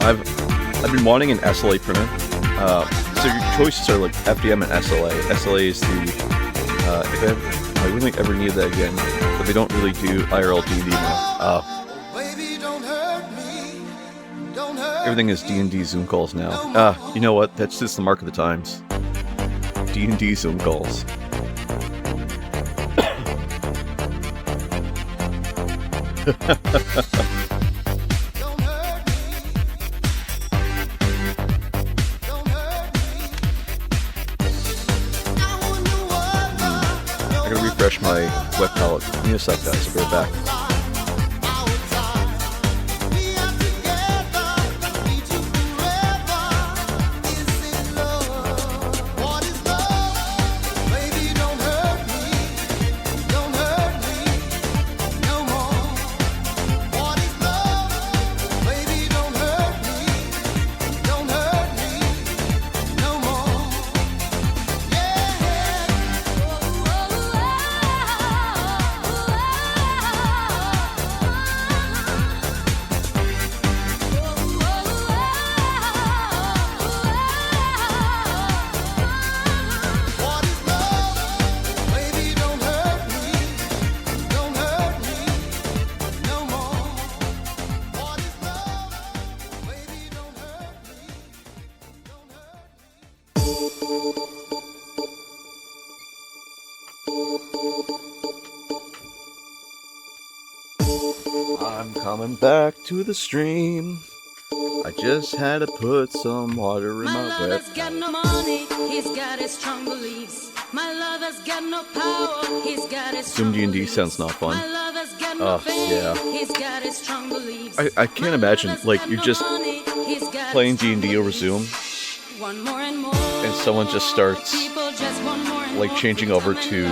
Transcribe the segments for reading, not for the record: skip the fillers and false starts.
I've been wanting an SLA printer. So your choices are like FDM and SLA. SLA is the if I really ever need that again, but they don't really do IRL D&D now. Everything is D&D Zoom calls now. You know what? That's just the mark of the times. D&D Zoom calls. I gotta refresh my web palette. Give me a sec, guys. I'll be right back. I'm coming back to the stream. I just had to put some water in my lover's got no money, he's got his strong beliefs. My lover's got no power, he's got his Zoom D&D sounds not fun. Yeah. He's got his strong beliefs. I can't imagine, like, you're just playing D&D over Zoom, and someone just starts, like, changing over to,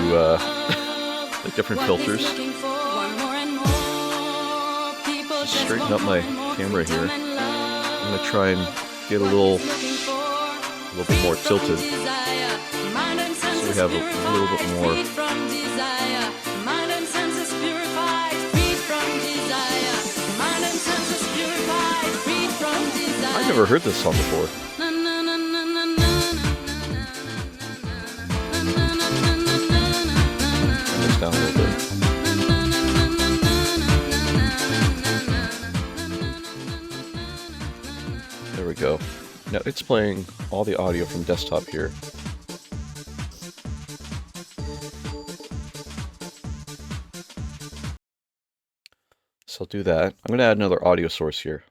like, different filters. Just straighten up my camera here. I'm gonna try and get a little bit more tilted, so we have a little bit more. I've never heard this song before. Turn this down a little bit. There we go. Now it's playing all the audio from desktop here. So I'll do that. I'm going to add another audio source here.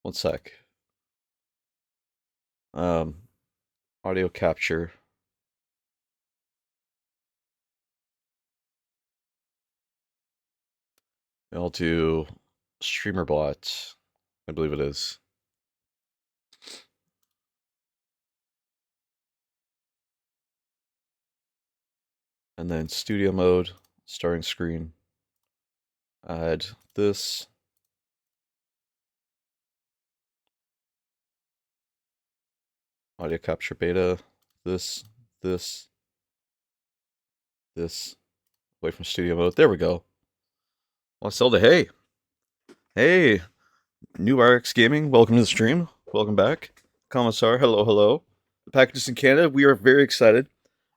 One sec. Audio capture. I'll do streamer bots. I believe it is. And then studio mode, starting screen. Add this. Audio capture beta. This. Away from studio mode. There we go. Zelda, hey. Hey. New RX Gaming, welcome to the stream. Welcome back. Commissar, hello. The package is in Canada. We are very excited.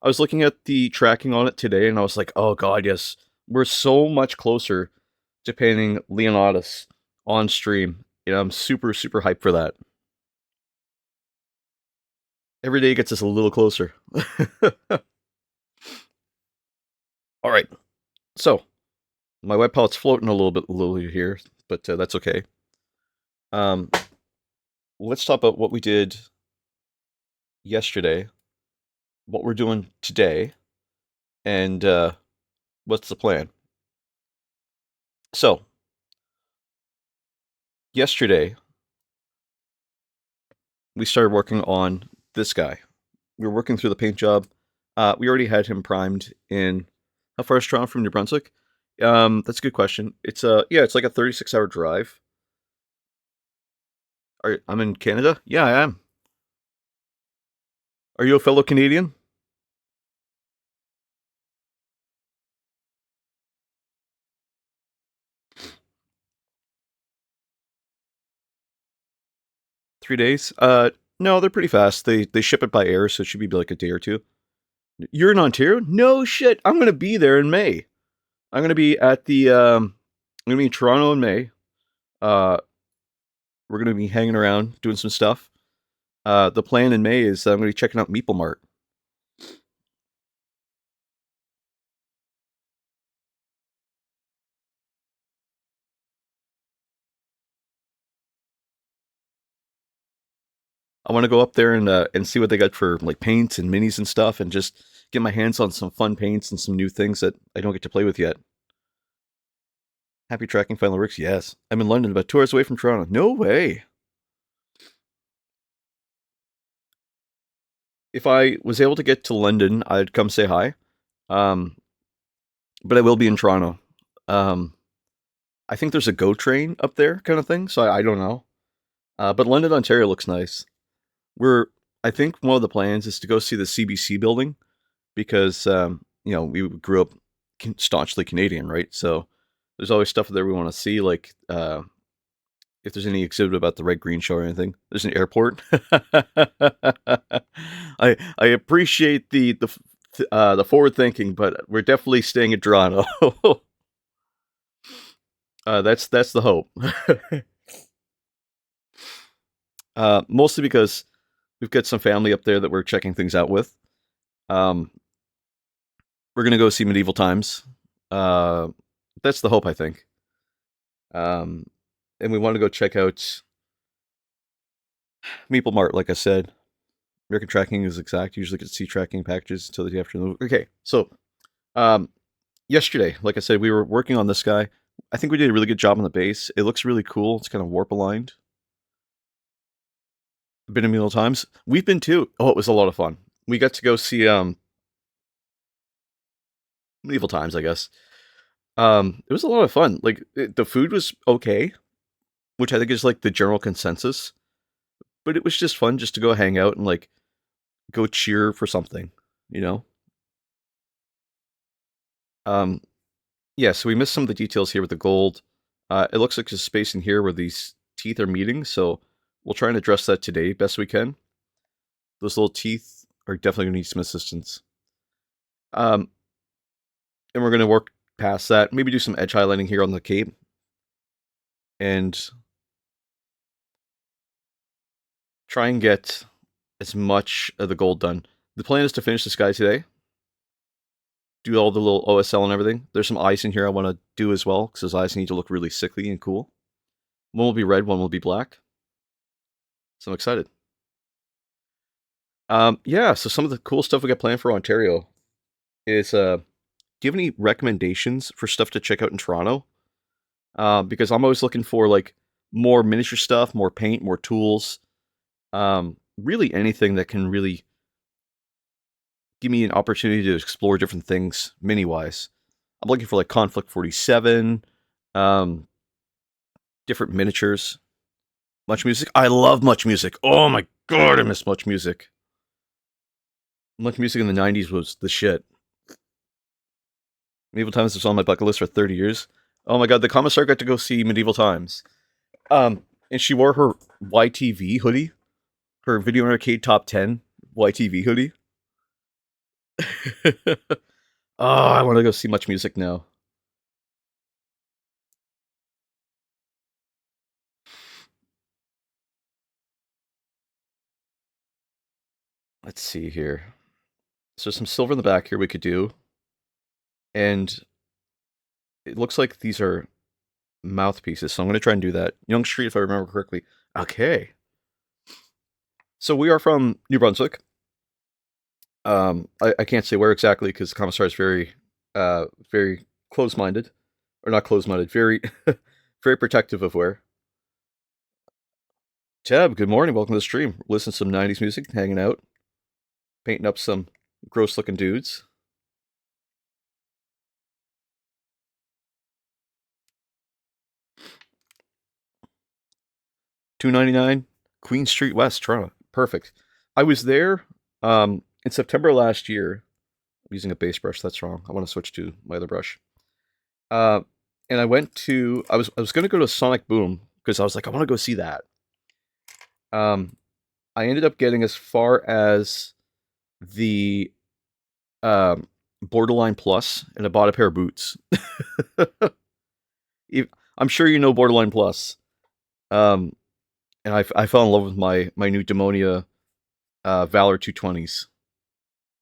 I was looking at the tracking on it today, and I was like, oh god, yes. We're so much closer to painting Leonidas on stream. You know, I'm super hyped for that. Every day gets us a little closer. Alright. So, my web palette's floating a little bit here, but that's okay. Let's talk about what we did yesterday, what we're doing today, and what's the plan. So, yesterday, we started working on this guy. We were working through the paint job. We already had him primed in... How far is Toronto from New Brunswick? That's a good question. It's it's like a 36-hour drive. I'm in Canada? Yeah, I am. Are you a fellow Canadian? 3 days? No, they're pretty fast. They ship it by air, so it should be like a day or two. You're in Ontario? No shit. I'm gonna be there in May. I'm gonna be at the I'm gonna be in Toronto in May. Uh, we're gonna be hanging around doing some stuff. The plan in May is I'm gonna be checking out Meeple Mart. I want to go up there and see what they got for like paints and minis and stuff, and just get my hands on some fun paints and some new things that I don't get to play with yet. Happy tracking finally works. Yes, I'm in London, about 2 hours away from Toronto. No way. If I was able to get to London, I'd come say hi. Um, but I will be in Toronto. Um, I think there's a GO train up there, kind of thing. So I don't know. But London, Ontario looks nice. We're I think one of the plans is to go see the CBC building because we grew up staunchly Canadian, right? So there's always stuff there we want to see, like if there's any exhibit about the Red Green Show or anything. There's an airport. I appreciate the forward thinking, but we're definitely staying in Toronto. That's the hope. Mostly because we've got some family up there that we're checking things out with. We're gonna go see Medieval Times. That's the hope, I think. And we want to go check out Meeple Mart, like I said. American tracking is exact. Usually get C tracking packages until the afternoon. Okay, so yesterday, like I said, we were working on this guy. I think we did a really good job on the base. It looks really cool. It's kind of warp aligned. Been a Medieval Times. We've been too. Oh, it was a lot of fun. We got to go see Medieval Times, I guess. It was a lot of fun. Like the food was okay, which I think is like the general consensus. But it was just fun just to go hang out and like go cheer for something, you know? Um, yeah, so we missed some of the details here with the gold. It looks like there's space in here where these teeth are meeting, so we'll try and address that today best we can. Those little teeth are definitely going to need some assistance. And we're going to work past that. Maybe do some edge highlighting here on the cape. And try and get as much of the gold done. The plan is to finish this guy today. Do all the little OSL and everything. There's some eyes in here I want to do as well, because his eyes need to look really sickly and cool. One will be red, one will be black. So I'm excited. Yeah, so some of the cool stuff we got planned for Ontario is, do you have any recommendations for stuff to check out in Toronto? Because I'm always looking for like more miniature stuff, more paint, more tools. Really anything that can really give me an opportunity to explore different things mini-wise. I'm looking for like Conflict 47, different miniatures. Much music. I love Much Music. Oh my god, I miss Much Music. Much Music in the 90s was the shit. Medieval Times was on my bucket list for 30 years. Oh my god, the commissar got to go see Medieval Times. And she wore her YTV hoodie. Her Video and Arcade Top 10 YTV hoodie. Oh, I want to go see Much Music now. Let's see here. So some silver in the back here we could do. And it looks like these are mouthpieces, so I'm going to try and do that. Young Street, if I remember correctly. Okay. So we are from New Brunswick. I can't say where exactly because the commissar is very close-minded. Or not close-minded, very, very protective of where. Tab, good morning. Welcome to the stream. Listen to some 90s music, hanging out, painting up some gross-looking dudes. $2.99, Queen Street West, Toronto. Perfect. I was there in September last year. I'm using a base brush. That's wrong. I want to switch to my other brush. And I went to. I was going to go to Sonic Boom because I was like, I want to go see that. Um, I ended up getting as far as the Borderline Plus, and I bought a pair of boots. I'm sure you know Borderline Plus. Um, and I fell in love with my new Demonia Valor 220s.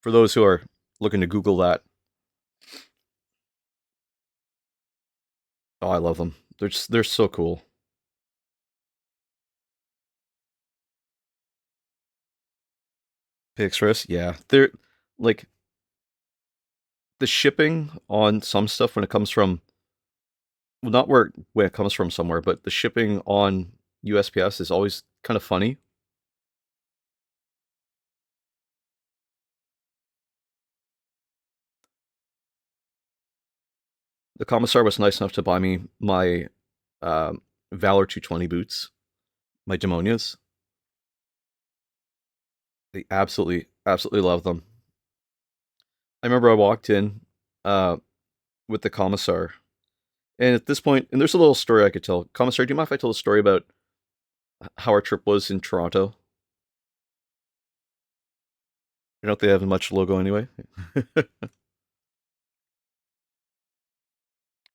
For those who are looking to Google that, oh, I love them. They're so cool. Pay Express, yeah, they're like the shipping on some stuff when it comes from, well, not where it comes from somewhere, but the shipping on USPS is always kind of funny. The commissar was nice enough to buy me my Valor 220 boots, my Demonias. They absolutely love them. I remember I walked in uh, with the commissar, and at this point, and there's a little story I could tell. Commissar, do you mind if I tell a story about how our trip was in Toronto? You don't think they have much logo anyway?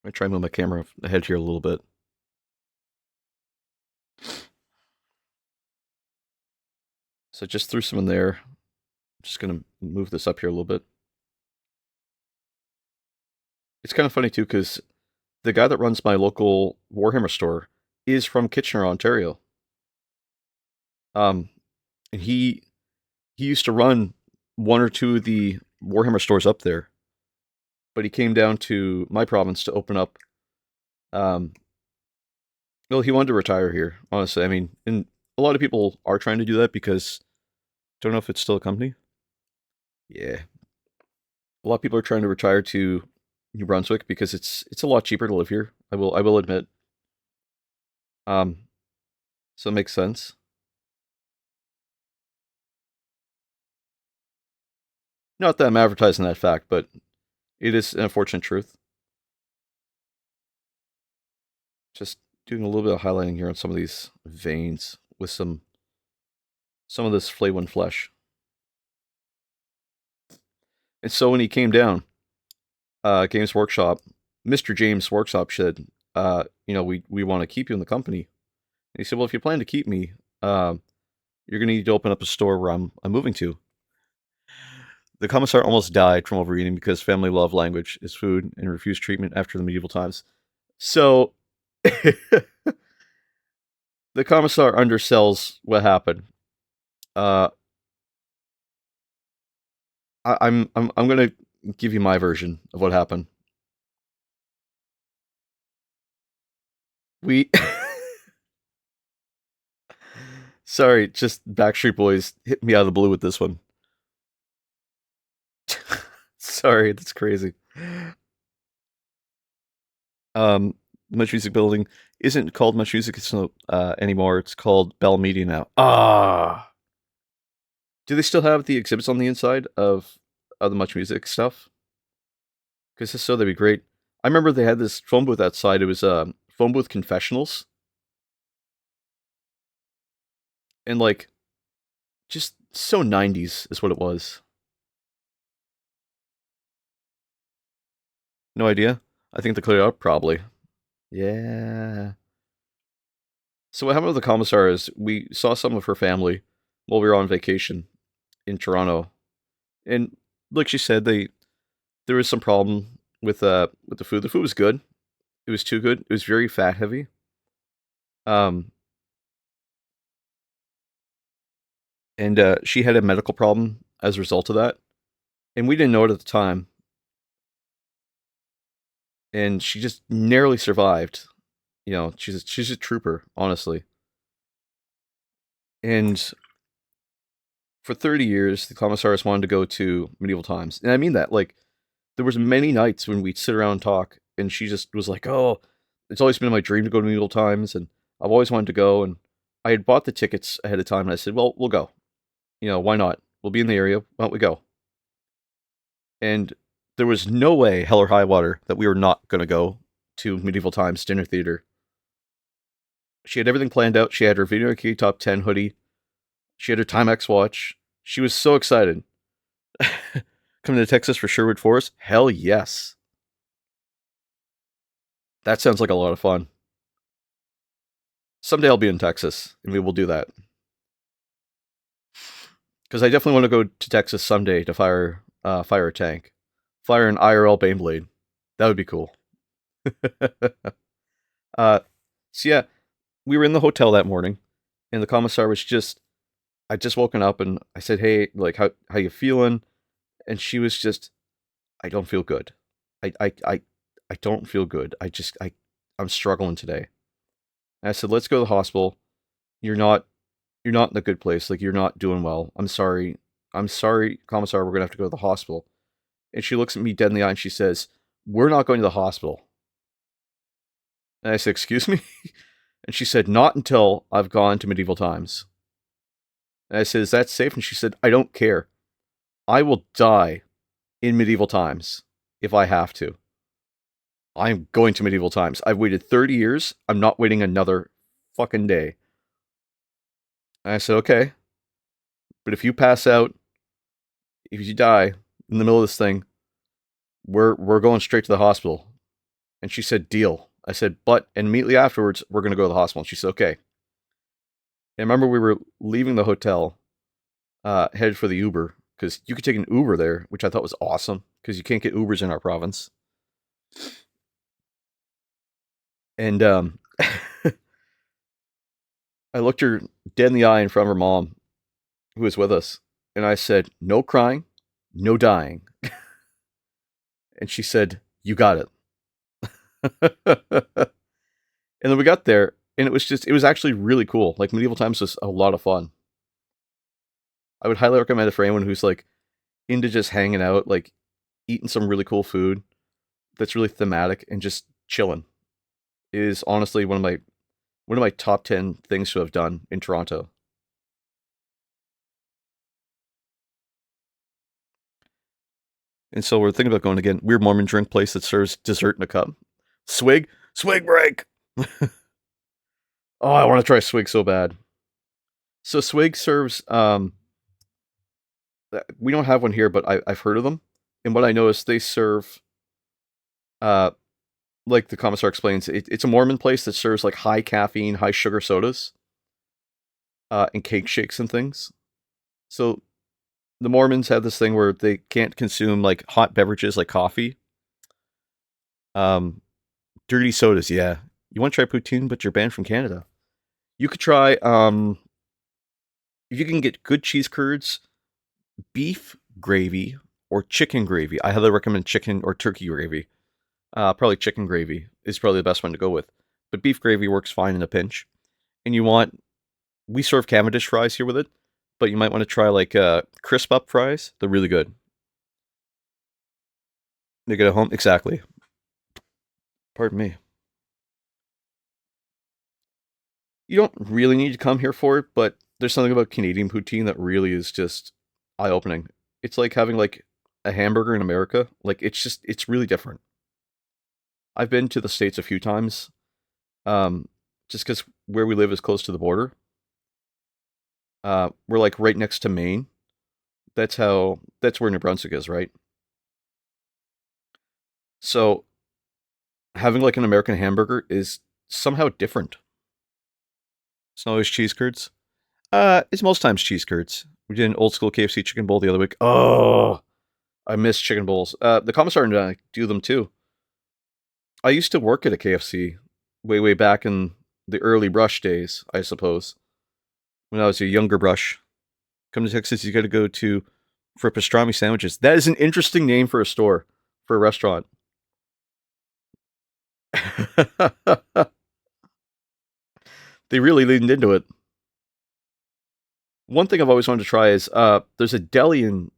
I try and move my camera ahead here a little bit. So just threw some in there. I'm just gonna move this up here a little bit. It's kind of funny too, because the guy that runs my local Warhammer store is from Kitchener, Ontario. Um, and he used to run one or two of the Warhammer stores up there, but he came down to my province to open up. Um, well, he wanted to retire here. Honestly, I mean, and a lot of people are trying to do that because don't know if it's still a company. Yeah, a lot of people are trying to retire to New Brunswick because it's a lot cheaper to live here. I will admit. Um, so it makes sense. Not that I'm advertising that fact, but it is an unfortunate truth. Just doing a little bit of highlighting here on some of these veins with some of this Flay One flesh. And so when he came down, Games Workshop, Mr. James Workshop said, we want to keep you in the company. And he said, well, if you plan to keep me, you're going to need to open up a store where I'm moving to. The commissar almost died from overeating because family love language is food and refused treatment after the medieval times. So the commissar undersells what happened. Uh, I'm gonna give you my version of what happened. We sorry, just Backstreet Boys hit me out of the blue with this one. Sorry, that's crazy. Um, Much Music Building isn't called Much Music anymore. It's called Bell Media now. Ah, do they still have the exhibits on the inside of the Much Music stuff? Because if so, that'd be great. I remember they had this phone booth outside. It was phone booth confessionals, and like just so 90s is what it was. No idea. I think they cleared it up probably. Yeah. So what happened with the commissar is we saw some of her family while we were on vacation in Toronto, and like she said, there was some problem with the food. The food was good. It was too good. It was very fat heavy. Um, and she had a medical problem as a result of that, and we didn't know it at the time. And she just narrowly survived. She's a trooper, honestly. And for 30 years, the commissars wanted to go to medieval times, and I mean that. Like, there was many nights when we'd sit around and talk, and she just was like, "Oh, it's always been my dream to go to medieval times, and I've always wanted to go." And I had bought the tickets ahead of time, and I said, "Well, we'll go. Why not? We'll be in the area. Why don't we go?" And there was no way, hell or high water, that we were not going to go to medieval times dinner theater. She had everything planned out. She had her Video Key Top 10 hoodie. She had her Timex watch. She was so excited. Coming to Texas for Sherwood Forest? Hell yes. That sounds like a lot of fun. Someday I'll be in Texas, and we will do that. Because I definitely want to go to Texas someday to fire a tank. Fire an IRL Baneblade. That would be cool. uh, so yeah, we were in the hotel that morning, and the commissar was just, I just woken up, and I said, "Hey, like, how you feeling?" And she was just, "I don't feel good. I don't feel good. I'm struggling today." And I said, "Let's go to the hospital. You're not you're not in a good place. Like, you're not doing well. I'm sorry. I'm sorry, commissar. We're gonna have to go to the hospital." And she looks at me dead in the eye and she says, "We're not going to the hospital." And I said, "Excuse me?" And she said, "Not until I've gone to medieval times." And I said, "Is that safe?" And she said, "I don't care. I will die in medieval times if I have to. I'm going to medieval times. I've waited 30 years. I'm not waiting another fucking day." And I said, "Okay, but if you pass out, if you die in the middle of this thing, we're going straight to the hospital." And she said, "Deal." I said, "But," and immediately afterwards, "we're going to go to the hospital." And she said, "Okay." And I remember we were leaving the hotel, headed for the Uber, because you could take an Uber there, which I thought was awesome, because you can't get Ubers in our province. And I looked her dead in the eye in front of her mom, who was with us, and I said, "No crying, no dying." And she said, "You got it." And then we got there, and it was actually really cool. Like, medieval times was a lot of fun. I would highly recommend it for anyone who's like into just hanging out, like eating some really cool food that's really thematic and just chilling. It is honestly one of my top 10 things to have done in Toronto. And so we're thinking about going again. Weird Mormon drink place that serves dessert in a cup. Swig break. Oh, I want to try Swig so bad. So Swig serves. We don't have one here, but I've heard of them. And what I know is they serve, uh, like the commissar explains, it's a Mormon place that serves like high caffeine, high sugar sodas, and cake shakes and things. So the Mormons have this thing where they can't consume like hot beverages like coffee. Um, Dirty sodas, yeah. You want to try poutine, but you're banned from Canada. You could try, if you can get good cheese curds, beef gravy, or chicken gravy. I highly recommend chicken or turkey gravy. Probably chicken gravy is probably the best one to go with. But beef gravy works fine in a pinch. And we serve Cavendish fries here with it, but you might want to try like crisp up fries. They're really good. They get at home. Exactly. Pardon me. You don't really need to come here for it, but there's something about Canadian poutine that really is just eye opening. It's like having like a hamburger in America. Like, it's really different. I've been to the States a few times, just because where we live is close to the border. We're like right next to Maine. That's where New Brunswick is, right? So having like an American hamburger is somehow different. It's not always cheese curds. It's most times cheese curds. We did an old school KFC chicken bowl the other week. Oh, I miss chicken bowls. The commissar and I do them too. I used to work at a KFC way back in the early brush days, I suppose. When I was a younger brush. Come to Texas, you got to go to for pastrami sandwiches. That is an interesting name for a store, for a restaurant. They really leaned into it. One thing I've always wanted to try is there's a deli in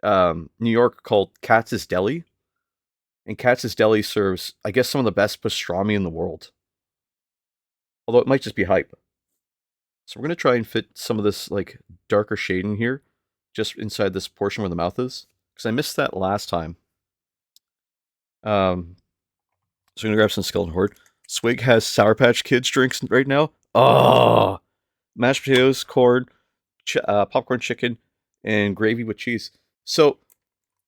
New York called Katz's Deli, and Katz's Deli serves, I guess, some of the best pastrami in the world. Although it might just be hype. So we're gonna try and fit some of this like darker shade in here, just inside this portion where the mouth is, because I missed that last time. Um, so I'm gonna grab some Skeleton Horde. Swig has Sour Patch Kids drinks right now. Oh, mashed potatoes, corn, popcorn chicken and gravy with cheese. So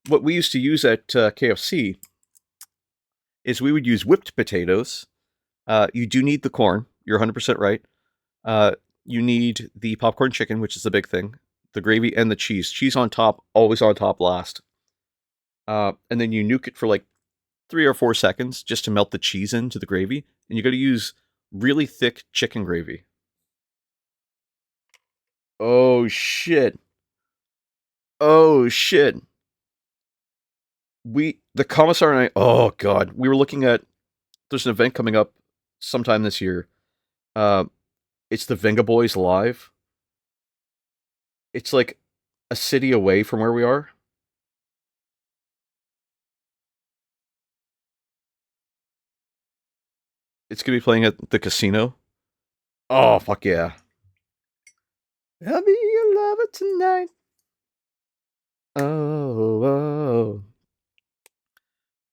what we used to use at KFC is we would use whipped potatoes. You do need the corn. You're 100% right. You need the popcorn chicken, which is the big thing, the gravy, and the cheese. Cheese on top, always on top last. And then you nuke it for like 3 or 4 seconds just to melt the cheese into the gravy. And you got to use really thick chicken gravy. Oh shit. Oh shit. The commissar and I, oh god, we were looking at, there's an event coming up sometime this year. It's the Venga Boys Live. It's like a city away from where we are. It's gonna be playing at the casino. Oh fuck yeah! I'll be your lover tonight. Oh oh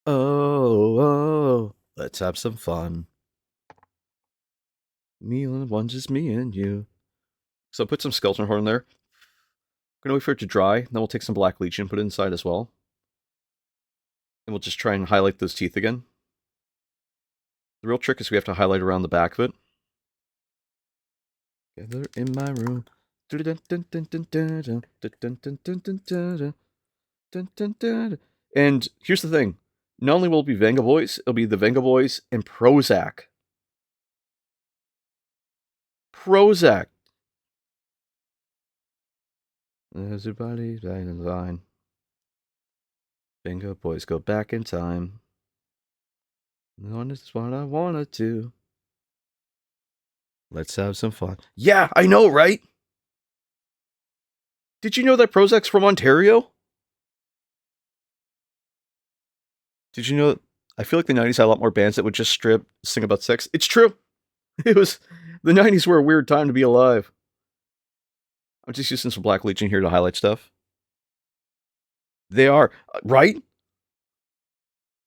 oh oh. Let's have some fun. Me and one, just me and you. So put some skeleton horn there. Gonna wait for it to dry. Then we'll take some Black Legion, put it inside as well, and we'll just try and highlight those teeth again. The real trick is we have to highlight around the back of it. Together in my room. And here's the thing. Not only will it be Venga Boys, it'll be the Venga Boys and Prozac. Prozac. Everybody's back in line. Venga Boys go back in time. This is what I wanna do. Let's have some fun. Yeah, I know, right? Did you know that Prozac's from Ontario? Did you know? I feel like the 90s had a lot more bands that would just strip, sing about sex. It's true. It was, the 90s were a weird time to be alive. I'm just using some Black Legion here to highlight stuff. They are, right?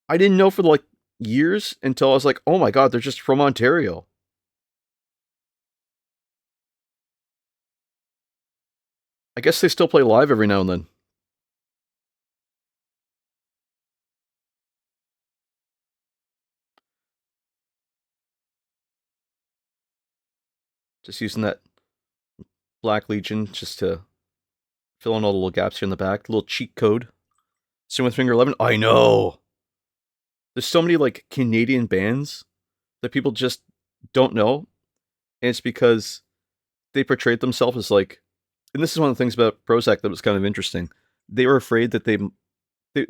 I didn't know for like years until I was like, oh my god, they're just from Ontario. I guess they still play live every now and then. Just using that Black Legion just to fill in all the little gaps here in the back. The little cheat code. Same with Finger 11. I know. There's so many like Canadian bands that people just don't know. And it's because they portrayed themselves as like, and this is one of the things about Prozac that was kind of interesting. They were afraid that they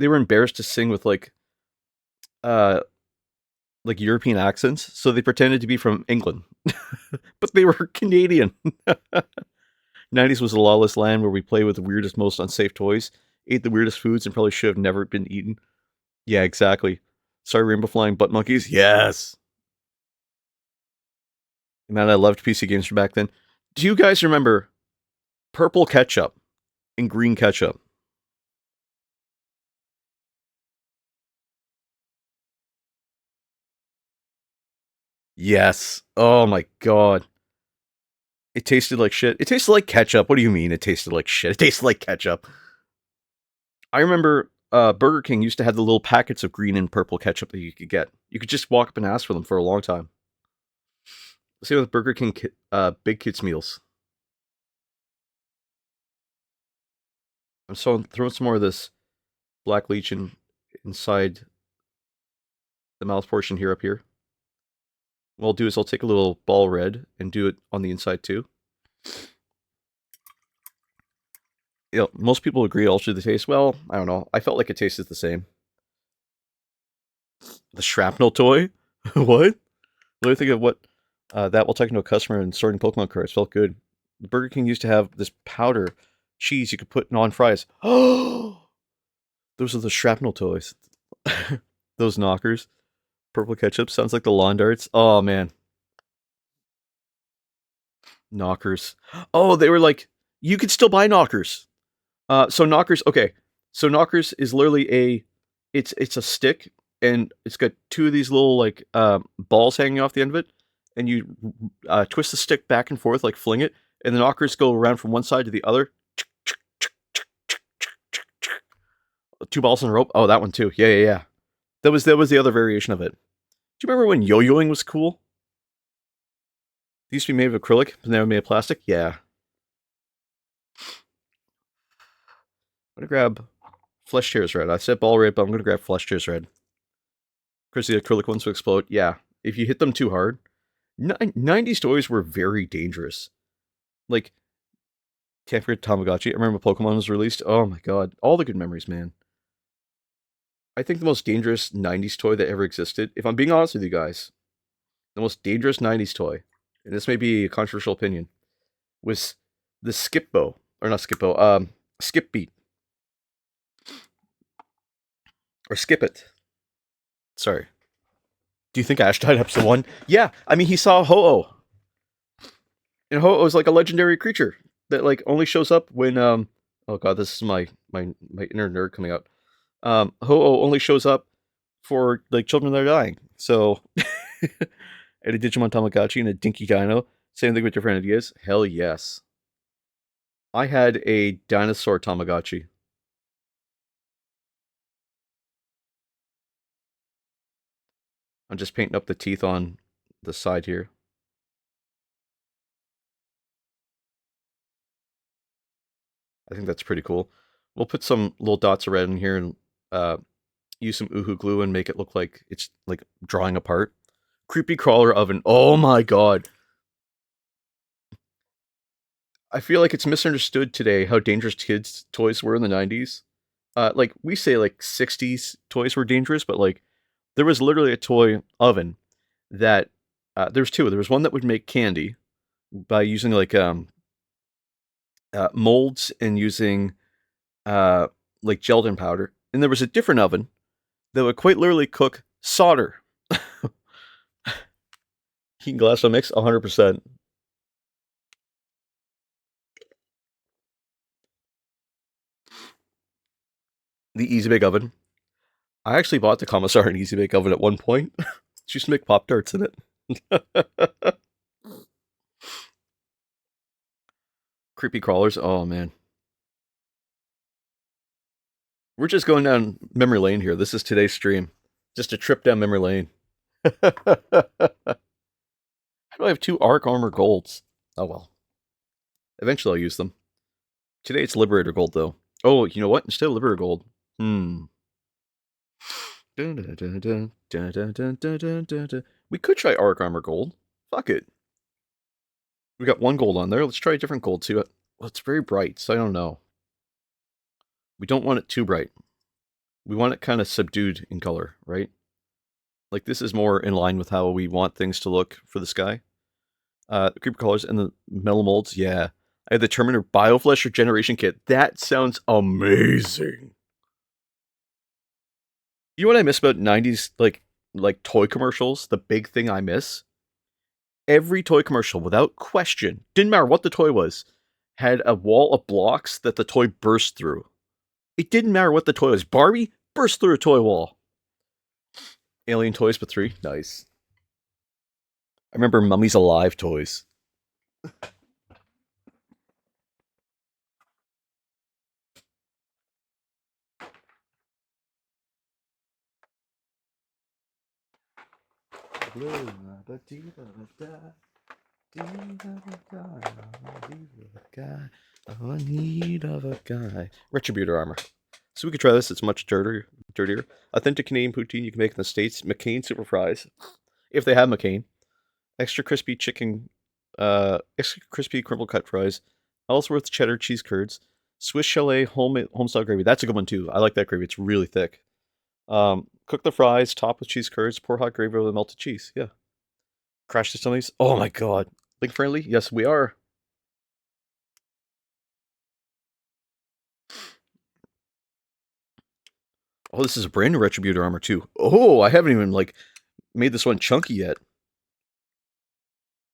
were embarrassed to sing with like European accents, so they pretended to be from England. But they were Canadian. 90s was a lawless land where we play with the weirdest, most unsafe toys, ate the weirdest foods, and probably should have never been eaten. Yeah, exactly. Sorry, rainbow flying butt monkeys. Yes. Man, I loved PC games from back then. Do you guys remember purple ketchup and green ketchup? Yes. Oh my god. It tasted like shit. It tasted like ketchup. What do you mean it tasted like shit? It tasted like ketchup. I remember Burger King used to have the little packets of green and purple ketchup that you could get. You could just walk up and ask for them for a long time. Same with Burger King Big Kids meals. I'm throwing some more of this Black Legion inside the mouth portion here up here. What I'll do is I'll take a little ball red and do it on the inside too. You know, most people agree alter the taste. Well, I don't know. I felt like it tasted the same. The shrapnel toy? What? What do you think of what that while talking to a customer and sorting Pokemon cards? Felt good. Burger King used to have this powder cheese you could put on fries. Oh, those are the shrapnel toys. Those knockers. Purple ketchup sounds like the lawn darts. Oh man, knockers. Oh, they were like you could still buy knockers. So knockers. Okay, so knockers is literally it's a stick and it's got two of these little like balls hanging off the end of it, and you twist the stick back and forth like fling it, and the knockers go around from one side to the other. 2 balls in a rope. Oh, that one too. Yeah. That was the other variation of it. Do you remember when yo-yoing was cool? They used to be made of acrylic, but now they're made of plastic. Yeah. I'm gonna grab Flesh Tears Red. I said ball red, but I'm gonna grab Flesh Tears Red. Because the acrylic ones will explode. Yeah. If you hit them too hard. 90s toys were very dangerous. Like, can't forget Tamagotchi. I remember Pokemon was released. Oh my god. All the good memories, man. I think the most dangerous 90s toy that ever existed, if I'm being honest with you guys, the most dangerous 90s toy, and this may be a controversial opinion, was the Skip Bow. Or not Skip Bow, Skip Beat. Or Skip It. Sorry. Do you think Ash died episode 1? Yeah, I mean, he saw Ho-Oh. And Ho-Oh is like a legendary creature that like only shows up when, oh god, this is my inner nerd coming out. Ho-Oh only shows up for like children that are dying. So, and a Digimon Tamagotchi and a Dinky Dino, same thing with different ideas. Hell yes. I had a dinosaur Tamagotchi. I'm just painting up the teeth on the side here. I think that's pretty cool. We'll put some little dots of red in here and use some Uhu glue and make it look like it's like drawing apart. Creepy crawler oven. Oh my god. I feel like it's misunderstood today how dangerous kids' toys were in the 90s. Like, we say like 60s toys were dangerous, but like, there was literally a toy oven that, there's two. There was one that would make candy by using like, molds and using, like gelatin powder. And there was a different oven that would quite literally cook solder. Heat and glass mix, 100%. The Easy Bake Oven. I actually bought the Commissar and Easy Bake Oven at one point. She used to make Pop-Tarts in it. Creepy crawlers. Oh, man. We're just going down memory lane here. This is today's stream. Just a trip down memory lane. How do I have 2 Arc Armor Golds? Oh, well. Eventually I'll use them. Today it's Liberator Gold, though. Oh, you know what? Instead of Liberator Gold. We could try Arc Armor Gold. Fuck it. We got 1 gold on there. Let's try a different gold, too. Well, it's very bright, so I don't know. We don't want it too bright. We want it kind of subdued in color, right? Like, this is more in line with how we want things to look for the sky. Creeper colors and the metal molds, yeah. I had the Terminator Bioflesh Regeneration Kit. That sounds amazing. You know what I miss about 90s, like toy commercials? The big thing I miss? Every toy commercial, without question, didn't matter what the toy was, had a wall of blocks that the toy burst through. It didn't matter what the toy was. Barbie burst through a toy wall. Alien Toys but 3. Nice. I remember Mummies Alive toys. Need of a guy. Retributor armor. So we could try this. It's much dirtier. Authentic Canadian poutine you can make in the States. McCain super fries, if they have McCain. Extra crispy chicken. Extra crispy crumble cut fries. Ellsworth cheddar cheese curds. Swiss chalet homestyle gravy. That's a good one too. I like that gravy. It's really thick. Cook the fries, top with cheese curds, pour hot gravy over the melted cheese. Yeah. Crash the Stoney's. Oh my god. Link friendly? Yes, we are. Oh, this is a brand new Retributor armor too. Oh, I haven't even like made this one chunky yet.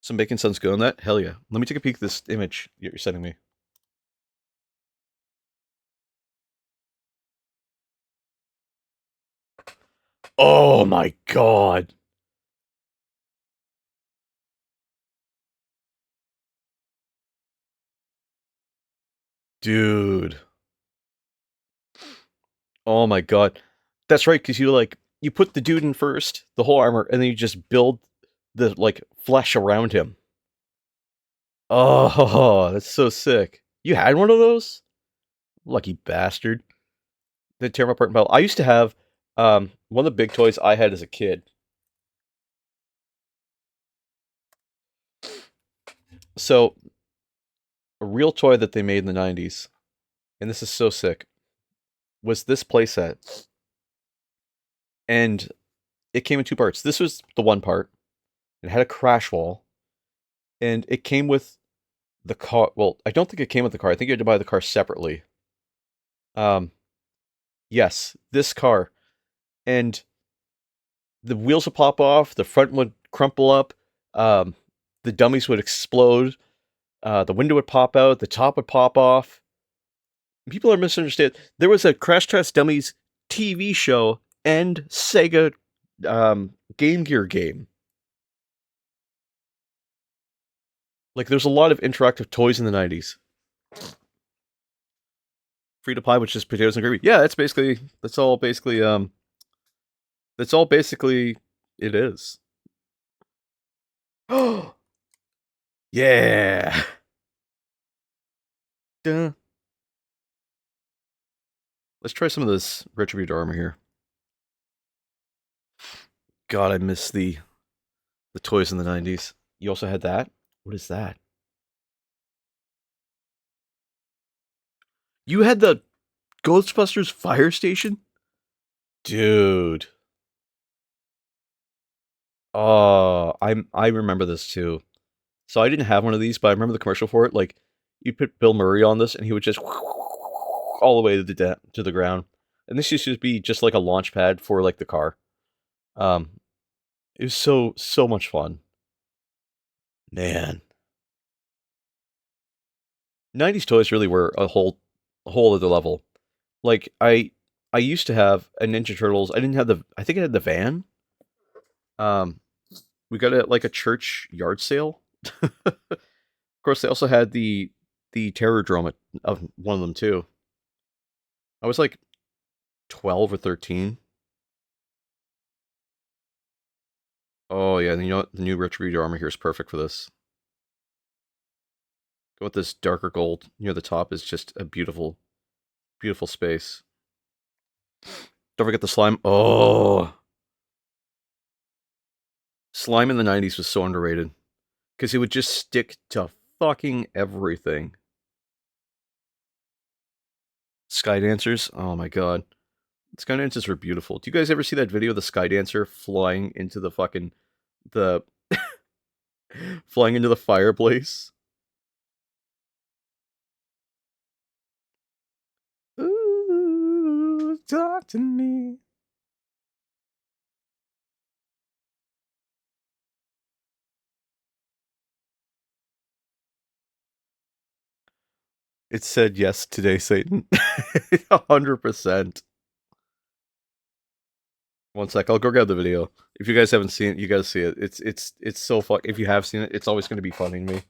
Some bacon sounds good on that. Hell yeah. Let me take a peek at this image you're sending me. Oh my god. Dude. Oh my god. That's right, because you put the dude in first, the whole armor, and then you just build the like flesh around him. Oh, that's so sick. You had one of those? Lucky bastard. They tear them apart in battle. I used to have one of the big toys I had as a kid. So a real toy that they made in the 90s, and this is so sick, was this playset. And it came in two parts. This was the one part. It had a crash wall. And it came with the car. Well, I don't think it came with the car. I think you had to buy the car separately. Um, yes, this car. And the wheels would pop off, the front would crumple up, um, the dummies would explode, the window would pop out, the top would pop off. People are misunderstanding. There was a Crash Test Dummies TV show and Sega Game Gear game. Like, there's a lot of interactive toys in the 90s. Free to Pie, which is potatoes and gravy. Yeah, that's all basically it is. Oh, yeah. Duh. Let's try some of this Retributor armor here. God, I miss the toys in the 90s. You also had that? What is that? You had the Ghostbusters fire station? Dude. Oh, I remember this too. So I didn't have one of these, but I remember the commercial for it. Like, you put Bill Murray on this, and he would just all the way to the ground. And this used to be just like a launch pad for like the car. Um, it was so much fun, man. 90s toys really were a whole other level. Like I used to have a Ninja Turtles. I didn't have the. I think I had the van. Um, we got it at like a church yard sale. Of course, they also had the Terror Drome of one of them too. I was like 12 or 13. Oh yeah, and you know what? The new Retributor armor here is perfect for this. Go with this darker gold near the top is just a beautiful, beautiful space. Don't forget the slime. Oh, slime in the 90s was so underrated because it would just stick to fucking everything. Sky dancers. Oh my god, sky dancers were beautiful. Do you guys ever see that video of the sky dancer flying into the flying into the fireplace? Ooh, talk to me. It said yes today, Satan. 100%. One sec, I'll go grab the video. If you guys haven't seen it, you gotta see it. It's so fun. If you have seen it, it's always gonna be funny to me.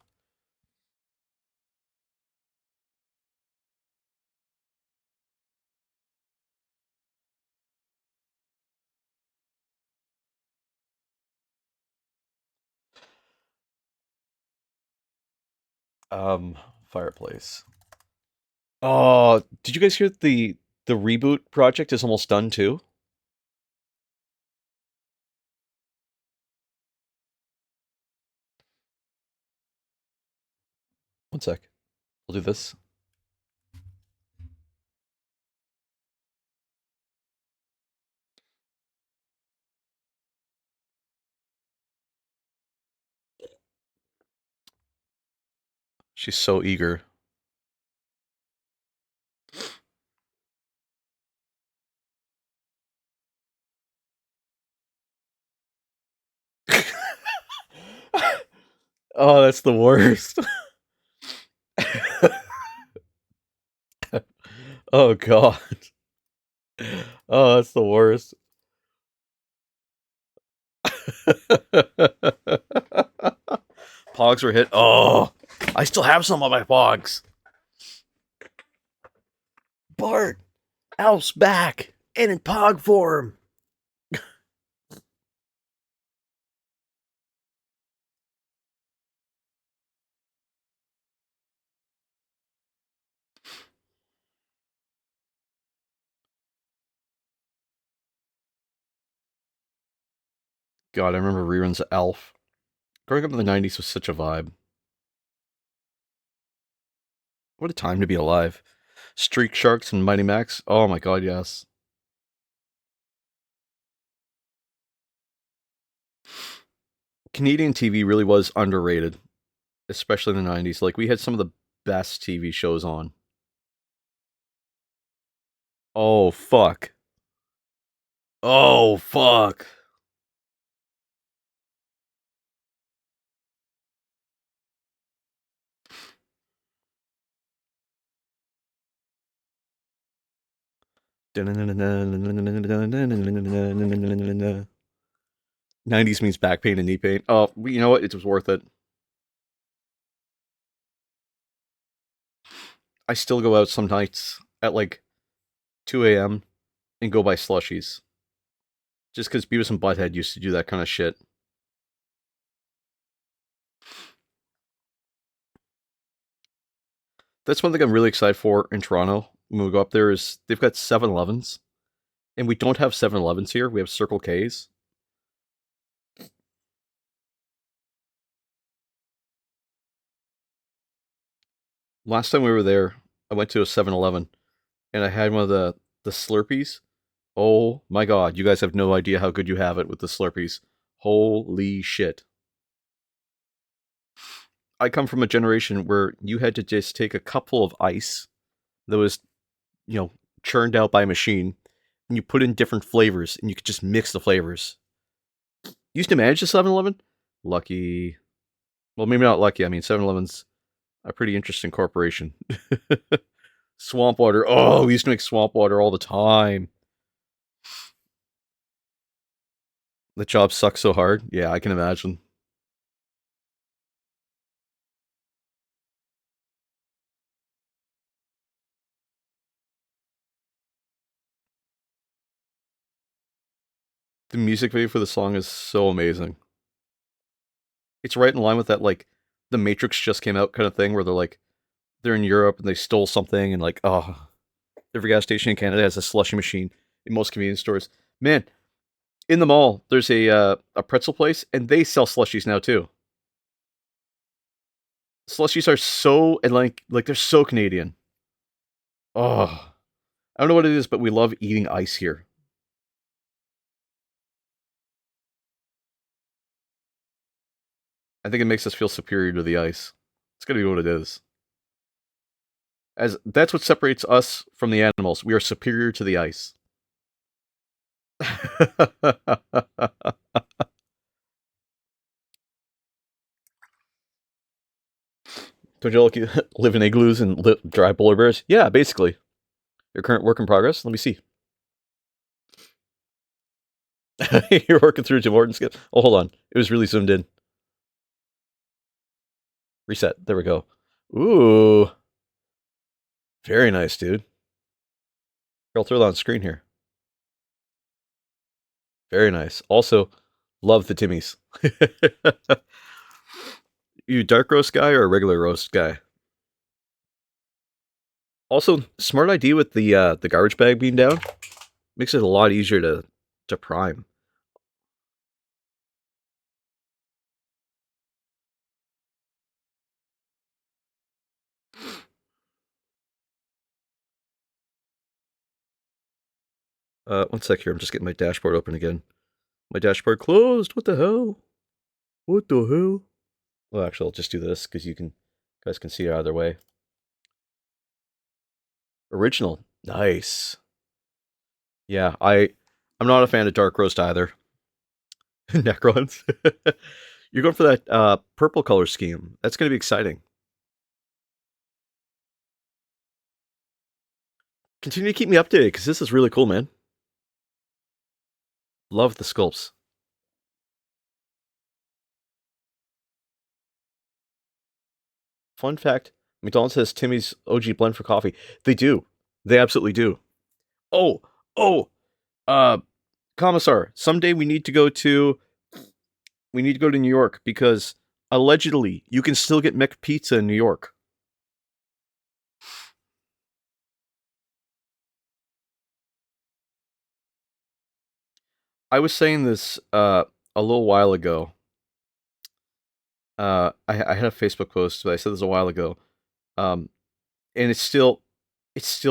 Fireplace. Oh, did you guys hear the reboot project is almost done too? One sec. I'll do this. She's so eager. Oh, that's the worst. Oh god. Oh, that's the worst. Pogs were hit. Oh, I still have some of my pogs. Bart, Alf's back and in Pog form. God, I remember reruns of Alf. Growing up in the 90s was such a vibe. What a time to be alive. Streak Sharks and Mighty Max. Oh my god, yes. Canadian TV really was underrated, especially in the 90s. Like, we had some of the best TV shows on. Oh, fuck. Oh, fuck. '90s means back pain and knee pain. Oh, you know what? It was worth it. I still go out some nights at like 2 a.m. and go buy slushies. Just because Beavis and Butthead used to do that kind of shit. That's one thing I'm really excited for in Toronto when we go up there is they've got 7-Elevens. And we don't have 7-Elevens here. We have Circle K's. Last time we were there, I went to a 7-Eleven and I had one of the Slurpees. Oh my god, you guys have no idea how good you have it with the Slurpees. Holy shit. I come from a generation where you had to just take a cupful of ice that was, churned out by a machine, and you put in different flavors, and you could just mix the flavors. You used to manage the 7-Eleven? Lucky. Well, maybe not lucky. I mean, 7-Eleven's a pretty interesting corporation. Swamp water. Oh, we used to make swamp water all the time. The job sucks so hard. Yeah, I can imagine. The music video for the song is so amazing. It's right in line with that, like, The Matrix just came out kind of thing where they're in Europe and they stole something and, like, oh, every gas station in Canada has a slushy machine in most convenience stores. Man, in the mall, there's a pretzel place and they sell slushies now too. Slushies are so, and like they're so Canadian. Oh, I don't know what it is, but we love eating ice here. I think it makes us feel superior to the ice. It's gonna be what it is. As that's what separates us from the animals. We are superior to the ice. Don't you live in igloos and dry polar bears? Yeah, basically. Your current work in progress? Let me see. You're working through Tim Hortons. Oh, hold on. It was really zoomed in. Reset. There we go. Ooh. Very nice, dude. I'll throw that on screen here. Very nice. Also, love the Timmies. You dark roast guy or a regular roast guy? Also, smart idea with the garbage bag being down. Makes it a lot easier to prime. One sec here. I'm just getting my dashboard open again. My dashboard closed. What the hell? What the hell? Well, actually, I'll just do this because guys can see it either way. Original, nice. Yeah, I'm not a fan of dark roast either. Necrons. You're going for that purple color scheme. That's going to be exciting. Continue to keep me updated because this is really cool, man. Love the sculpts. Fun fact, McDonald's has Timmy's OG blend for coffee. They do. They absolutely do. Oh, oh, uh, Commissar, someday we need to go to New York because allegedly you can still get McPizza in New York. I was saying this a little while ago. I had a Facebook post, but I said this a while ago. Um, and it's still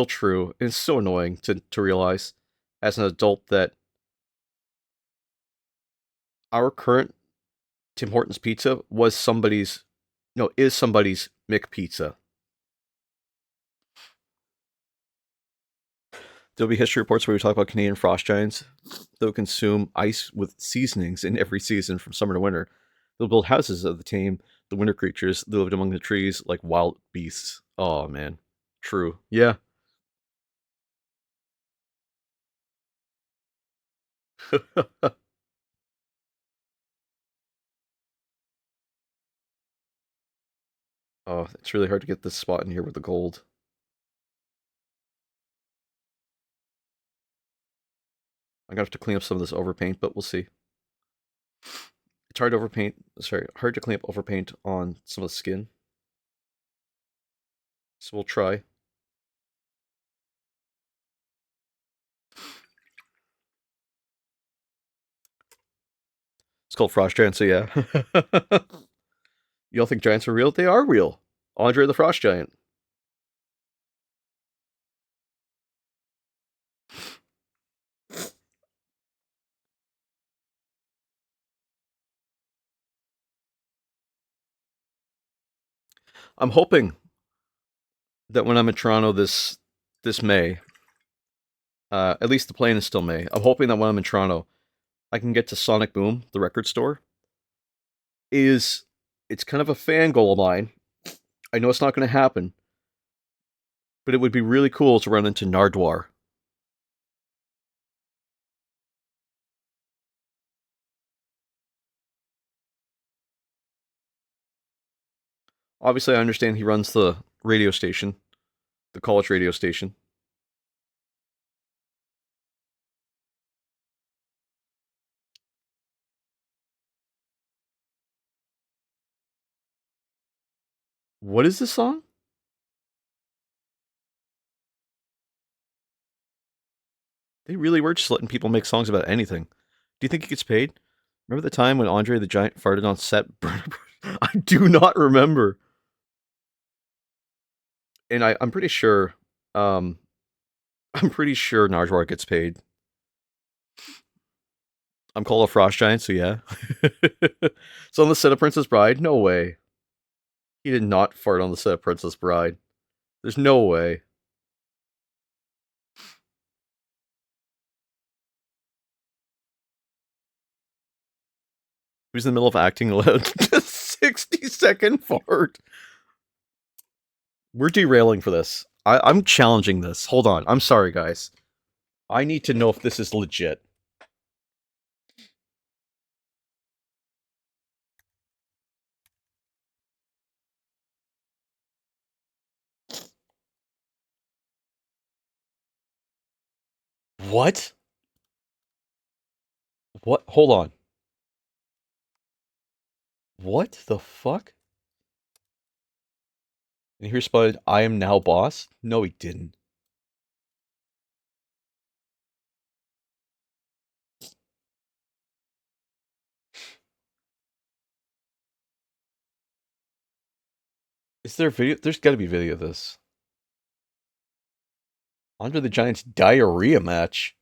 true. And it's so annoying to realize as an adult that our current Tim Hortons pizza was somebody's no, is somebody's McPizza. There'll be history reports where we talk about Canadian frost giants. They'll consume ice with seasonings in every season from summer to winter. They'll build houses of the tame, the winter creatures. They lived among the trees like wild beasts. Oh man. True. Yeah. Oh, it's really hard to get this spot in here with the gold. I'm gonna have to clean up some of this overpaint, but we'll see. It's hard to overpaint. Sorry, hard to clean up overpaint on some of the skin. So we'll try. It's called Frost Giant, so yeah. You don't think giants are real? They are real. Andre the Frost Giant. I'm hoping that when I'm in Toronto this May, at least the plane is still May. I'm hoping that when I'm in Toronto, I can get to Sonic Boom, the record store. Is It's kind of a fan goal of mine. I know it's not going to happen, but it would be really cool to run into Nardwar. Obviously, I understand he runs the radio station, the college radio station. What is this song? They really were just letting people make songs about anything. Do you think he gets paid? Remember the time when Andre the Giant farted on set? I do not remember. And I'm pretty sure, um, I'm pretty sure Nardwar gets paid. I'm called a frost giant, so yeah. So on the set of Princess Bride, no way. He did not fart on the set of Princess Bride. There's no way. He was in the middle of acting a 60-second fart. We're derailing for this. I'm challenging this. Hold on. I'm sorry, guys. I need to know if this is legit. What? What? Hold on. What the fuck? And he responded, I am now boss? No, he didn't. Is there video? There's gotta be video of this. Andre the Giant's diarrhea match.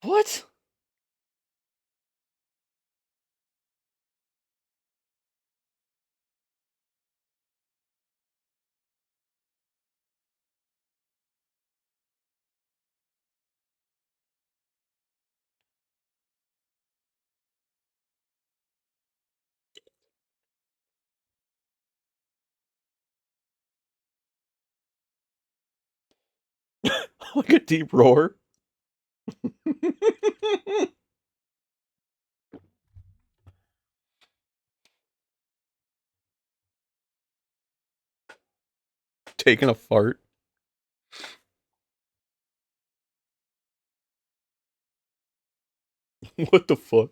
What? Like a deep roar? Taking a fart. What the fuck?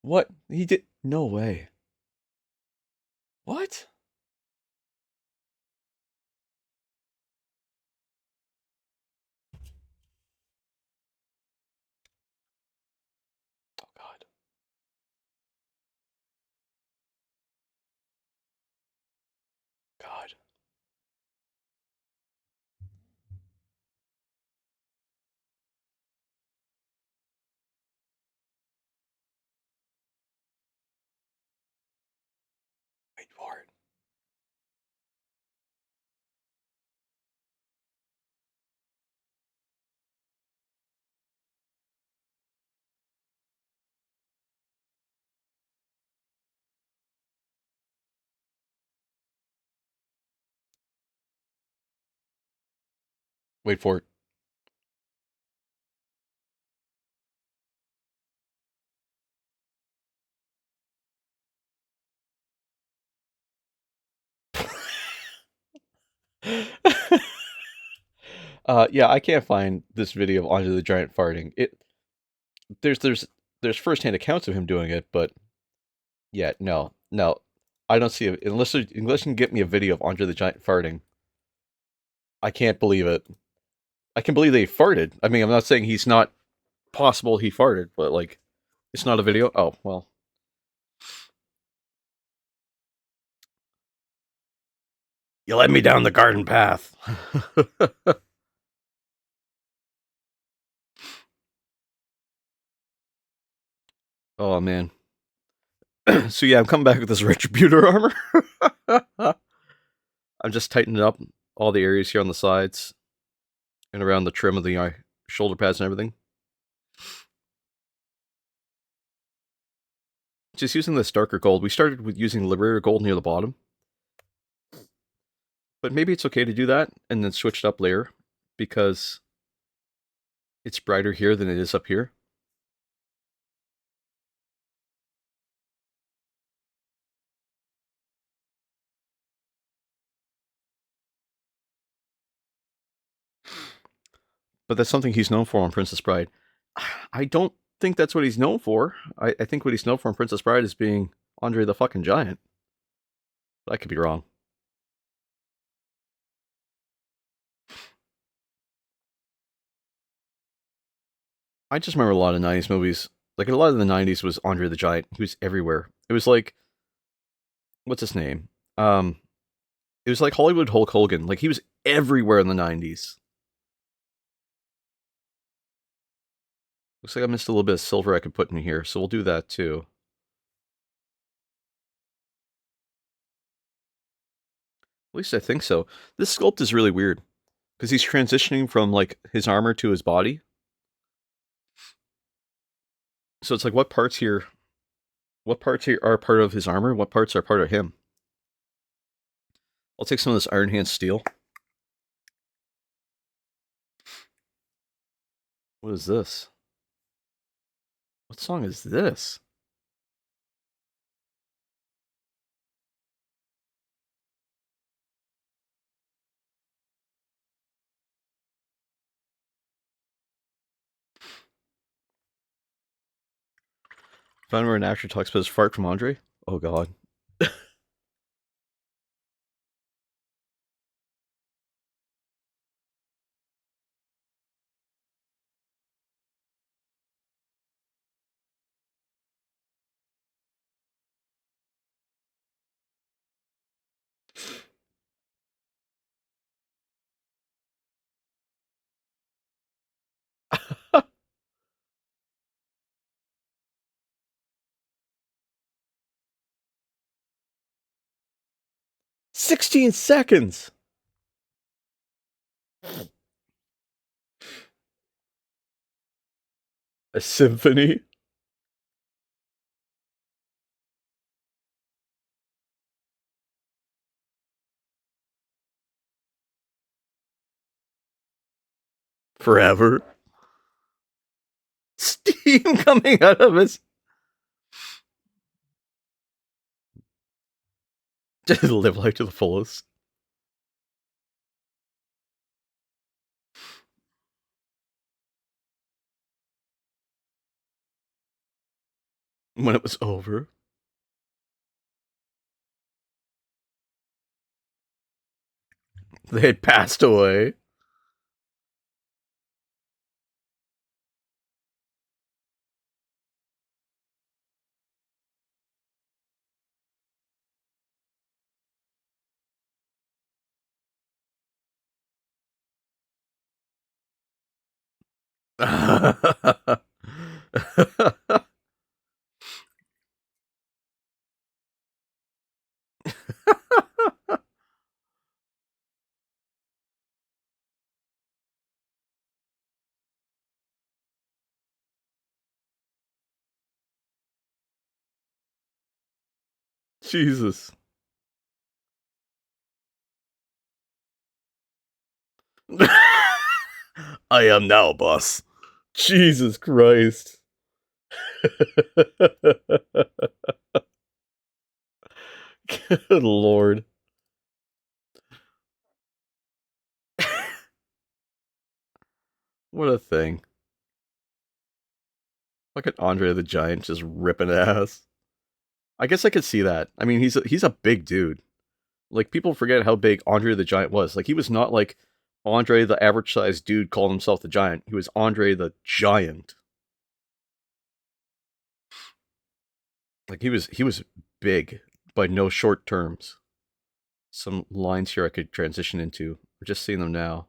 What? He did? No way. What? Oh god. God. Wait for it. Wait for it. Yeah, I can't find this video of Andre the Giant farting. There's there's there's firsthand accounts of him doing it, but yeah, no, I don't see it unless you can get me a video of Andre the Giant farting. I can't believe it. I can believe they farted. I mean, I'm not saying he's not possible he farted, but like, it's not a video. Oh well. You led me down the garden path. Oh man. So yeah, I'm coming back with this retributor armor. I'm just tightening up all the areas here on the sides and around the trim of the shoulder pads and everything. Just using this darker gold. We started with using Liberator gold near the bottom, but maybe it's okay to do that and then switch it up later because it's brighter here than it is up here. But that's something he's known for on Princess Bride. I don't think that's what he's known for. I think what he's known for on Princess Bride is being Andre the fucking Giant. I could be wrong. I just remember a lot of 90s movies. Like, a lot of the 90s was Andre the Giant. He was everywhere. It was like, what's his name? It was like Hollywood Hulk Hogan. Like, he was everywhere in the 90s. Looks like I missed a little bit of silver I could put in here, so we'll do that too. At least I think so. This sculpt is really weird because he's transitioning from like his armor to his body. So it's like, what parts here are part of his armor? What parts are part of him? I'll take some of this Iron Hand steel. What is this? What song is this? Found where an actor talks about his fart from Andre? Oh god. "16 seconds!" A symphony? forever. Steam coming out of his. Just live life to the fullest. When it was over. They had passed away. Jesus. I am now, boss. Jesus Christ. Good lord. What a thing. Look at Andre the Giant just ripping ass. I guess I could see that. I mean, he's a big dude. Like, people forget how big Andre the Giant was. Like, he was not like Andre the average sized dude calling himself the Giant. He was Andre the Giant. Like, he was big by no short terms. Some lines here I could transition into. We're just seeing them now.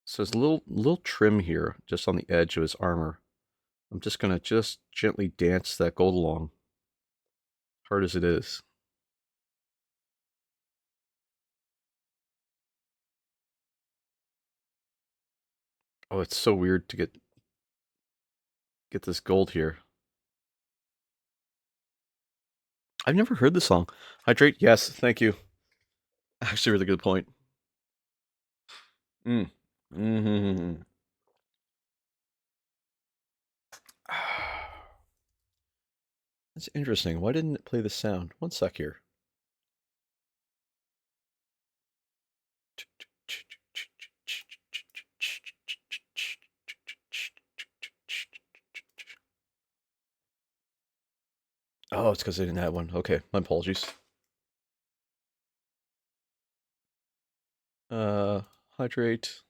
So there's a little trim here, just on the edge of his armor. I'm just gonna gently dance that gold along, hard as it is. Oh, it's so weird to get this gold here. I've never heard the song. Hydrate, yes, thank you. Actually, really good point. Mm-hmm. That's interesting. Why didn't it play the sound? One sec here. Oh, it's because I didn't have one. Okay, my apologies. Hydrate.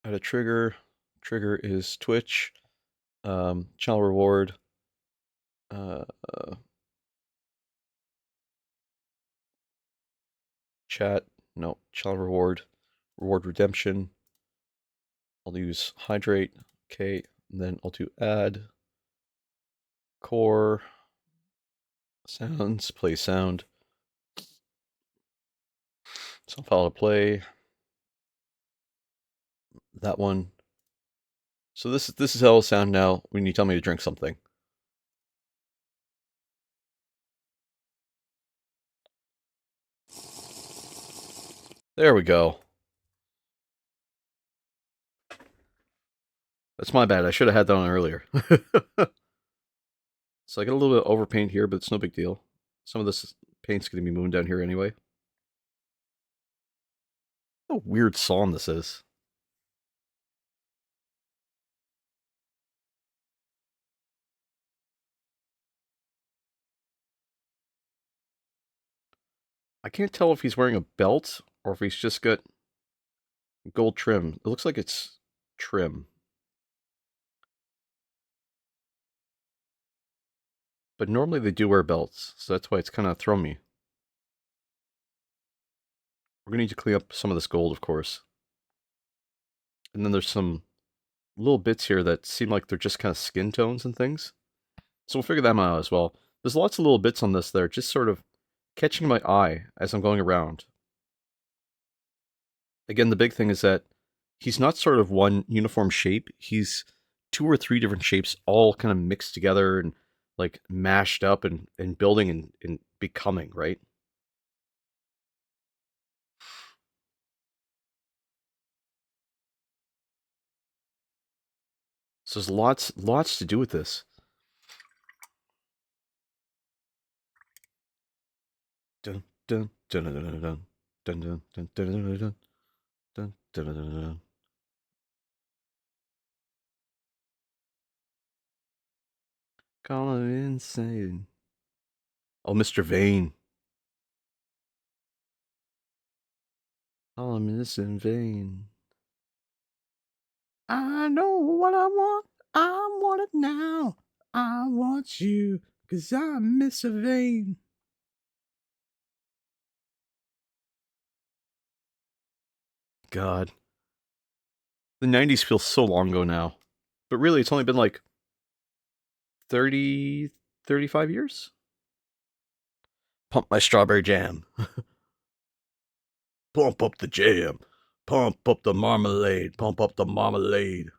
Add a trigger. Trigger is Twitch. Channel reward. Chat. No, channel reward. Reward redemption. I'll use hydrate. Okay, and then I'll do add. Core. Sounds. Play sound. So file to play. That one. So this is how it'll sound now when you tell me to drink something. There we go. That's my bad. I should have had that on earlier. So I got a little bit of overpaint here, but it's no big deal. Some of this paint's going to be moving down here anyway. What a weird song this is. I can't tell if he's wearing a belt or if he's just got gold trim. It looks like it's trim. But normally they do wear belts, so that's why it's kind of thrown me. We're going to need to clean up some of this gold, of course. And then there's some little bits here that seem like they're just kind of skin tones and things. So we'll figure them out as well. There's lots of little bits on this that are just sort of catching my eye as I'm going around. Again, the big thing is that he's not sort of one uniform shape. He's two or three different shapes all kind of mixed together and like mashed up and building and becoming, right? So there's lots to do with this. Dun dun dun dun dun dun dun dun dun dun dun dun dun dun dun dun. Call him insane. Oh, Mr. Vane. Call him in vain. I know what I want. I want it now. I want you, 'cause I'm Mr. Vane. God. The 90s feels so long ago now. But really, it's only been like 30, 35 years? Pump my strawberry jam. Pump up the jam. Pump up the marmalade. Pump up the marmalade.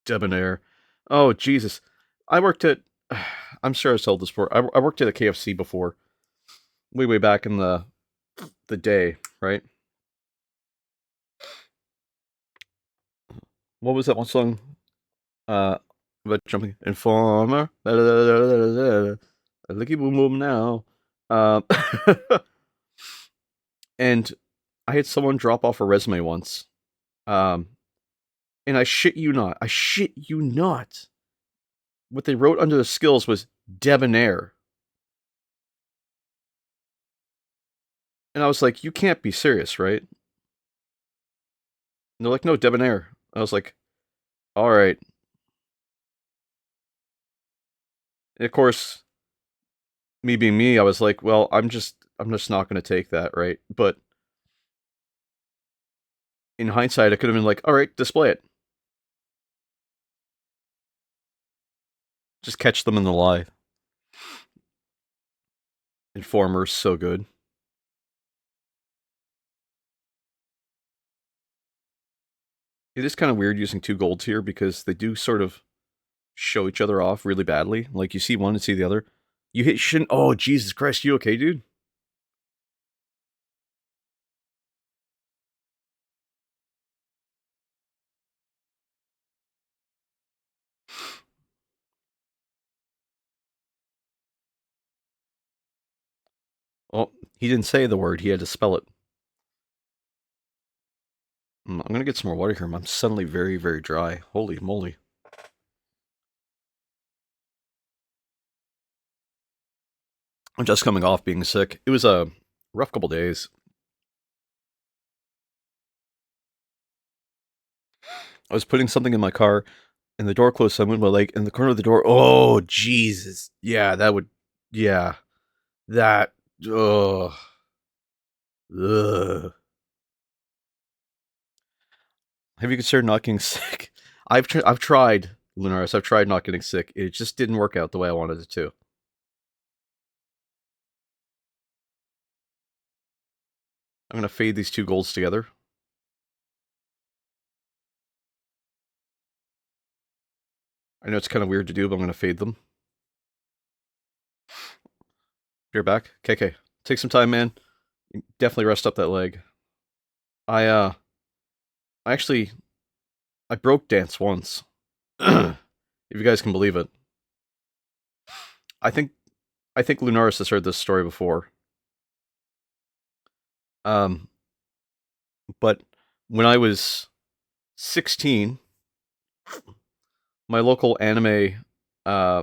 Debonair. Oh, Jesus. I worked at. I'm sure I told this before. I worked at a KFC before. Way back in the day, right? What was that one song? About jumping Informer. Licky boom boom now. And I had someone drop off a resume once. And I shit you not. What they wrote under the skills was debonair. And I was like, you can't be serious, right? And they're like, no, debonair. I was like, all right. And of course, me being me, I was like, well, I'm just not going to take that, right? But in hindsight, I could have been like, all right, display it. Just catch them in the lie. Informer's so good. It is kind of weird using two golds here because they do sort of show each other off really badly. Like you see one and see the other. You hit Shin. Oh, Jesus Christ. You okay, dude? Oh, he didn't say the word. He had to spell it. I'm going to get some more water here. I'm suddenly very, very dry. Holy moly. I'm just coming off being sick. It was a rough couple days. I was putting something in my car, and the door closed. So I moved my leg in the corner of the door. Oh, Jesus. Yeah, that would. Yeah. That. Ugh. Ugh. Have you considered not getting sick? I've tried, Lunaris. I've tried not getting sick. It just didn't work out the way I wanted it to. I'm gonna fade these two golds together. I know it's kind of weird to do, but I'm gonna fade them. You're back, KK. Take some time, man. Definitely rest up that leg. I actually I broke dance once. If you guys can believe it. I think Lunaris has heard this story before. But when I was 16, my local uh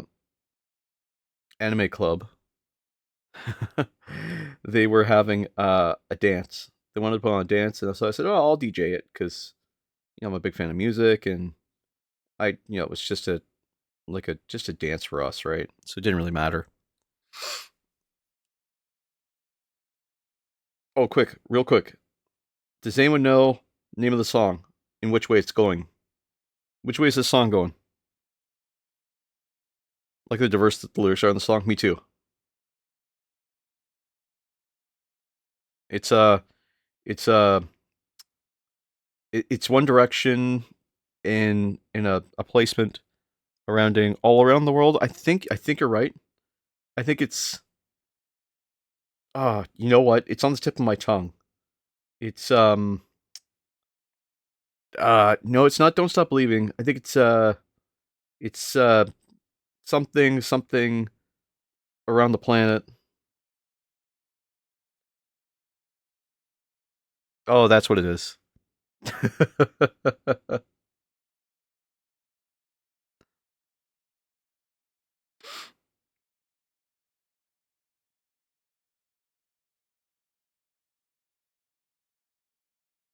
anime club, they were having a dance. They wanted to put on a dance, and so I said, "Oh, I'll DJ it because I'm a big fan of music, and it was just just a dance for us, right? So it didn't really matter." Oh, real quick. Does anyone know the name of the song? In which way it's going? Which way is this song going? Like the diverse the lyrics are in the song. Me too. It's it's it's One Direction in a placement surrounding all around the world. I think you're right. I think it's you know what? It's on the tip of my tongue. It's no, it's not Don't Stop Believing. I think it's something around the planet. Oh, that's what it is.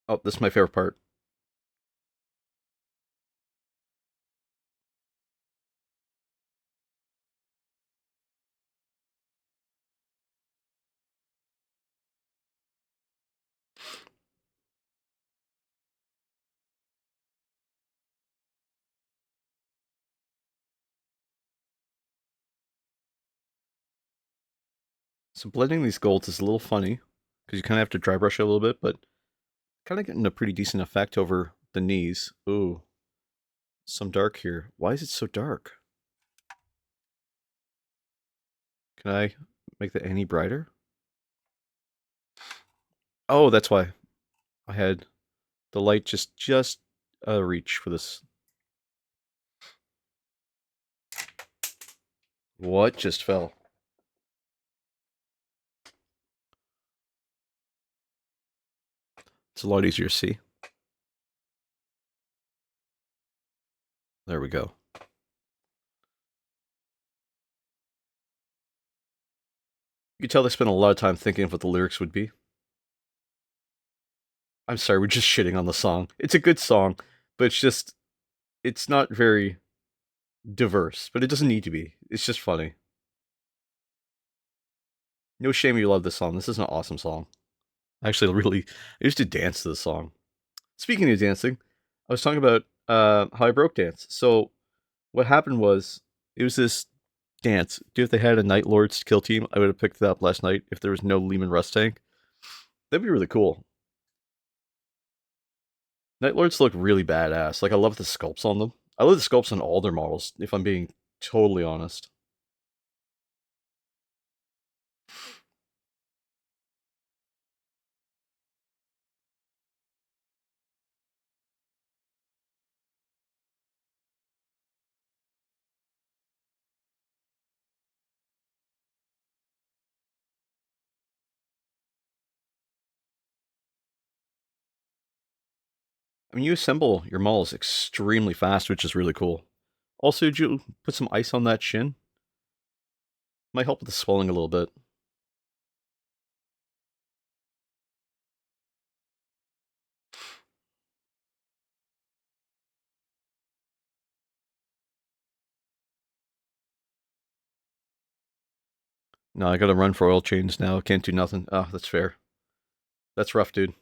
Oh, this is my favorite part. So blending these golds is a little funny because you kind of have to dry brush it a little bit, but kind of getting a pretty decent effect over the knees. Ooh, some dark here. Why is it so dark? Can I make that any brighter? Oh, that's why I had the light just reach for this. What just fell? It's a lot easier to see. There we go. You can tell they spent a lot of time thinking of what the lyrics would be. I'm sorry, we're just shitting on the song. It's a good song, but it's not very diverse, but it doesn't need to be. It's just funny. No shame you love this song. This is an awesome song. Actually, really, I used to dance to this song. Speaking of dancing, I was talking about how I broke dance. So what happened was it was this dance. Dude, if they had a Night Lords kill team, I would have picked it up last night if there was no Lehman Rust tank. That'd be really cool. Night Lords look really badass. Like I love the sculpts on them. I love the sculpts on all their models, if I'm being totally honest. I mean, you assemble your models extremely fast, which is really cool. Also, did you put some ice on that shin? Might help with the swelling a little bit. No, I gotta run for oil change now. Can't do nothing. Oh, that's fair. That's rough, dude.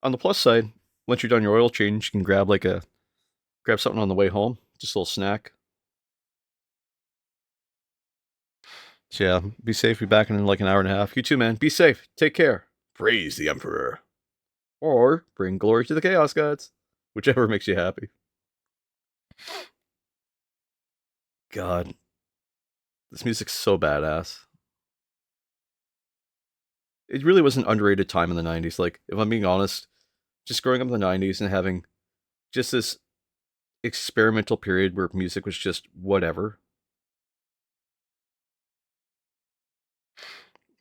On the plus side, once you're done your oil change, you can grab something on the way home. Just a little snack. So yeah, be safe. Be back in like an hour and a half. You too, man. Be safe. Take care. Praise the Emperor. Or bring glory to the Chaos Gods. Whichever makes you happy. God, this music's so badass. It really was an underrated time in the 90s. Like, if I'm being honest, just growing up in the 90s and having just this experimental period where music was just whatever.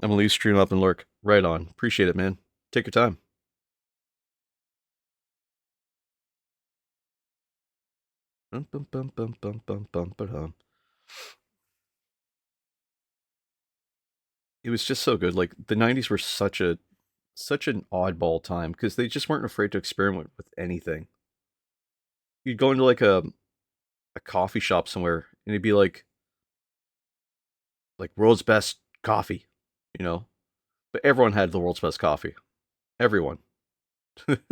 I'm gonna leave stream up and lurk. Right on. Appreciate it, man. Take your time. Bum, bum, bum, bum, bum, bum, bum, ba-dum. It was just so good. Like the 90s were such an oddball time because they just weren't afraid to experiment with anything. You'd go into like a coffee shop somewhere and it'd be like world's best coffee, you know? But everyone had the world's best coffee. Everyone. there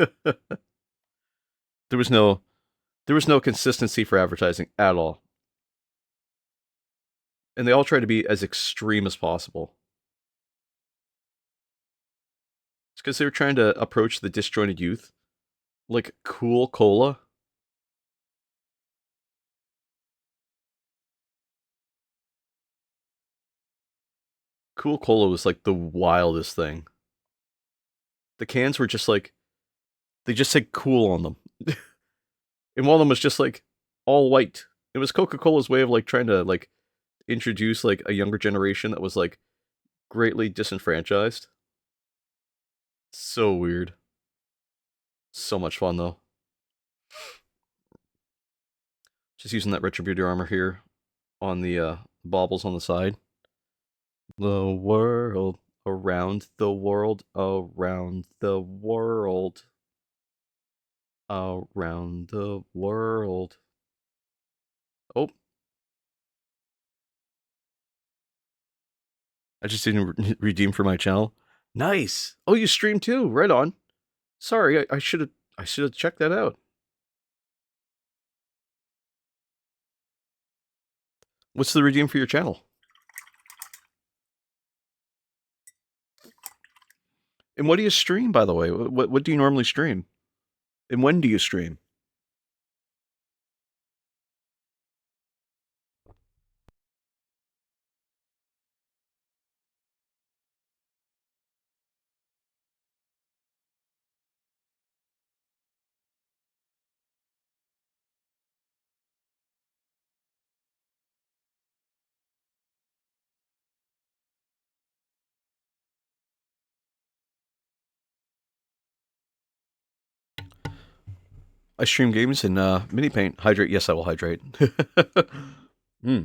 was no there was no consistency for advertising at all. And they all tried to be as extreme as possible. because they were trying to approach the disjointed youth. Like, Cool Cola. Cool Cola was like the wildest thing. The cans were just like, they just said cool on them. And one of them was just like all white. It was Coca-Cola's way of like trying to like introduce like a younger generation that was like greatly disenfranchised. So weird. So much fun though. Just using that retributor armor here on the baubles on the side. The world, around the world, around the world, around the world. Oh, I just didn't redeem for my channel. Nice. Oh, you stream too. Right on. Sorry, I should have checked that out. What's the redeem for your channel? And what do you stream, by the way? What do you normally stream? And when do you stream? I stream games in mini paint. Hydrate. Yes, I will hydrate. Hmm.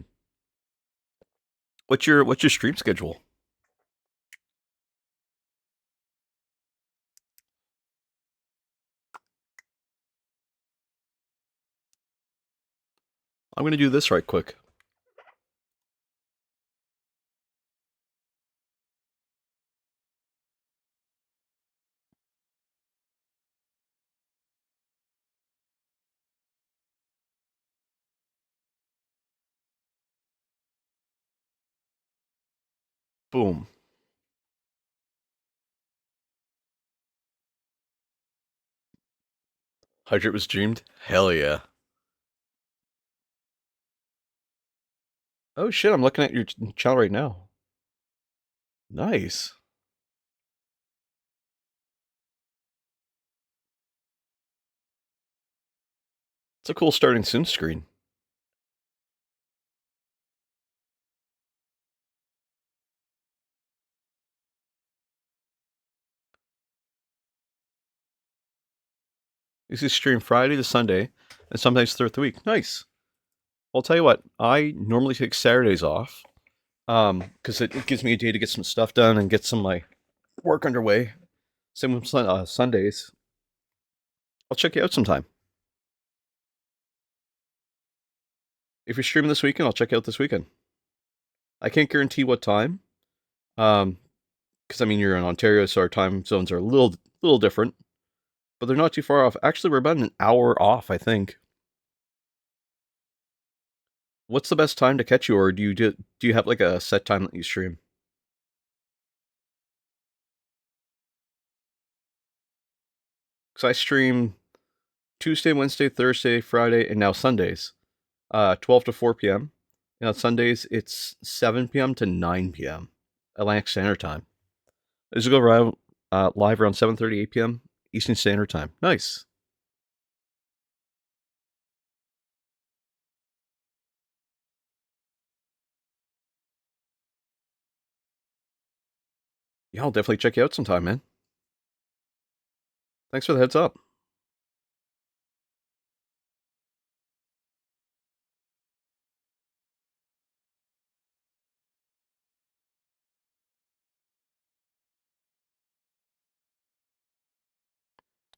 What's your stream schedule? I'm gonna do this right quick. Boom. Hydrate was streamed? Hell yeah. Oh shit, I'm looking at your channel right now. Nice. It's a cool starting soon screen. You see stream Friday to Sunday, and sometimes throughout the week. Nice. I'll tell you what, I normally take Saturdays off, because it gives me a day to get some stuff done and get some of my work underway. Same with Sundays. I'll check you out sometime. If you're streaming this weekend, I'll check you out this weekend. I can't guarantee what time, because I mean you're in Ontario, so our time zones are a little different, but they're not too far off. Actually, we're about an hour off, I think. What's the best time to catch you, or do you have like a set time that you stream? Because I stream Tuesday, Wednesday, Thursday, Friday, and now Sundays, 12 to 4 p.m. And on Sundays, it's 7 p.m. to 9 p.m. Atlantic Standard Time. This will go around, live around 7:30, 8 p.m. Eastern Standard Time. Nice. Yeah, I'll definitely check you out sometime, man. Thanks for the heads up.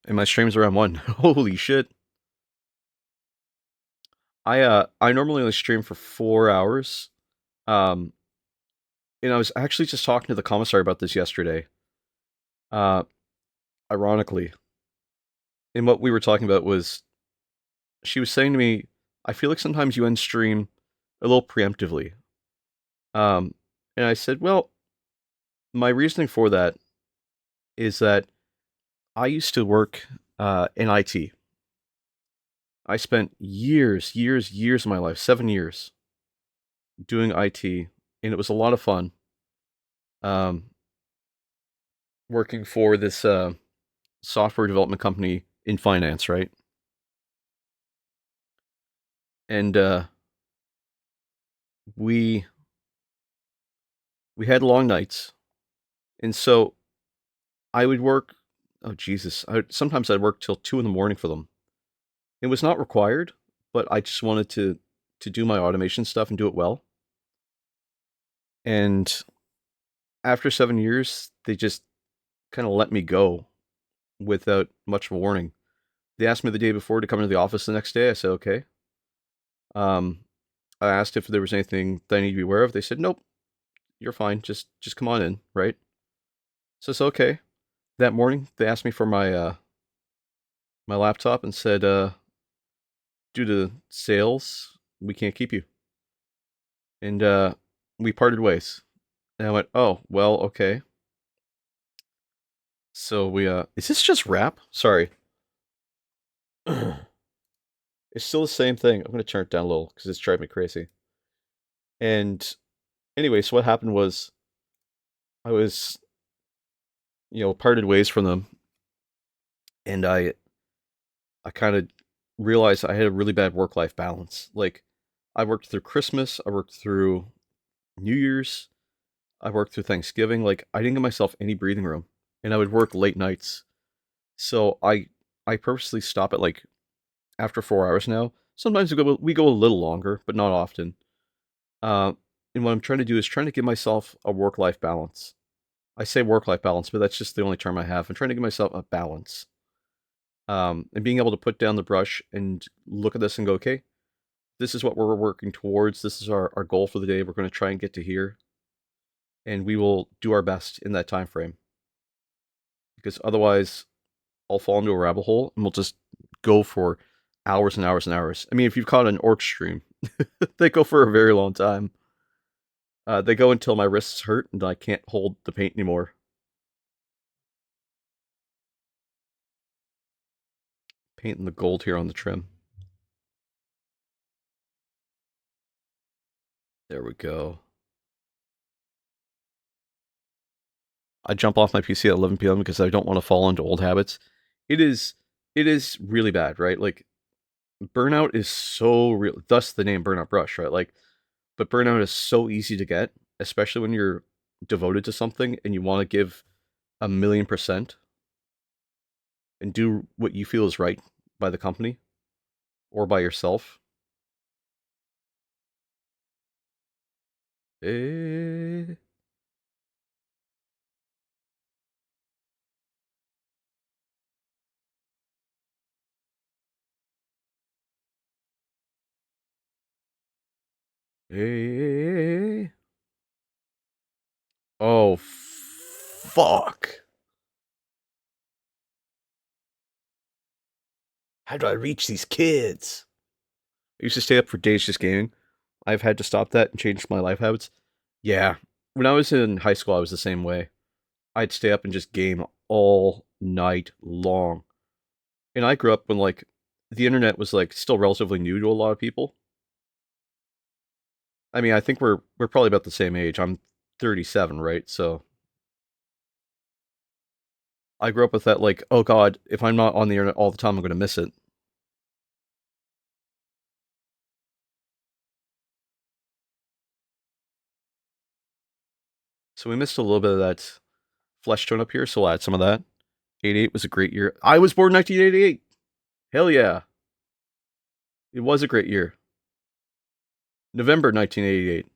And my stream's around 1. Holy shit. I normally only stream for 4 hours. And I was actually just talking to the commissar about this yesterday. Ironically. And what we were talking about was, she was saying to me, I feel like sometimes you end stream a little preemptively. And I said, well, my reasoning for that is that I used to work in IT. I spent years of my life, 7 years, doing IT, and it was a lot of fun. Um, Working for this software development company in finance, right? And we we had long nights, and so I would work. Oh Jesus! Sometimes I'd work till 2 in the morning for them. It was not required, but I just wanted to do my automation stuff and do it well. And after 7 years, they just kind of let me go without much of a warning. They asked me the day before to come into the office the next day. I said okay. Um, I asked if there was anything that I need to be aware of. They said nope, you're fine. Just come on in, right? So it's okay. That morning, they asked me for my laptop and said, due to sales, we can't keep you. And we parted ways. And I went, oh, well, okay. So is this just rap? Sorry. It's still the same thing. I'm going to turn it down a little because it's driving me crazy. And anyway, so what happened was I was, parted ways from them. And I kind of realized I had a really bad work life balance. Like, I worked through Christmas, I worked through New Year's, I worked through Thanksgiving. Like, I didn't give myself any breathing room, and I would work late nights. So I purposely stop at like after 4 hours now. Sometimes we go a little longer, but not often. Uh, and what I'm trying to do is trying to give myself a work life balance. I say work life balance, but that's just the only term I have. I'm trying to give myself a balance. And being able to put down the brush and look at this and go, okay, this is what we're working towards. This is our goal for the day. We're going to try and get to here, and we will do our best in that time frame. Because otherwise, I'll fall into a rabbit hole and we'll just go for hours and hours and hours. I mean, if you've caught an orc stream, they go for a very long time. They go until my wrists hurt and I can't hold the paint anymore. Painting the gold here on the trim. There we go. I jump off my PC at 11 p.m. because I don't want to fall into old habits. It is it is really bad, right? Like burnout is so real. Thus the name Burnout Brush, right? Like, but burnout is so easy to get, especially when you're devoted to something and you want to give 1,000,000% and do what you feel is right by the company or by yourself. Eh, eh. Oh, fuck. How do I reach these kids? I used to stay up for days just gaming. I've had to stop that and change my life habits. Yeah. When I was in high school, I was the same way. I'd stay up and just game all night long. And I grew up when like the internet was like still relatively new to a lot of people. I mean, I think we're probably about the same age. I'm 37, right? So I grew up with that like, oh god, if I'm not on the internet all the time, I'm going to miss it. So we missed a little bit of that flesh tone up here, so we'll add some of that. 88 was a great year. I was born 1988. Hell yeah. It was a great year. November 1988.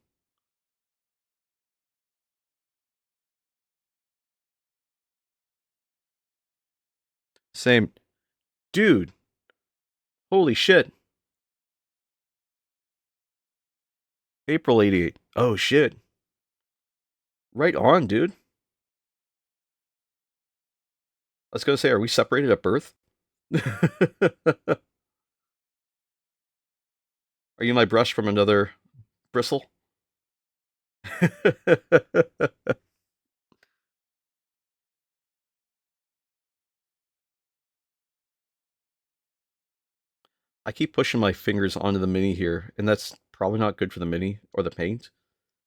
Same. Dude, holy shit. April 88. Oh shit. Right on, dude. I was going to say, are we separated at birth? Are you my brush from another bristle? I keep pushing my fingers onto the mini here, and that's probably not good for the mini or the paint,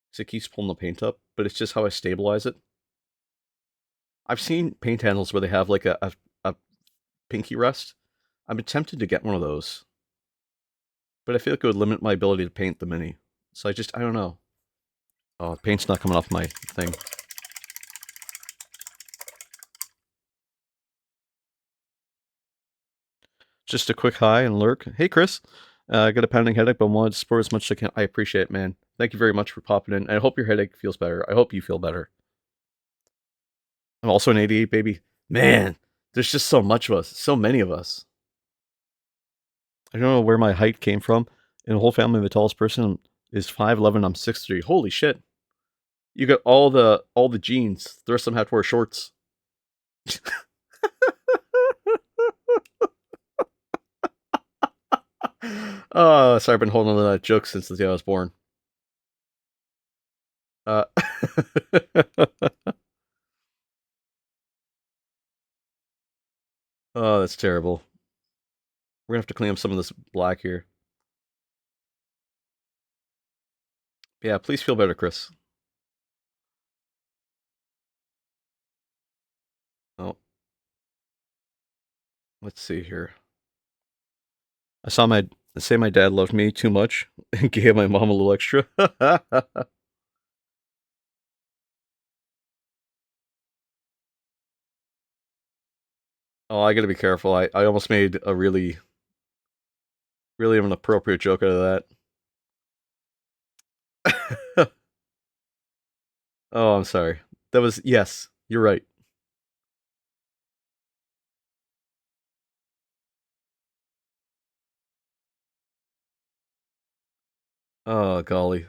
because it keeps pulling the paint up, but it's just how I stabilize it. I've seen paint handles where they have like a pinky rest. I've been tempted to get one of those, but I feel like it would limit my ability to paint the mini. So I don't know. Oh, paint's not coming off my thing. Just a quick hi and lurk. Hey, Chris. I got a pounding headache, but I wanted to support as much as I can. I appreciate it, man. Thank you very much for popping in. I hope your headache feels better. I hope you feel better. I'm also an 88 baby. Man, there's just so much of us. So many of us. I don't know where my height came from. In the whole family, the tallest person is 5'11". I'm 6'3". Holy shit. You got all the genes. The rest of them have to wear shorts. Oh, sorry, I've been holding on to that joke since the day I was born. Uh, oh, that's terrible. We're gonna have to clean up some of this black here. Yeah, please feel better, Chris. Oh, let's see here. I saw my say my dad loved me too much and gave my mom a little extra. Oh, I gotta be careful. I almost made a really an appropriate joke out of that. Oh, I'm sorry. That was yes. You're right. Oh golly,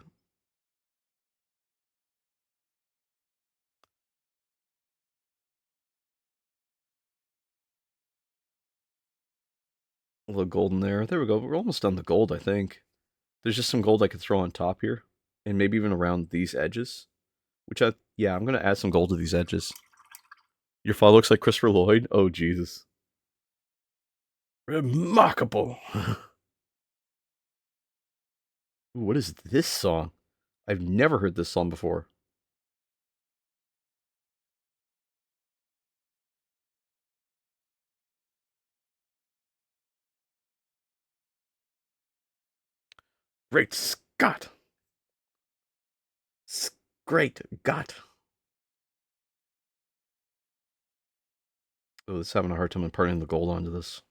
a little gold in there. There we go. We're almost done the gold. I think there's just some gold I could throw on top here, and maybe even around these edges. Which yeah, I'm gonna add some gold to these edges. Your father looks like Christopher Lloyd. Oh Jesus, remarkable. Ooh, what is this song? I've never heard this song before. Great Scott! Great God! Oh, it's having a hard time imparting the gold onto this.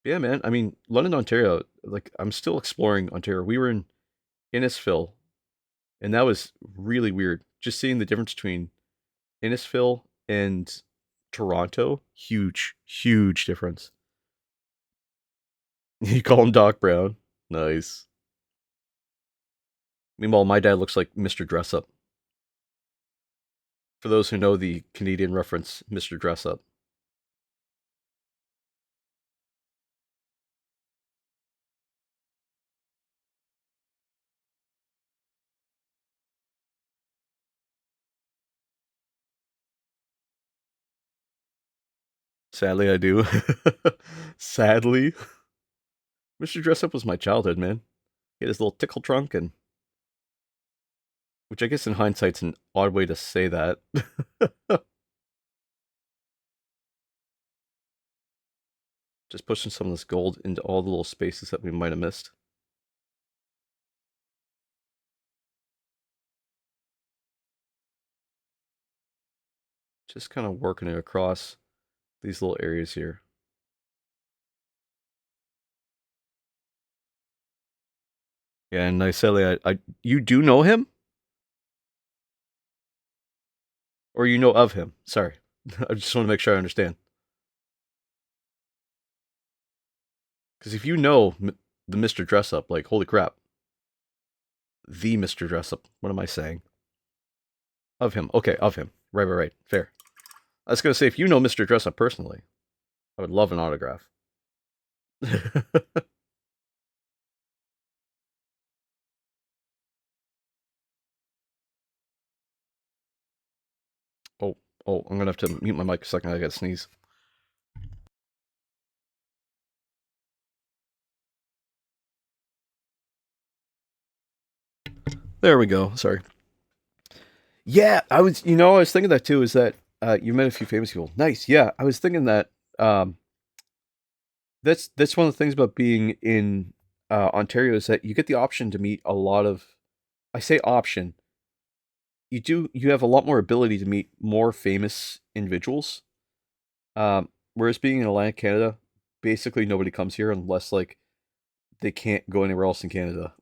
Yeah, man. I mean, London, Ontario. Like, I'm still exploring Ontario. We were in Innisfil, and that was really weird. Just seeing the difference between Innisfil and Toronto. Huge, huge difference. You call him Doc Brown. Nice. Meanwhile, my dad looks like Mr. Dress Up. For those who know the Canadian reference, Mr. Dress Up. Sadly, I do. Sadly. Mr. Dress Up was my childhood, man. He had his little tickle trunk, and which I guess in hindsight's an odd way to say that. Just pushing some of this gold into all the little spaces that we might have missed. Just kind of working it across these little areas here. Yeah, and Nicely, you do know him? Or you know of him? Sorry. I just want to make sure I understand. Because if you know the Mr. Dress Up, like, holy crap. The Mr. Dress Up. What am I saying? Of him. Okay, of him. Right. Fair. I was going to say, if you know Mr. Dress Up personally, I would love an autograph. oh, I'm going to have to mute my mic a second. I got to sneeze. There we go. Sorry. Yeah, I was thinking that too. Is that you met a few famous people? Nice. Yeah, I was thinking that. Um, that's one of the things about being in Ontario is that you get the option to meet a lot of. I say option. You have a lot more ability to meet more famous individuals. Whereas being in Atlantic Canada, basically nobody comes here unless like they can't go anywhere else in Canada.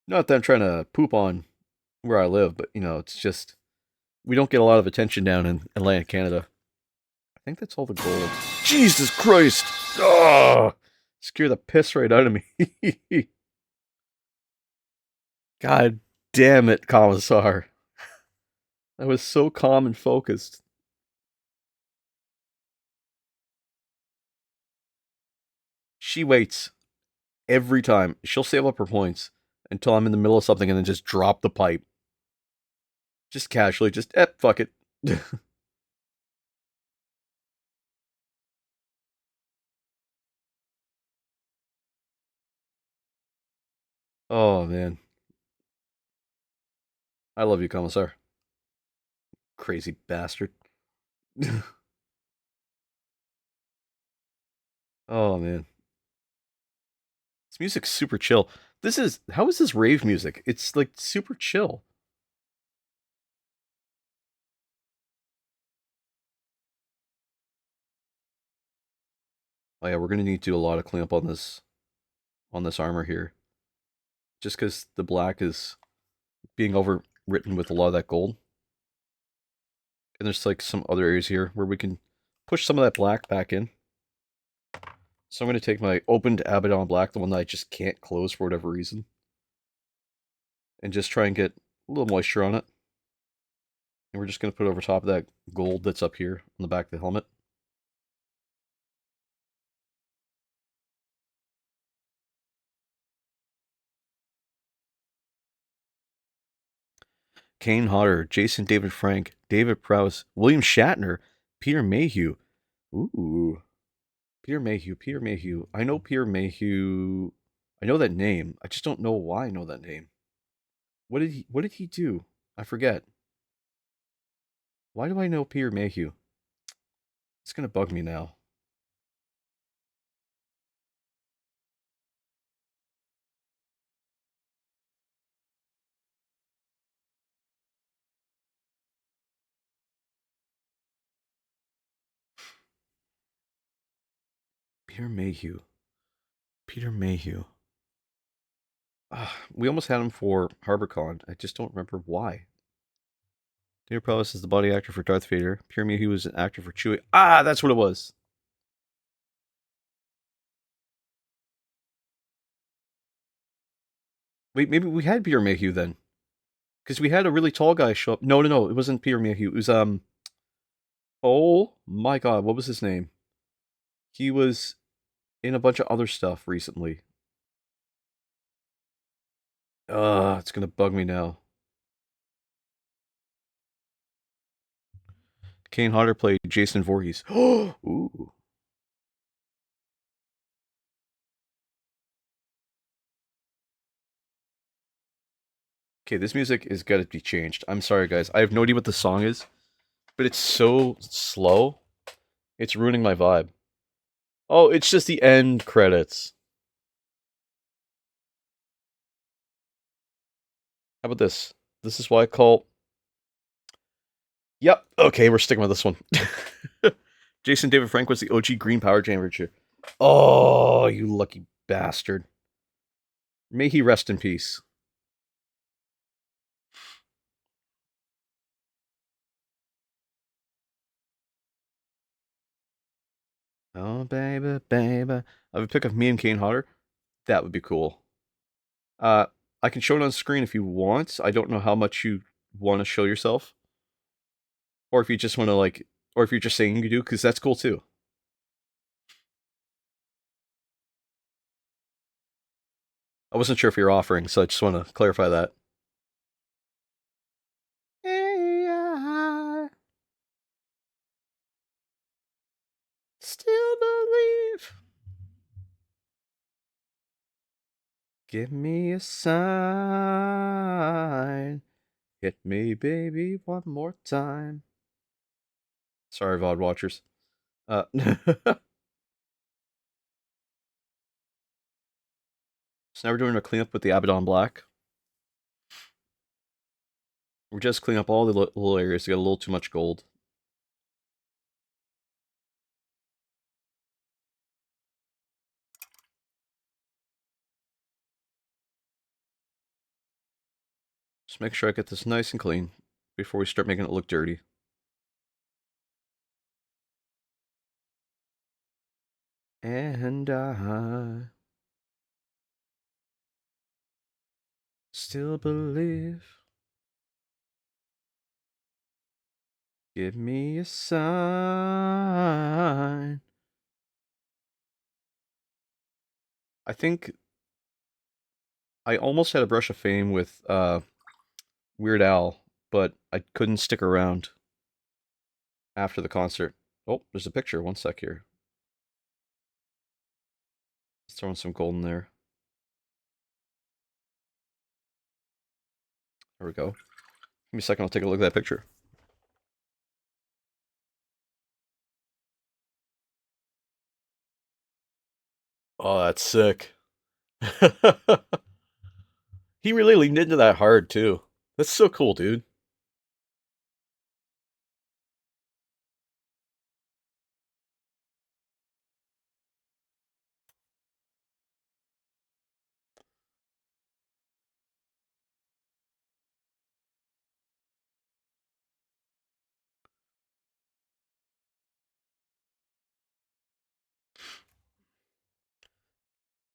Not that I'm trying to poop on where I live, but it's just we don't get a lot of attention down in Atlantic Canada. I think that's all the gold. Jesus Christ! Oh, scare the piss right out of me. God damn it, Commissar. I was so calm and focused. She waits every time. She'll save up her points until I'm in the middle of something and then just drop the pipe. Just casually, just, fuck it. Oh, man. I love you, Commissar. Crazy bastard. Oh, man. This music's super chill. How is this rave music? It's like super chill. Oh yeah, we're gonna need to do a lot of cleanup on this armor here. Just because the black is being overwritten with a lot of that gold. And there's like some other areas here where we can push some of that black back in. So I'm going to take my opened Abaddon black, the one that I just can't close for whatever reason, and just try and get a little moisture on it. And we're just going to put it over top of that gold that's up here on the back of the helmet. Kane Hodder, Jason David Frank, David Prowse, William Shatner, Peter Mayhew. Ooh. Peter Mayhew, Peter Mayhew. I know Peter Mayhew. I know that name. I just don't know why I know that name. What did he do? I forget. Why do I know Peter Mayhew? It's gonna bug me now. Peter Mayhew. Peter Mayhew. We almost had him for HarborCon. I just don't remember why. David Prowse is the body actor for Darth Vader. Peter Mayhew was an actor for Chewie. Ah, that's what it was. Wait, maybe we had Peter Mayhew then, because we had a really tall guy show up. No, no, no, it wasn't Peter Mayhew. It was Oh my God, what was his name? He was in a bunch of other stuff recently. It's gonna bug me now. Kane Hodder played Jason Voorhees. Ooh. Okay, this music is gotta be changed. I'm sorry, guys. I have no idea what the song is, but it's so slow. It's ruining my vibe. Oh, it's just the end credits. How about this? This is why I call. Yep. Okay, we're sticking with this one. Jason David Frank was the OG Green Power Championship. Oh, you lucky bastard. May he rest in peace. Oh, baby, baby. I would pick up me and Kane Hodder. That would be cool. Uh, I can show it on screen if you want. I don't know how much you want to show yourself, or if you just want to like, or if you're just saying you do, because that's cool too. I wasn't sure if you're offering, so I just want to clarify that. Hey, I still believe. Give me a sign. Hit me, baby, one more time. Sorry, VOD watchers. So now we're doing a cleanup with the Abaddon Black. We're just cleaning up all the little areas that got a little too much gold. Just make sure I get this nice and clean before we start making it look dirty. And I still believe. Give me a sign. I think I almost had a brush of fame with Weird Al, but I couldn't stick around after the concert. Oh, there's a picture. One sec here. Let's throw in some gold in there. There we go. Give me a second, I'll take a look at that picture. Oh, that's sick. He really leaned into that hard, too. That's so cool, dude.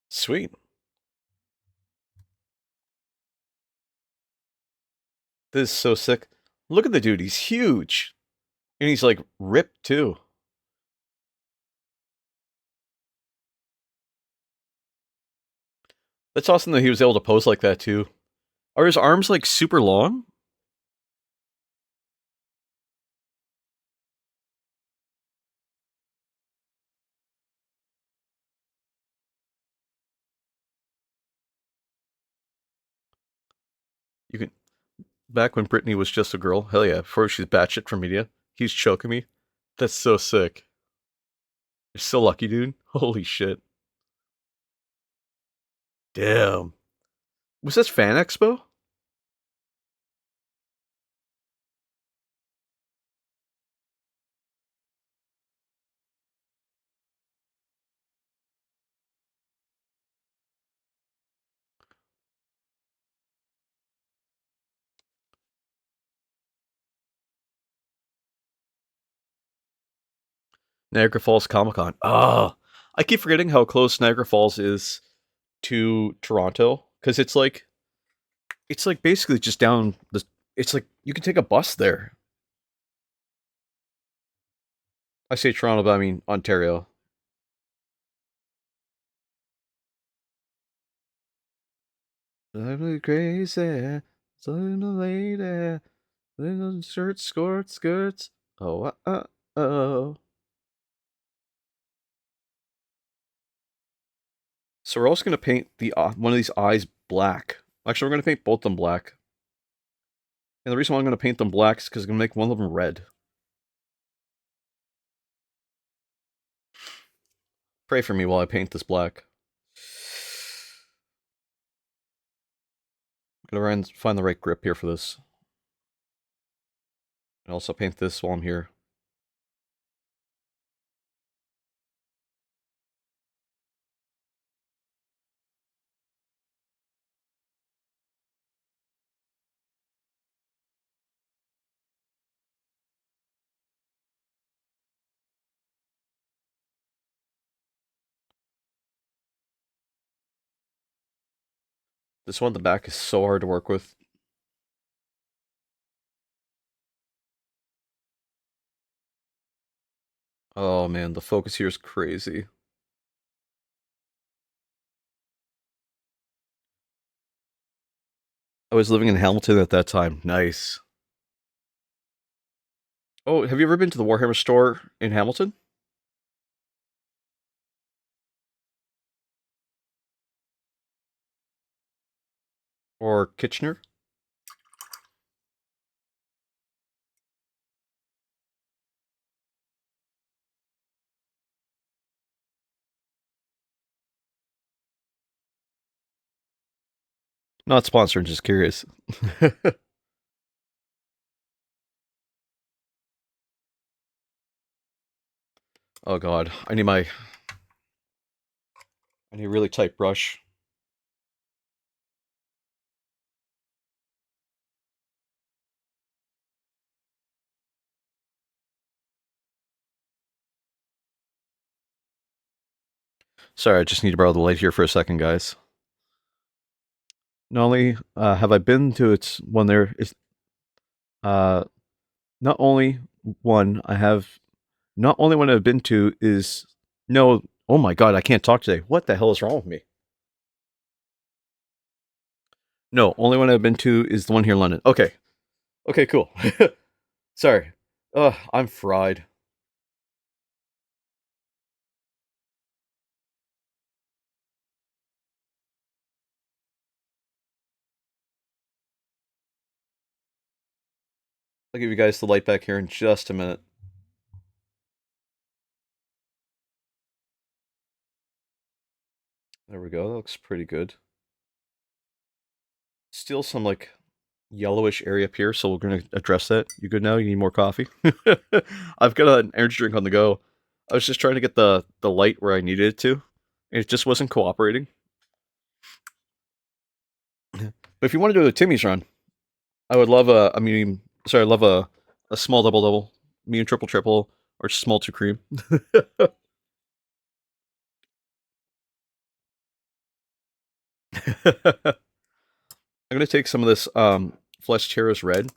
Sweet. This is so sick. Look at the dude, he's huge. And he's like ripped, too. That's awesome that he was able to pose like that, too. Are his arms like super long? You can. Back when Brittany was just a girl, hell yeah, before she's batshit for media, he's choking me. That's so sick. You're so lucky, dude. Holy shit. Damn. Was this Fan Expo? Niagara Falls Comic Con. Ah, I keep forgetting how close Niagara Falls is to Toronto because it's like basically just down the. It's like you can take a bus there. I say Toronto, but I mean Ontario. I'm crazy, I'm a lady, little shirt, skirts. Oh, oh. So we're also gonna paint the one of these eyes black. Actually, we're gonna paint both of them black. And the reason why I'm gonna paint them black is because I'm gonna make one of them red. Pray for me while I paint this black. I'm gonna find the right grip here for this. And also paint this while I'm here. This one at the back is so hard to work with. Oh man, the focus here is crazy. I was living in Hamilton at that time. Nice. Oh, have you ever been to the Warhammer store in Hamilton? or Kitchener. Not sponsored, just curious. Oh god, I need a really tight brush. Sorry, I just need to borrow the light here for a second, guys. Not only have I been to its one there is uh not only one I have not only one I've been to is no, oh my god, I can't talk today. What the hell is wrong with me? No, only one I've been to is the one here in London. Okay. Okay, cool. Sorry. I'm fried. I'll give you guys the light back here in just a minute. There we go. That looks pretty good. Still some like yellowish area up here, so we're gonna address that. You good now? You need more coffee? I've got an energy drink on the go. I was just trying to get the light where I needed it to. And it just wasn't cooperating. But if you want to do a Timmy's run, I would love a medium. Sorry, I love a small double double, medium triple triple, or small two cream. I'm gonna take some of this Flesh Terrace red,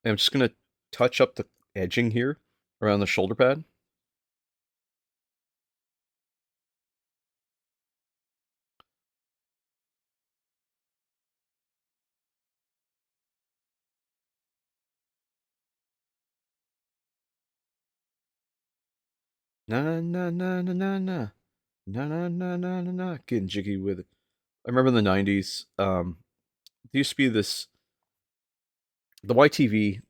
and I'm just gonna touch up the edging here around the shoulder pad. Na na na na na na na na na na na na. Getting jiggy with it. I remember in the '90s. There used to be this the YTV.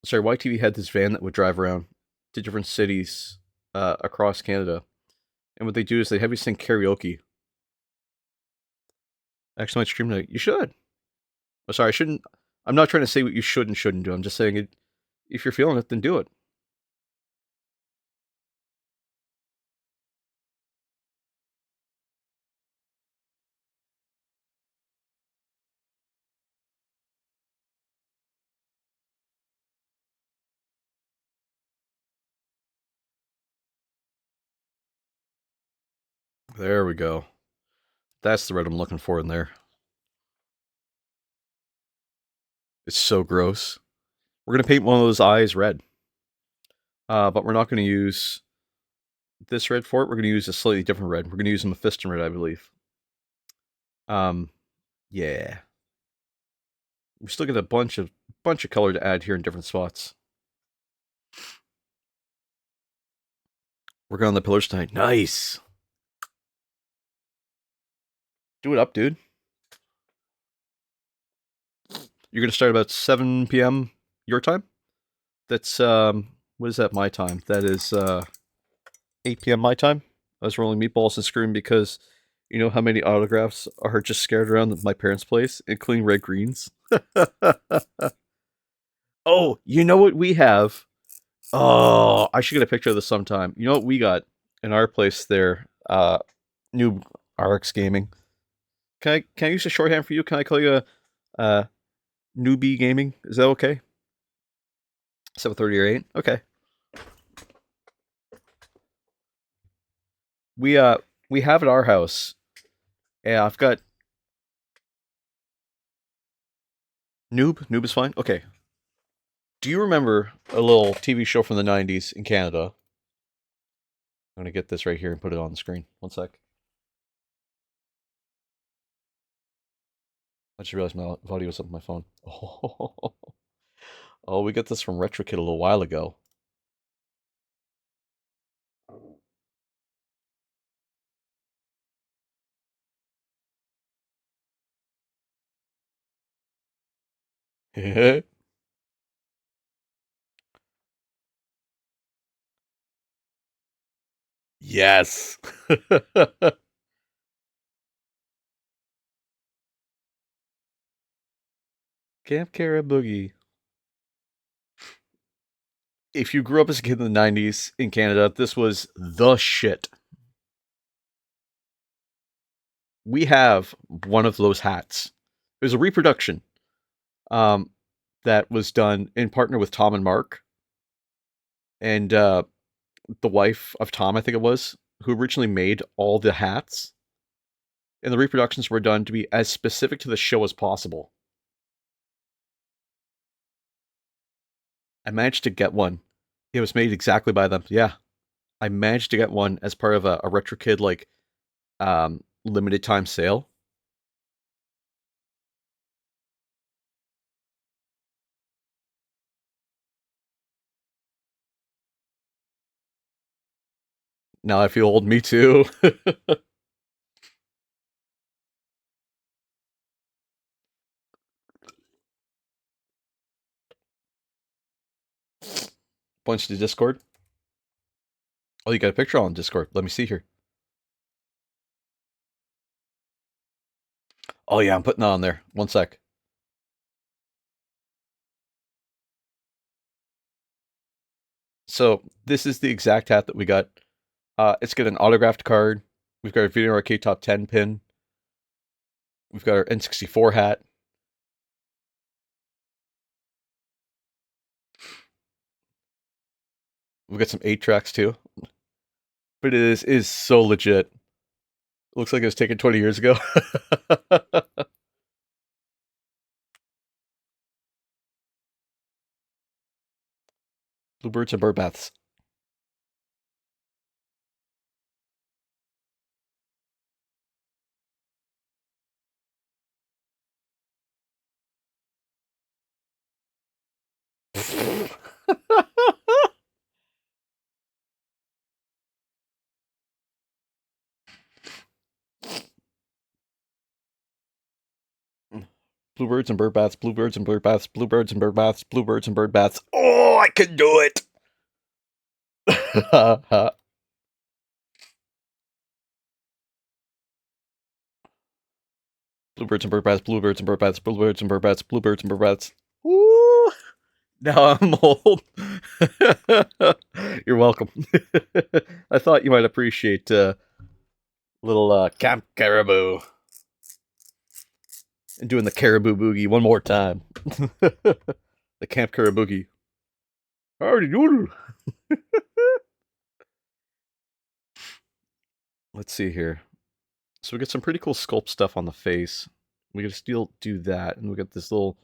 Sorry, YTV had this van that would drive around to different cities across Canada, and what they do is they have you sing karaoke. Actually, might stream tonight. You should. Oh, sorry, I shouldn't. I'm not trying to say what you should and shouldn't do. I'm just saying it. If you're feeling it, then do it. There we go. That's the red I'm looking for in there. It's so gross. We're gonna paint one of those eyes red, but we're not gonna use this red for it. We're gonna use a slightly different red. We're gonna use a Mephiston red, I believe. Um, yeah. We still get a bunch of color to add here in different spots. Working on the pillars tonight. Nice. Do it up, dude. You're gonna start about 7 p.m. your time. That's what is that my time? That is 8 p.m. my time. I was rolling meatballs and screaming because you know how many autographs are just scared around my parents' place, including red greens. Oh, you know what we have? Oh, I should get a picture of this sometime. You know what we got in our place there? New RX Gaming. Can I use a shorthand for you? Can I call you a newbie gaming? Is that okay? 7:30 or 8? Okay. We uh we have at our house. Yeah, I've got noob. Noob is fine. Okay. Do you remember a little TV show from the 90s in Canada? I'm gonna get this right here and put it on the screen. One sec. I just realized my VOD was up on my phone. Oh, we got this from RetroKit a little while ago. Yes. Camp Caraboogie. If you grew up as a kid in the 90s in Canada, this was the shit. We have one of those hats. It was a reproduction um, that was done in partner with Tom and Mark, and the wife of Tom, I think it was, who originally made all the hats. And the reproductions were done to be as specific to the show as possible. I managed to get one. It was made exactly by them. Yeah, I managed to get one as part of a Retro Kid limited time sale. Now I feel old. Me too. Points to Discord. Oh, you got a picture on Discord. Let me see here. Oh yeah, I'm putting that on there. One sec. So this is the exact hat that we got. It's got an autographed card. We've got a Video Arcade Top 10 pin. We've got our N64 hat. We've got some 8 tracks too. But it is so legit. It looks like it was taken 20 years ago. Bluebirds and bird baths. Bluebirds and bird baths, bluebirds and bird baths, bluebirds and bird baths, bluebirds and bird baths. Oh, I can do it! Bluebirds and bird baths, bluebirds and bird baths, bluebirds and bird baths, bluebirds and bird baths. Woo! Now I'm old. You're welcome. I thought you might appreciate little Camp Caribou and doing the Caribou Boogie one more time. The Camp Caribou. Howdy doodle. Let's see here. So we got some pretty cool sculpt stuff on the face. We can still do that, and we got this little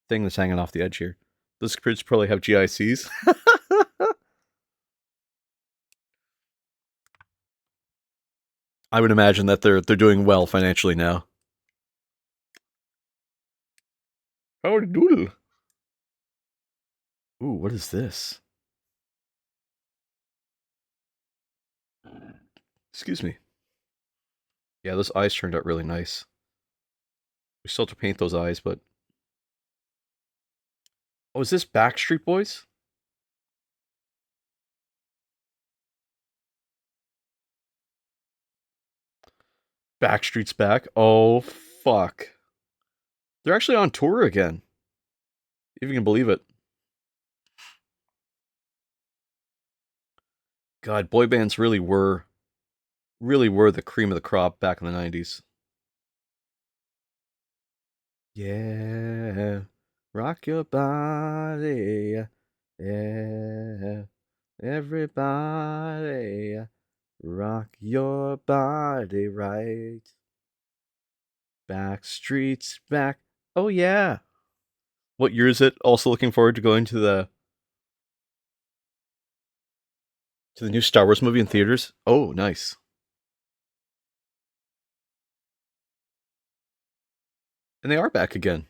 thing that's hanging off the edge here. Those kids probably have GICs. I would imagine that they're doing well financially now. Howdy doodle. Ooh, what is this? Excuse me. Yeah, those eyes turned out really nice. We still have to paint those eyes, but... Oh, is this Backstreet Boys? Backstreet's back? Oh, fuck. They're actually on tour again. If you can believe it. God, boy bands really were the cream of the crop back in the 90s. Yeah, rock your body. Yeah, everybody, rock your body right. Backstreet's back. Oh yeah. What year is it? Also looking forward to going to the new Star Wars movie in theaters. Oh, nice. And they are back again.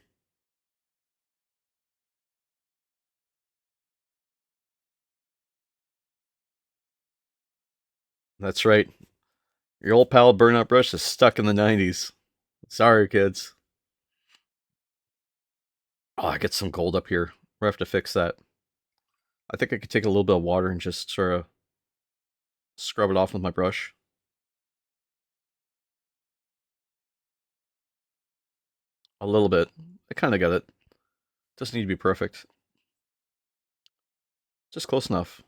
That's right. Your old pal Burnout Brush is stuck in the 90s. Sorry, kids. Oh, I get some gold up here. We're gonna have to fix that. I think I could take a little bit of water and just sort of scrub it off with my brush. A little bit. I kind of get it. Doesn't need to be perfect. Just close enough.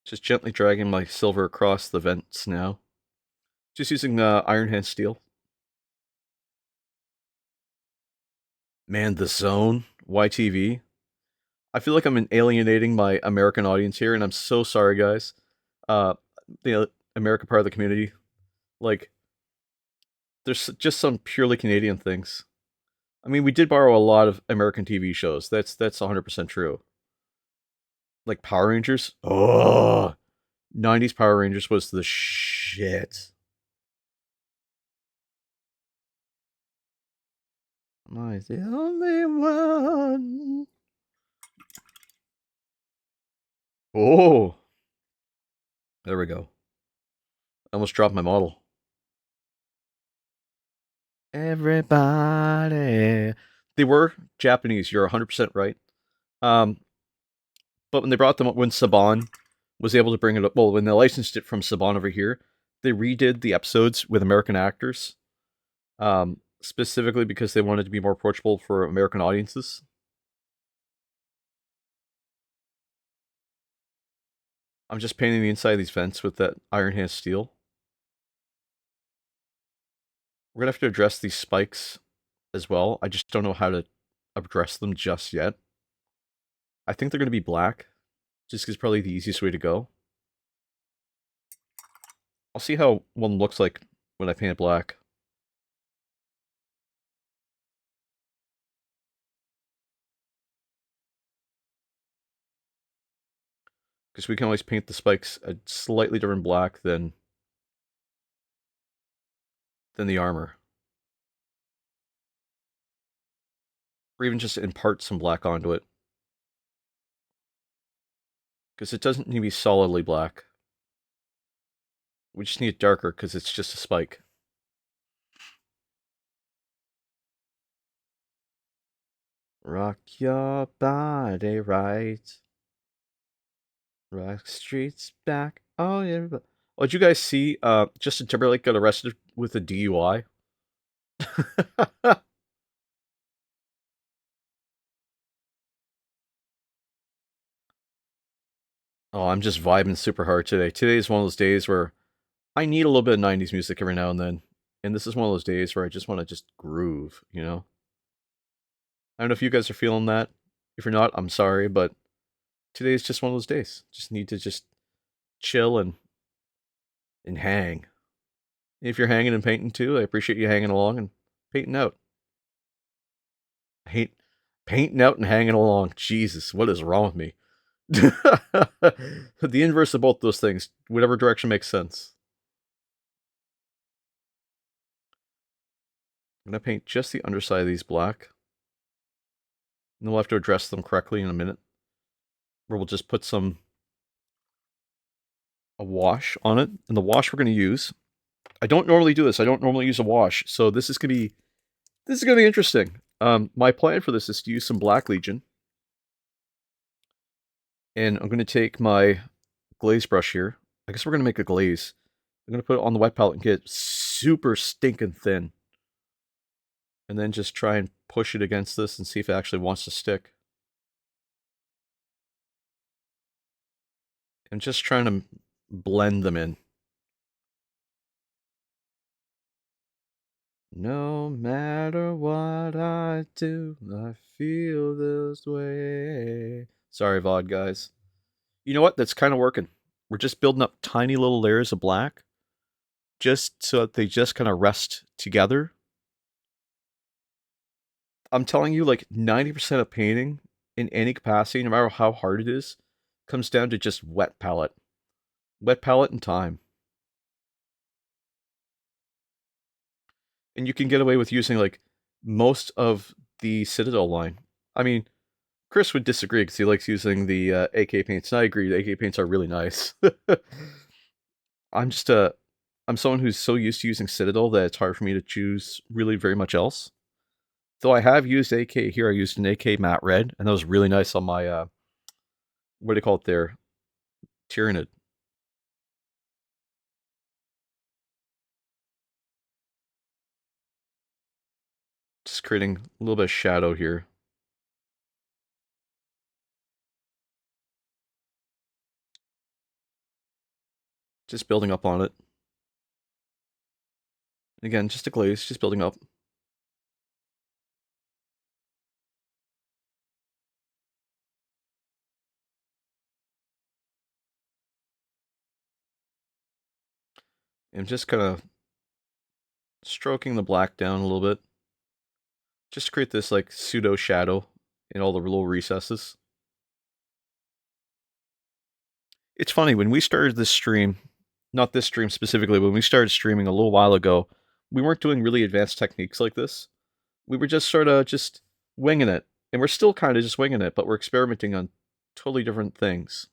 Just gently dragging my silver across the vents now. Just using Iron Hand steel. Man, the zone. YTV. I feel like I'm alienating my American audience here, and I'm so sorry, guys. Uh, the American part of the community. Like, there's just some purely Canadian things. I mean, we did borrow a lot of American TV shows. That's 100% true. Like Power Rangers. Oh, 90s Power Rangers was the shit. Am I the only one? Oh, there we go. I almost dropped my model. Everybody. They were Japanese. You're 100% right. Um, but when they brought them up, when Saban was able to bring it up, well, when they licensed it from Saban over here, they redid the episodes with American actors, specifically because they wanted to be more approachable for American audiences. I'm just painting the inside of these vents with that Iron Hand steel. We're gonna have to address these spikes as well. I just don't know how to address them just yet. I think they're gonna be black, just because probably the easiest way to go. I'll see how one looks like when I paint it black. Because we can always paint the spikes a slightly different black than the armor. Or even just impart some black onto it. Because it doesn't need to be solidly black. We just need it darker because it's just a spike. Rock your body right. Rock Street's back. Oh yeah. Oh, did you guys see Justin Timberlake got arrested with a DUI? Oh, I'm just vibing super hard today. Today is one of those days where I need a little bit of 90s music every now and then. And this is one of those days where I just want to just groove, you know? I don't know if you guys are feeling that. If you're not, I'm sorry, but today is just one of those days. Just need to just chill and hang. If you're hanging and painting too, I appreciate you hanging along and painting out. I hate painting out and hanging along. Jesus, what is wrong with me? The inverse of both those things, whatever direction makes sense. I'm gonna paint just the underside of these black. And then we'll have to address them correctly in a minute. Where we'll just put a wash on it. And the wash we're gonna use. I don't normally do this. I don't normally use a wash, so this is gonna be interesting. My plan for this is to use some Black Legion. And I'm gonna take my glaze brush here. I guess we're gonna make a glaze. I'm gonna put it on the wet palette and get it super stinking thin. And then just try and push it against this and see if it actually wants to stick. I'm just trying to blend them in. No matter what I do, I feel this way. Sorry, VOD guys. You know what? That's kind of working. We're just building up tiny little layers of black just so that they just kind of rest together. I'm telling you, like 90% of painting in any capacity, no matter how hard it is, comes down to just wet palette. Wet palette and time. And you can get away with using like most of the Citadel line. I mean, Chris would disagree because he likes using the AK paints, and I agree. The AK paints are really nice. I'm just I'm someone who's so used to using Citadel that it's hard for me to choose really very much else. Though I have used AK here, I used an AK matte red, and that was really nice on my what do you call it there? Tyrannid. Just creating a little bit of shadow here. Just building up on it. Again, just a glaze, just building up. And just kind of stroking the black down a little bit. Just to create this like pseudo shadow in all the little recesses. It's funny, when we started this stream, not this stream specifically, but when we started streaming a little while ago, we weren't doing really advanced techniques like this. We were just sort of just winging it. And we're still kind of just winging it, but we're experimenting on totally different things.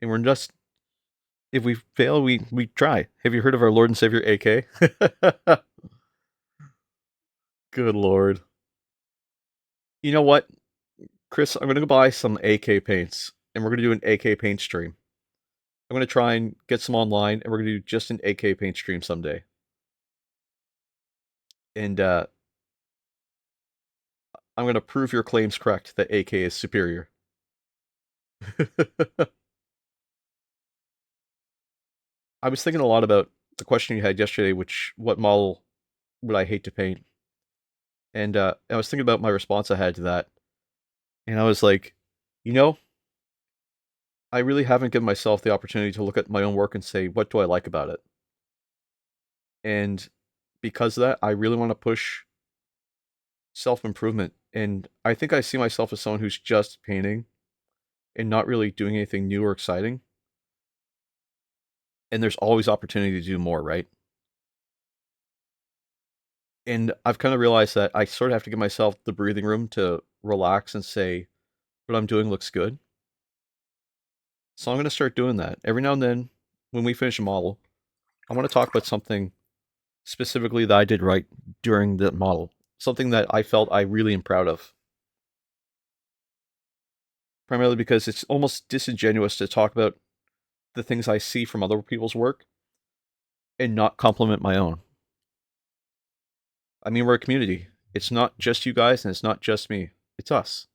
And we're just, if we fail, we try. Have you heard of our Lord and Savior AK? Good Lord. You know what, Chris? I'm going to go buy some AK paints, and we're going to do an AK paint stream. I'm going to try and get some online, and we're going to do just an AK paint stream someday. And I'm going to prove your claims correct that AK is superior. I was thinking a lot about the question you had yesterday, what model would I hate to paint? And I was thinking about my response I had to that. And I was like, you know, I really haven't given myself the opportunity to look at my own work and say, what do I like about it? And because of that, I really want to push self-improvement. And I think I see myself as someone who's just painting and not really doing anything new or exciting. And there's always opportunity to do more, right? And I've kind of realized that I sort of have to give myself the breathing room to relax and say, what I'm doing looks good. So I'm going to start doing that. Every now and then, when we finish a model, I want to talk about something specifically that I did right during the model. Something that I felt I really am proud of. Primarily because it's almost disingenuous to talk about the things I see from other people's work and not compliment my own. I mean, we're a community. It's not just you guys and it's not just me. It's us.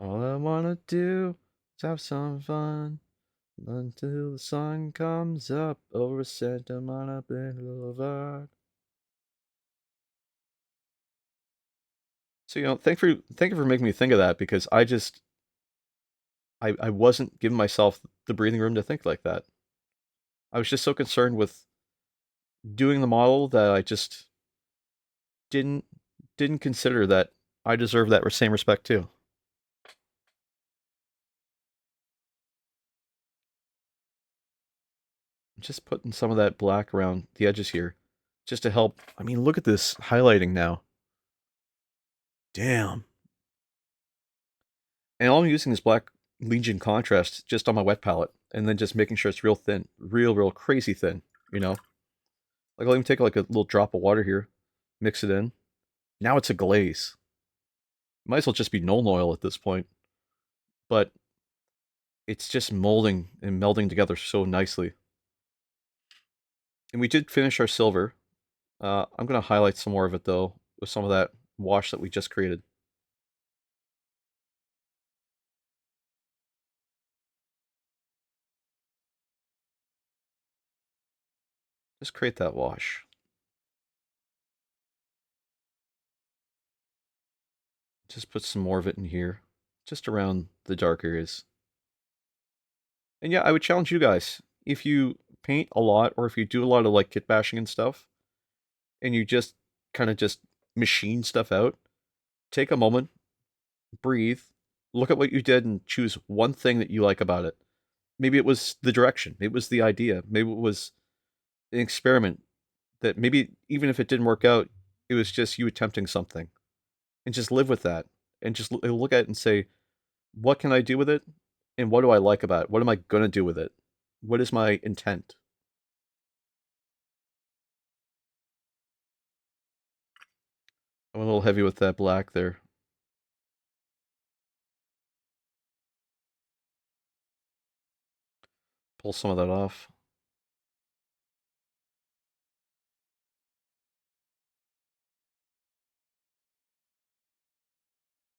All I wanna do is have some fun until the sun comes up over Santa Monica Boulevard. So thank you for making me think of that, because I wasn't giving myself the breathing room to think like that. I was just so concerned with doing the model that I just didn't consider that I deserve that same respect too. Just putting some of that black around the edges here, just to help. I mean, look at this highlighting now. Damn. And all I'm using is black Legion contrast just on my wet palette, and then just making sure it's real thin, real crazy thin. Like I'll even take like a little drop of water here, mix it in. Now it's a glaze. Might as well just be Nuln Oil at this point, but it's just molding and melding together so nicely. And we did finish our silver. I'm going to highlight some more of it though with some of that wash that we just created. Just create that wash. Just put some more of it in here, just around the dark areas. And yeah, I would challenge you guys, if you paint a lot or if you do a lot of like kit bashing and stuff, and you just kind of just machine stuff out, take a moment, breathe, look at what you did and choose one thing that you like about it. Maybe it was the direction, maybe it was the idea, maybe it was an experiment that maybe even if it didn't work out, it was just you attempting something, and just live with that and just look at it and say, what can I do with it? And what do I like about it? What am I gonna do with it? What is my intent? I'm a little heavy with that black there. Pull some of that off.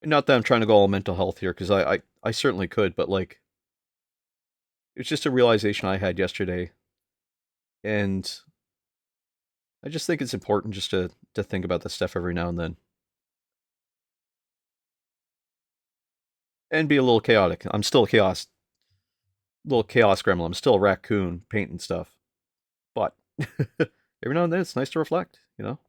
Not that I'm trying to go all mental health here, because I certainly could, but like it's just a realization I had yesterday, and I just think it's important just to think about this stuff every now and then, and be a little chaotic. I'm still a little chaos gremlin. I'm still a raccoon painting stuff, but every now and then it's nice to reflect, you know.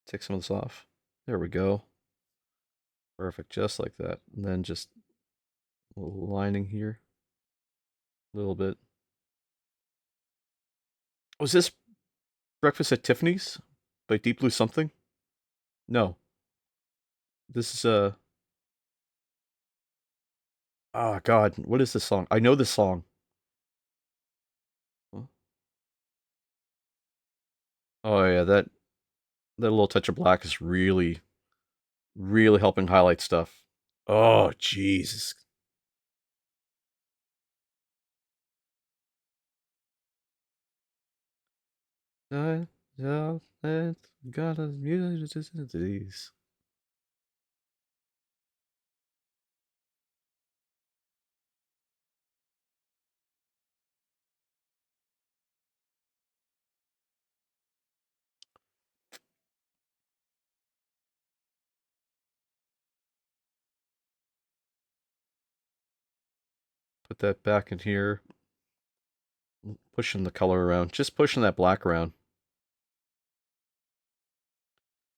Take some of this off. There we go. Perfect, just like that. And then just a little lining here, a little bit. Was this Breakfast at Tiffany's by Deep Blue something? No, this is oh God, what is this song? I know this song. Oh yeah, that little touch of black is really helping highlight stuff. Oh Jesus. I got a disease. Put that back in here. Pushing the color around. Just pushing that black around.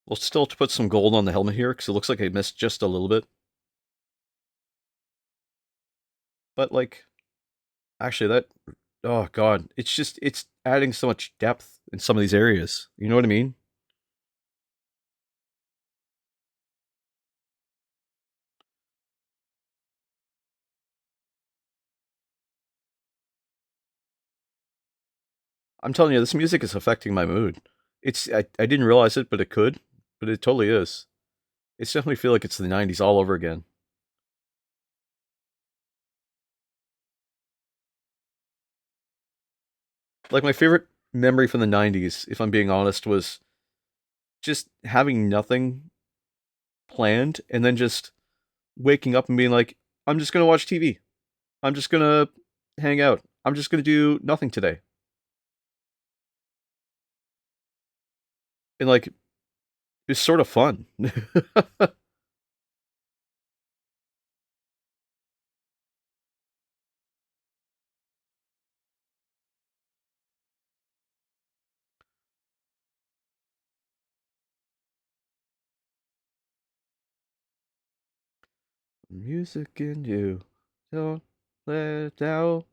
We'll still put some gold on the helmet here because it looks like I missed just a little bit. But like, actually, that oh God, it's adding so much depth in some of these areas. You know what I mean? I'm telling you, this music is affecting my mood. I didn't realize it, but it could. But it totally is. It's definitely feel like it's the '90s all over again. Like my favorite memory from the '90s, if I'm being honest, was just having nothing planned and then just waking up and being like, I'm just gonna watch TV. I'm just gonna hang out. I'm just gonna do nothing today. And like it's sort of fun. Music in you. Don't let it out.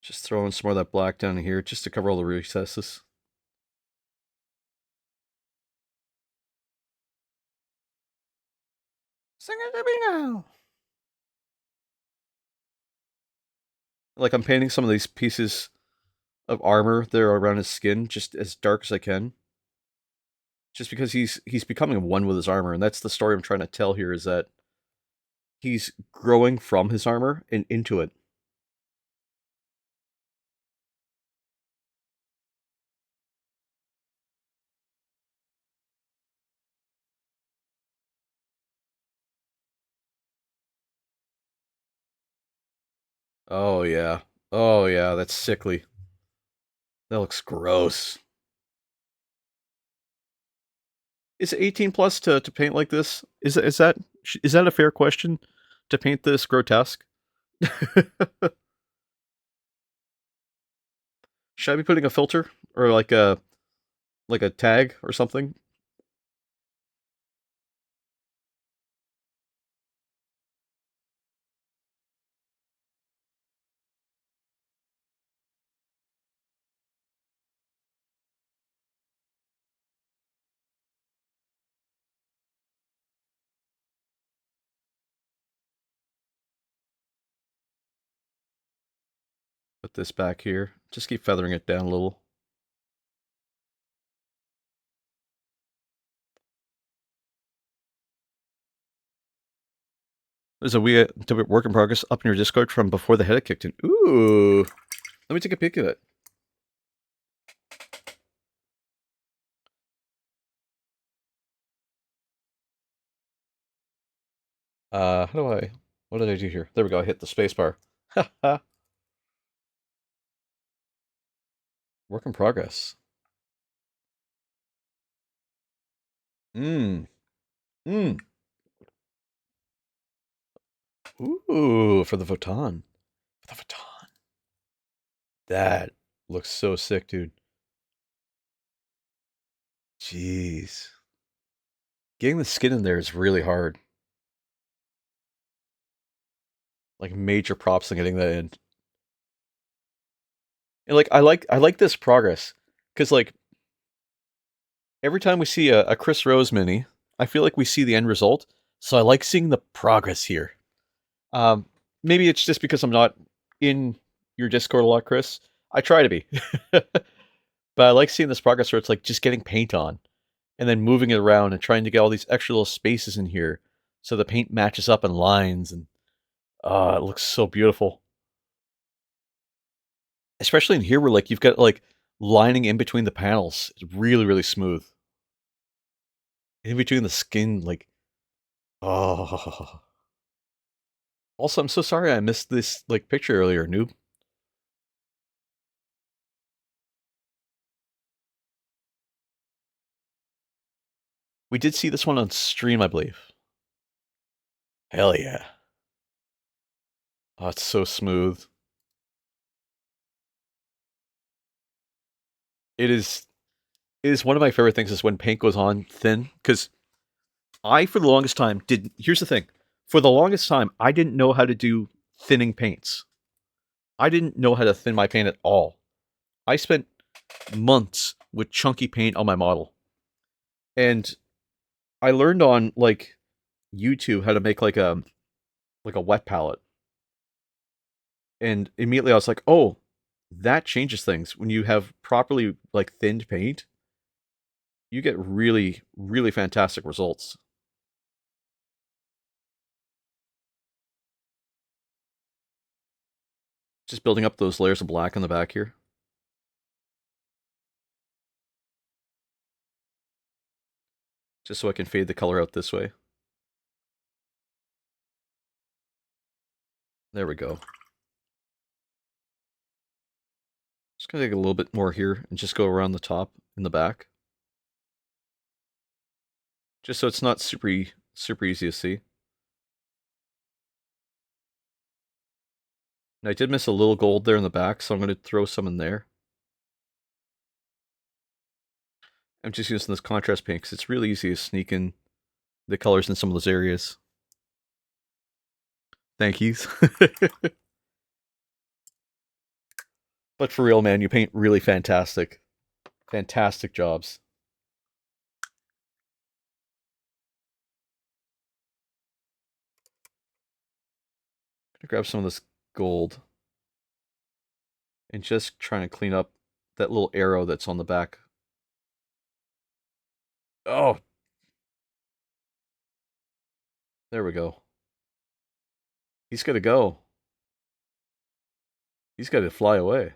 Just throwing some more of that black down here just to cover all the recesses. Sing it to me now. Like I'm painting some of these pieces of armor there around his skin just as dark as I can. Just because he's becoming one with his armor, and that's the story I'm trying to tell here is that he's growing from his armor and into it. Oh yeah. Oh yeah, that's sickly. That looks gross. Is it 18 plus to paint like this? Is that a fair question to paint this grotesque? Should I be putting a filter or like a tag or something? this back here. Just keep feathering it down a little. There's a work in progress up in your Discord from before the head kicked in. Ooh. Let me take a peek at it. How do I... What did I do here? There we go, I hit the spacebar. Haha. Work in progress. Mmm. Mmm. Ooh, for the Votan. For the Votan. That looks so sick, dude. Jeez. Getting the skin in there is really hard. Like, major props on getting that in. And, like, I like this progress. Because, like, every time we see a Chris Rose mini, I feel like we see the end result. So I like seeing the progress here. Maybe it's just because I'm not in your Discord a lot, Chris. I try to be. But I like seeing this progress where it's like just getting paint on and then moving it around and trying to get all these extra little spaces in here so the paint matches up in lines, and it looks so beautiful. Especially in here where like you've got like lining in between the panels. It's really, really smooth. In between the skin, like, oh. Also, I'm so sorry I missed this like picture earlier, noob. We did see this one on stream, I believe. Hell yeah. Oh, it's so smooth. It is one of my favorite things is when paint goes on thin, because I, for the longest time, here's the thing. For the longest time, I didn't know how to do thinning paints. I didn't know how to thin my paint at all. I spent months with chunky paint on my model. And I learned on, like, YouTube how to make, like a wet palette. And immediately I was like, oh, that changes things. When you have properly, like, thinned paint, you get really, really fantastic results. Just building up those layers of black in the back here. Just so I can fade the color out this way. There we go. Just gonna take a little bit more here and just go around the top in the back. Just so it's not super easy to see. And I did miss a little gold there in the back, so I'm going to throw some in there. I'm just using this contrast paint because it's really easy to sneak in the colors in some of those areas. Thank yous. But for real, man, you paint really fantastic. Fantastic jobs. I'm gonna grab some of this gold and just trying to clean up that little arrow that's on the back. Oh! There we go. He's gotta go. He's gotta fly away.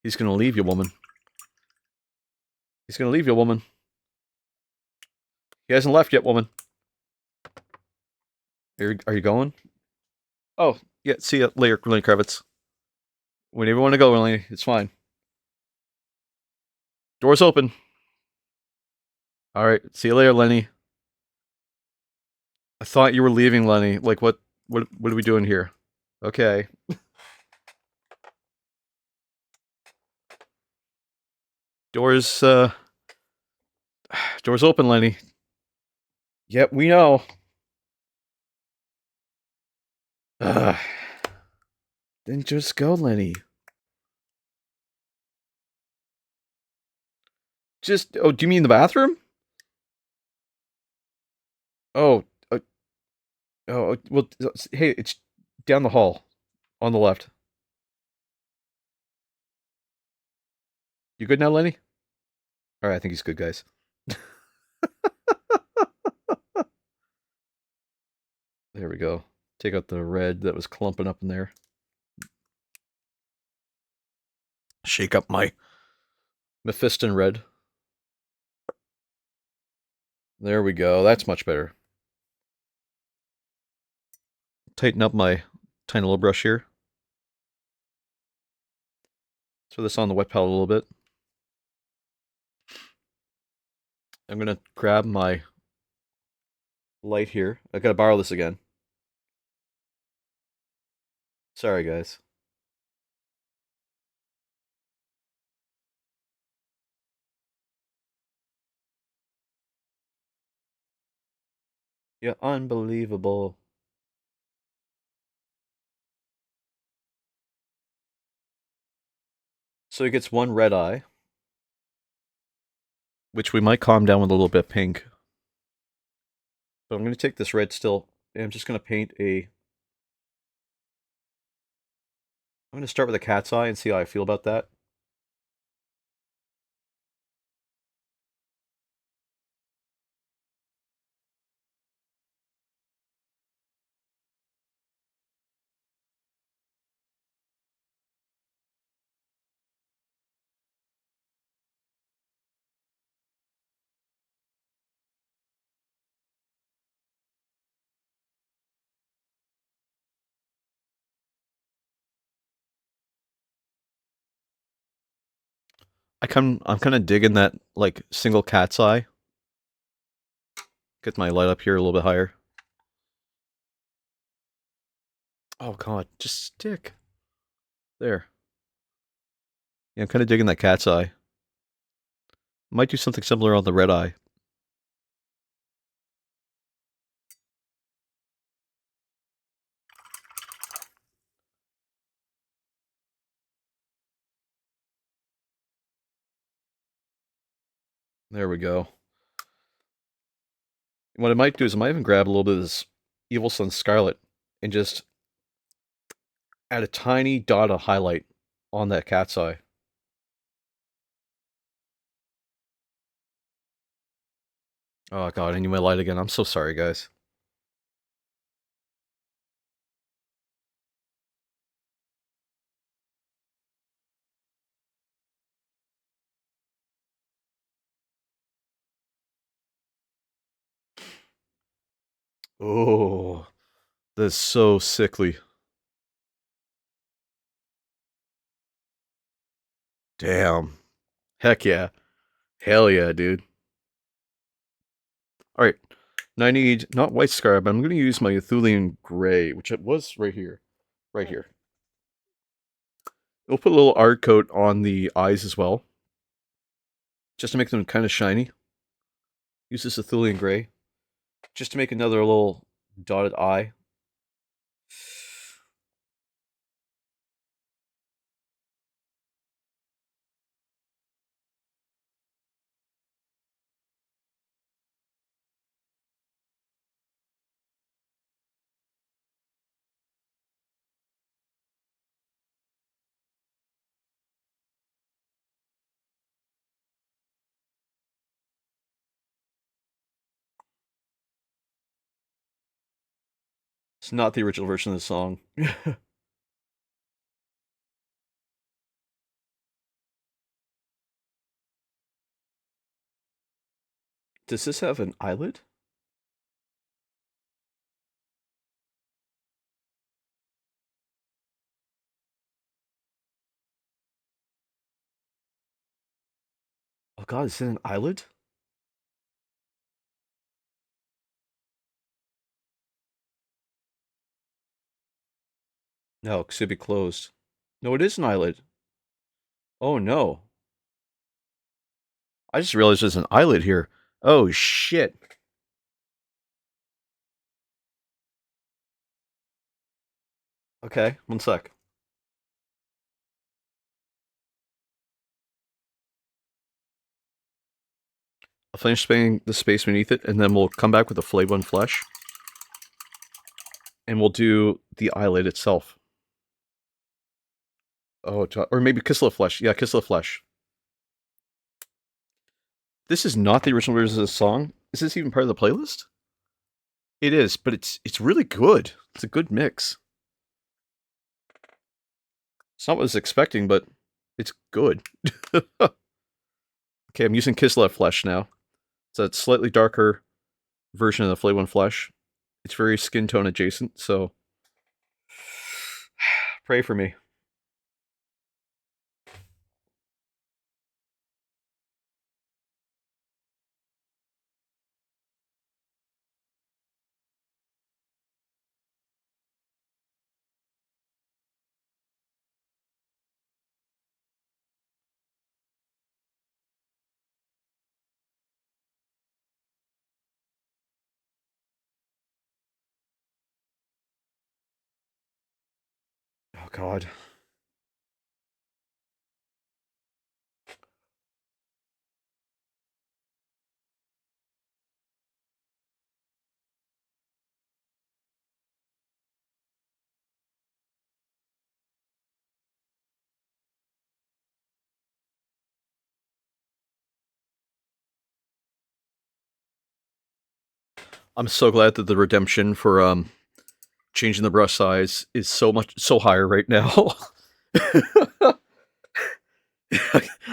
He's gonna leave you, woman. He's gonna leave you, woman. He hasn't left yet, woman. Are you going? Oh, yeah, see you later, Lenny Kravitz. Whenever you want to go, Lenny, it's fine. Door's open. Alright, see you later, Lenny. I thought you were leaving, Lenny. Like, what are we doing here? Okay. Door's open, Lenny. Yep, we know. Then just go, Lenny. Oh, do you mean the bathroom? Oh, well, hey, it's down the hall. On the left. You good now, Lenny? Alright, I think he's good, guys. There we go. Take out the red that was clumping up in there. Shake up my Mephiston red. There we go. That's much better. Tighten up my tiny little brush here. Throw this on the wet palette a little bit. I'm going to grab my light here. I gotta borrow this again. Sorry, guys. Yeah, unbelievable. So he gets one red eye, which we might calm down with a little bit of pink. But I'm going to take this red still, and I'm just going to paint a... I'm going to start with a cat's eye and see how I feel about that. I'm kind of digging that like single cat's eye. Get my light up here a little bit higher. Oh god, just stick. There. Yeah, I'm kind of digging that cat's eye. Might do something similar on the red eye. There we go. What I might do is I might even grab a little bit of this Evil Sun Scarlet and just add a tiny dot of highlight on that cat's eye. Oh god, I need my light again. I'm so sorry, guys. Oh, that's so sickly. Damn. Heck yeah. Hell yeah, dude. Alright. Now I need, not white scar, but I'm going to use my Aethulian Gray, which it was right here. Right here. We'll put a little art coat on the eyes as well. Just to make them kind of shiny. Use this Aethulian Gray. Just to make another little dotted eye. It's not the original version of the song. Does this have an eyelid? Oh god, is it an eyelid? No, it should be closed. No, it is an eyelid. Oh no. I just realized there's an eyelid here. Oh shit. Okay, one sec. I'll finish painting the space beneath it, and then we'll come back with the Flay One Flesh. And we'll do the eyelid itself. Oh, or maybe Kiss of the Flesh. Yeah, Kiss of the Flesh. This is not the original version of the song. Is this even part of the playlist? It is, but it's really good. It's a good mix. It's not what I was expecting, but it's good. Okay, I'm using Kiss of the Flesh now. It's a slightly darker version of the Flay One Flesh. It's very skin tone adjacent, so pray for me. Oh god. I'm so glad that the redemption for changing the brush size is so higher right now.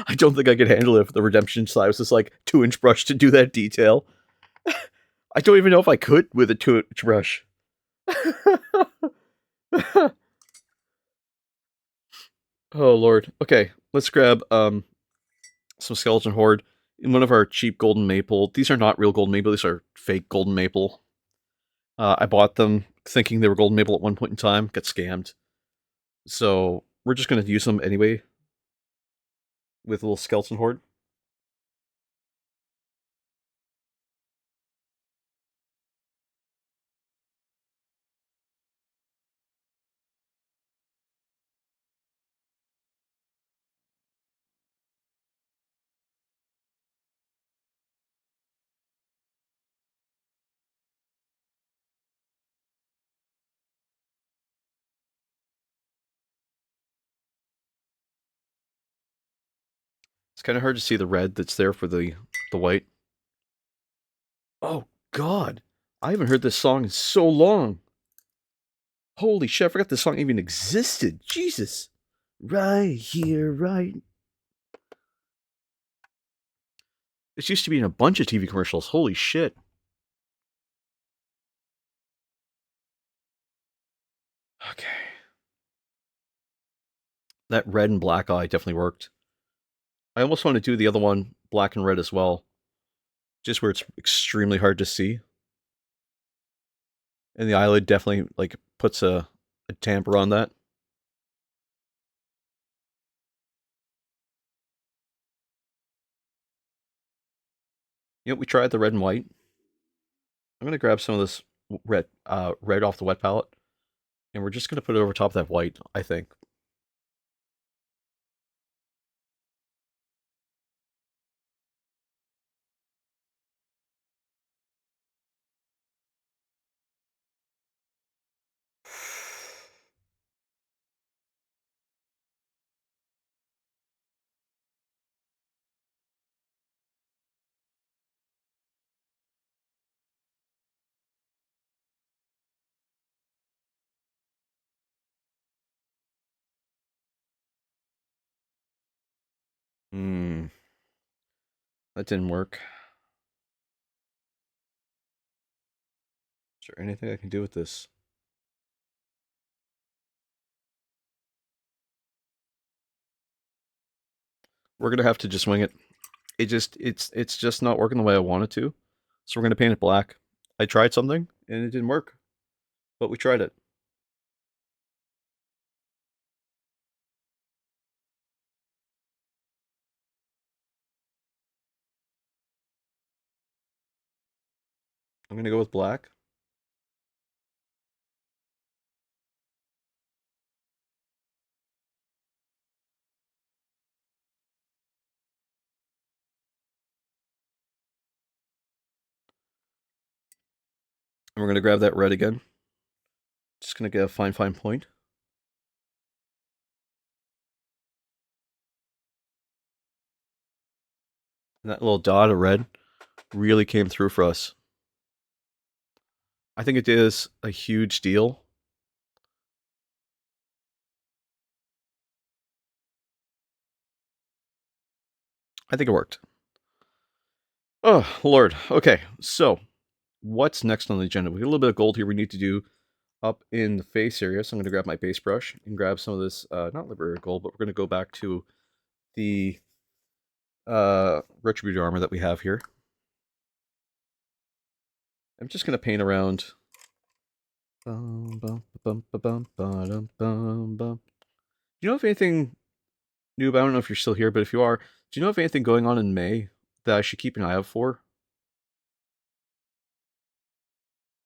I don't think I could handle it if the redemption size was just like 2-inch brush to do that detail. I don't even know if I could with a 2-inch brush. Oh lord. Okay, let's grab some skeleton horde in one of our cheap golden maple. These are not real golden maple, these are fake golden maple. I bought them thinking they were golden maple at one point in time, got scammed. So we're just gonna use them anyway with a little skeleton horde. It's kind of hard to see the red that's there for the white. Oh god, I haven't heard this song in so long. Holy shit, I forgot this song even existed. Jesus. Right here, right. This used to be in a bunch of TV commercials. Holy shit. Okay. That red and black eye definitely worked. I almost want to do the other one, black and red as well. Just where it's extremely hard to see. And the eyelid definitely like puts a tamper on that. You know, we tried the red and white. I'm gonna grab some of this red off the wet palette, and we're just gonna put it over top of that white, I think. Hmm, that didn't work. Is there anything I can do with this? We're gonna have to just wing it. It's just not working the way I want it to. So we're gonna paint it black. I tried something and it didn't work, but we tried it. I'm gonna go with black. And we're gonna grab that red again. Just gonna get a fine point. And that little dot of red really came through for us. I think it is a huge deal. I think it worked. Oh, Lord. Okay, so what's next on the agenda? We got a little bit of gold here we need to do up in the face area. So I'm going to grab my base brush and grab some of this, not Liberator gold, but we're going to go back to the Retributor armor that we have here. I'm just going to paint around. Do you know if anything new about, I don't know if you're still here, but if you are, do you know of anything going on in May that I should keep an eye out for?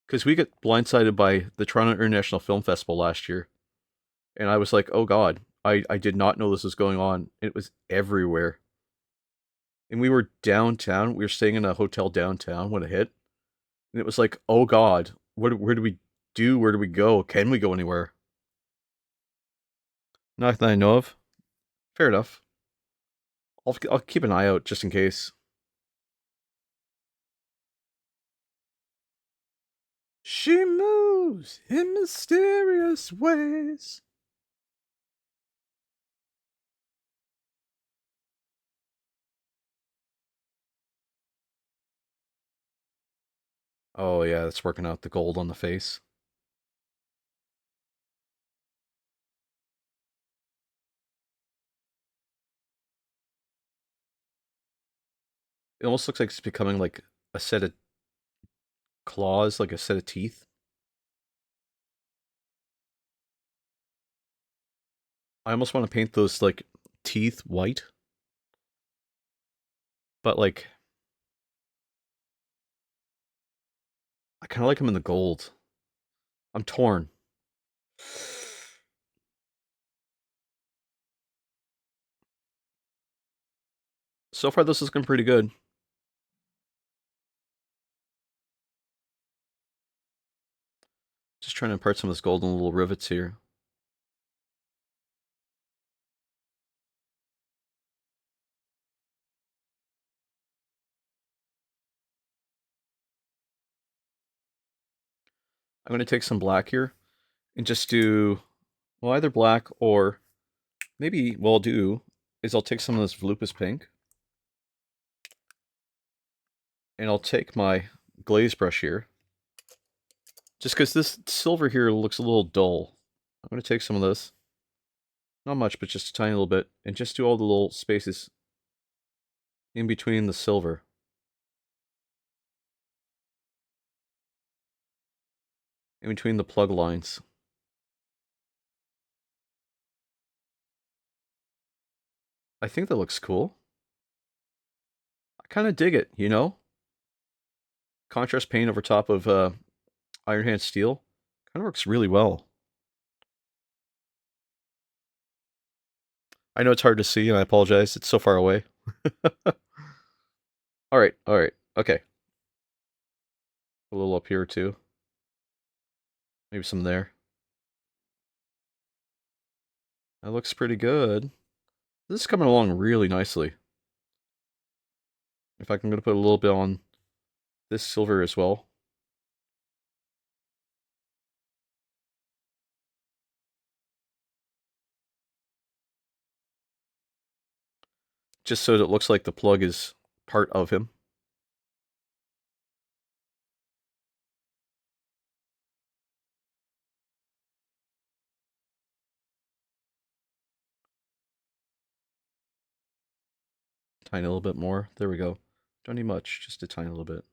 Because we got blindsided by the Toronto International Film Festival last year. And I was like, oh God, I did not know this was going on. It was everywhere. And we were downtown. We were staying in a hotel downtown when it hit. And it was like, oh God, where do we do? Where do we go? Can we go anywhere? Not that I know of. Fair enough. I'll keep an eye out just in case. She moves in mysterious ways. Oh yeah, that's working out the gold on the face. It almost looks like it's becoming like a set of claws, like a set of teeth. I almost want to paint those like teeth white. But like I kind of like them in the gold. I'm torn. So far this is looking pretty good. Just trying to impart some of this gold in little rivets here. I'm going to take some black here and just do, well, either black or maybe what I'll do is I'll take some of this Volupus pink and I'll take my glaze brush here. Just because this silver here looks a little dull. I'm going to take some of this. Not much, but just a tiny little bit. And just do all the little spaces in between the silver. In between the plug lines. I think that looks cool. I kind of dig it, you know? Contrast paint over top of Iron Hand steel. Kind of works really well. I know it's hard to see, and I apologize. It's so far away. All right, okay. A little up here too. Maybe some there. That looks pretty good. This is coming along really nicely. In fact, I'm going to put a little bit on this silver as well. Just so that it looks like the plug is part of him. Tiny little bit more. There we go. Don't need much, just a tiny little bit.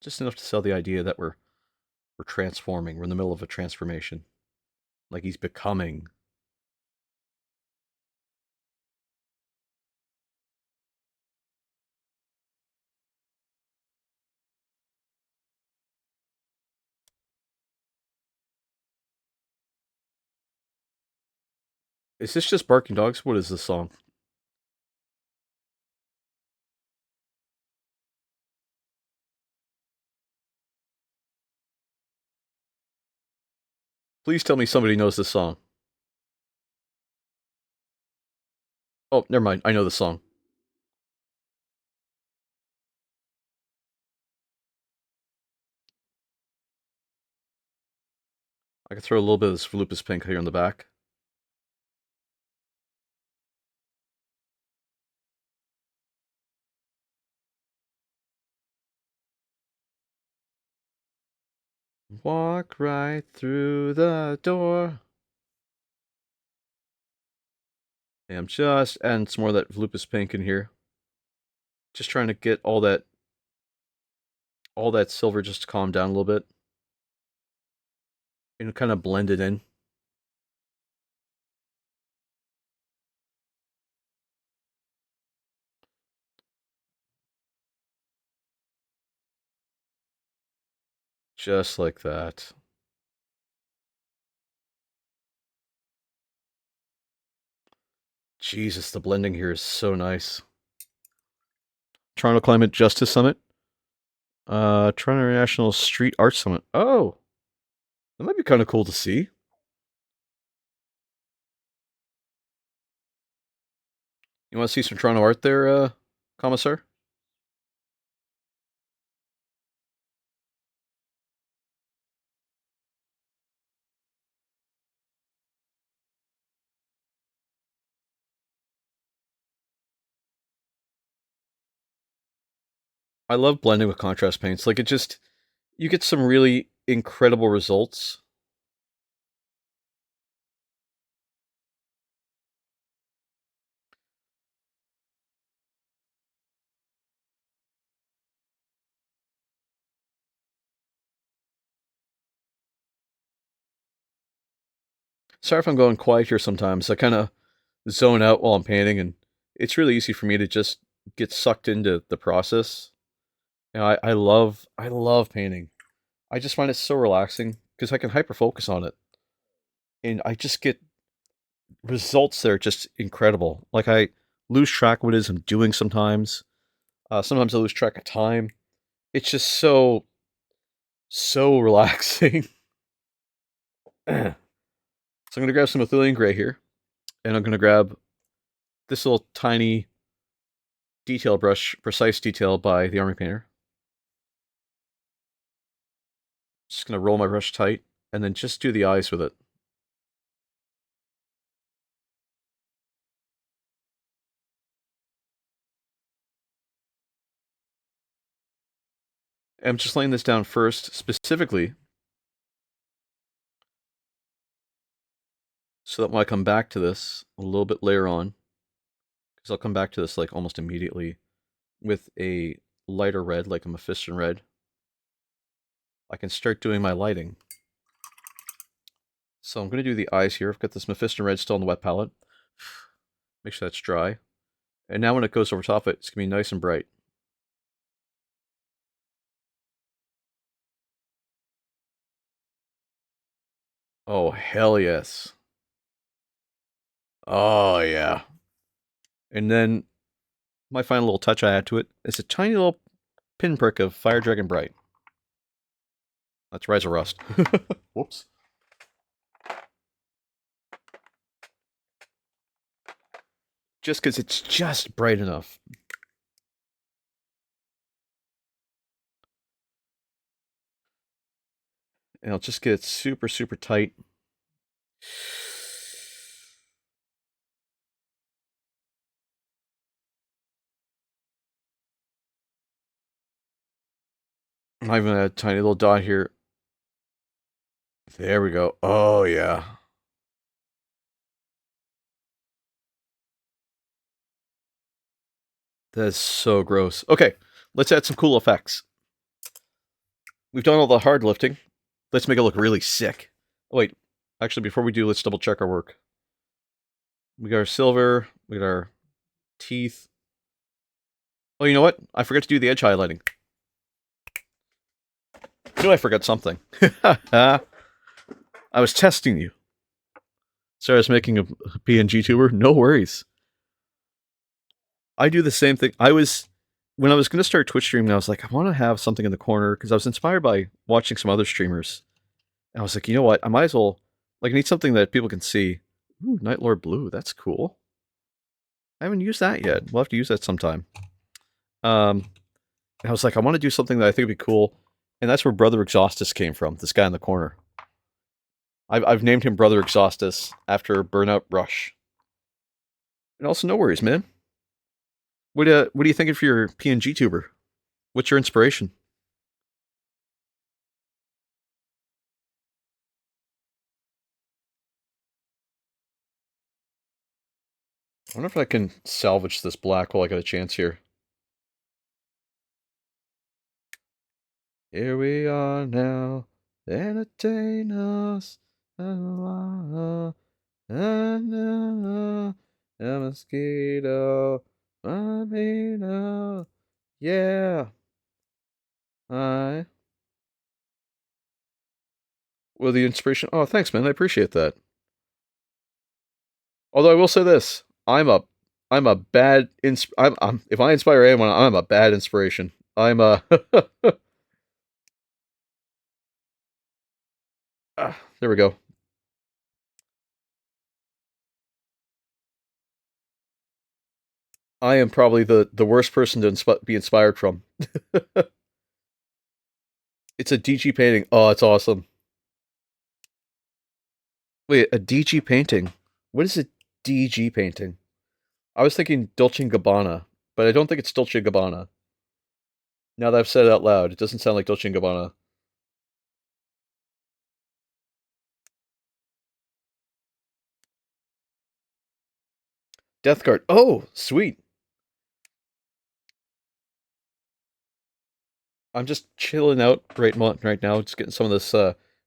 Just enough to sell the idea that we're transforming. We're in the middle of a transformation. Like he's becoming. Is this just Barking Dogs? What is this song? Please tell me somebody knows this song. Oh, never mind. I know the song. I could throw a little bit of this lupus pink here in the back. Walk right through the door. And I'm just adding some more of that lupus pink in here. Just trying to get all that silver just to calm down a little bit. And kind of blend it in. Just like that. Jesus, the blending here is so nice. Toronto Climate Justice Summit. Toronto International Street Art Summit. Oh, that might be kind of cool to see. You want to see some Toronto art there, Commissar? I love blending with contrast paints. Like, you get some really incredible results. Sorry if I'm going quiet here sometimes. I kind of zone out while I'm painting, and it's really easy for me to just get sucked into the process. I love painting. I just find it so relaxing because I can hyper focus on it, and I just get results that are just incredible. Like I lose track of what it is I'm doing sometimes. Sometimes I lose track of time. It's just so relaxing. So I'm gonna grab some Athelian Gray here, and I'm gonna grab this little tiny detail brush, Precise Detail by the Army Painter. Just gonna roll my brush tight, and then just do the eyes with it. I'm just laying this down first, specifically, so that when I come back to this a little bit later on, because I'll come back to this like almost immediately with a lighter red, like a Mephiston red, I can start doing my lighting. So I'm going to do the eyes here. I've got this Mephiston red still on the wet palette. Make sure that's dry. And now when it goes over top of it, it's going to be nice and bright. Oh, hell yes. Oh, yeah. And then my final little touch I add to it is a tiny little pinprick of Fire Dragon Bright. That's Rise of Rust. Whoops. Just because it's just bright enough. And I'll just get it super, super tight. I'm even a tiny little dot here. There we go. Oh, yeah. That is so gross. Okay, let's add some cool effects. We've done all the hard lifting. Let's make it look really sick. Oh, wait, actually, before we do, let's double check our work. We got our silver. We got our teeth. Oh, you know what? I forgot to do the edge highlighting. I knew I forgot something. I was testing you. Sorry, I was making a PNG tuber. No worries. I do the same thing. When I was going to start Twitch streaming, I was like, I want to have something in the corner because I was inspired by watching some other streamers. And I was like, you know what? I might as well, like, I need something that people can see. Ooh, Night Lord Blue. That's cool. I haven't used that yet. We'll have to use that sometime. Um, I was like, I want to do something that I think would be cool, and that's where Brother Exhaustus came from. This guy in the corner. I've named him Brother Exhaustus after Burnout Rush. And also, no worries, man. What do you think of your PNG tuber? What's your inspiration? I wonder if I can salvage this black while I got a chance here. Here we are now, entertain us. A mosquito, yeah. I. Well, the inspiration. Oh, thanks, man. I appreciate that. Although I will say this, I'm a bad. If I inspire anyone, I'm a bad inspiration. I'm a. There we go. I am probably the worst person to be inspired from. It's a DG painting. Oh, it's awesome. Wait, a DG painting? What is a DG painting? I was thinking Dolce& and Gabbana, but I don't think it's Dolce& and Gabbana. Now that I've said it out loud, it doesn't sound like Dolce& and Gabbana. Death Guard. Oh, sweet. I'm just chilling out right now, just getting some of this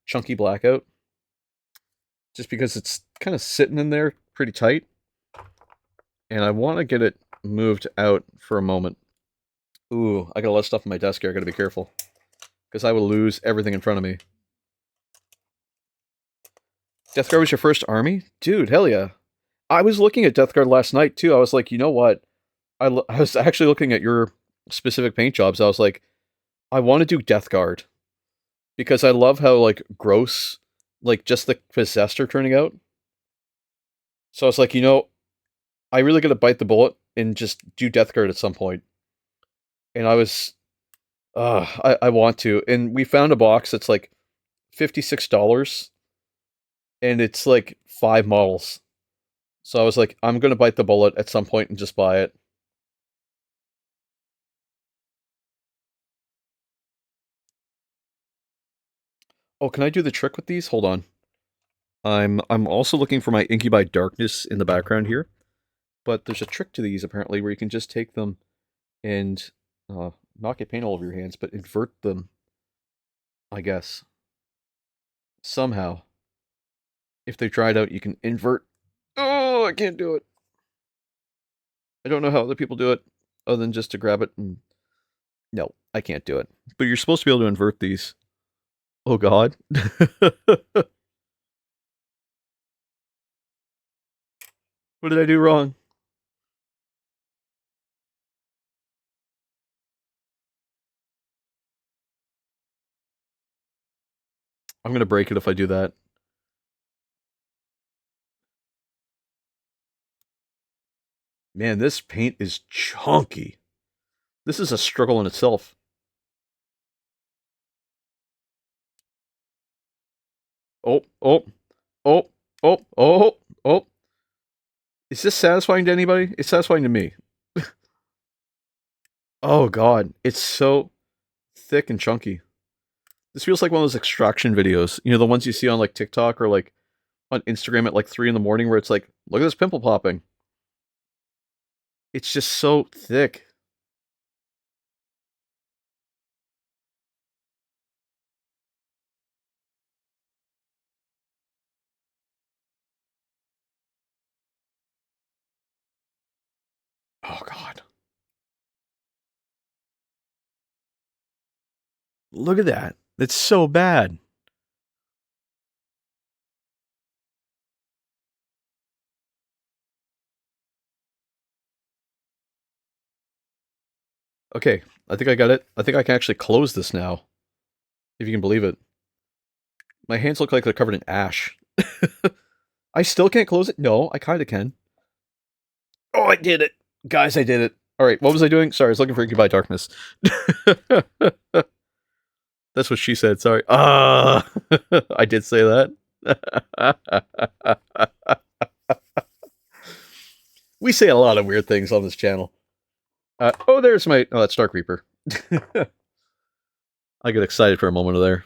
chunky black out. Just because it's kind of sitting in there pretty tight. And I want to get it moved out for a moment. Ooh, I got a lot of stuff on my desk here. I gotta be careful. Because I will lose everything in front of me. Death Guard was your first army? Dude, hell yeah. I was looking at Death Guard last night too. I was like, you know what? I was actually looking at your specific paint jobs. I was like, I want to do Death Guard. Because I love how, like, gross, like, just the possessed are turning out. So I was like, you know, I really gotta bite the bullet and just do Death Guard at some point. And I was, I want to. And we found a box that's like $56, and it's like 5 models. So I was like, I'm gonna bite the bullet at some point and just buy it. Oh, can I do the trick with these? Hold on. I'm also looking for my Incubi Darkness in the background here, but there's a trick to these apparently where you can just take them and not get paint all over your hands, but invert them, I guess. Somehow. If they dried out, you can invert. Oh, I can't do it. I don't know how other people do it, other than just to grab it and... No, I can't do it. But you're supposed to be able to invert these. Oh god. What did I do wrong? I'm gonna break it if I do that. Man, this paint is chunky. This is a struggle in itself. Oh, oh, oh, oh, oh, oh. Is this satisfying to anybody? It's satisfying to me. Oh god, it's so thick and chunky. This feels like one of those extraction videos. You know, the ones you see on like TikTok or like on Instagram at like 3 in the morning where it's like, look at this pimple popping. It's just so thick. Oh god. Look at that. It's so bad. Okay, I think I got it. I think I can actually close this now. If you can believe it. My hands look like they're covered in ash. I still can't close it? No, I kinda can. Oh, I did it. Guys, I did it. All right, what was I doing? Sorry, I was looking for Goodbye Darkness. That's what she said. Sorry. Ah, I did say that. We say a lot of weird things on this channel. Oh, there's my. Oh, that's Dark Reaper. I get excited for a moment there.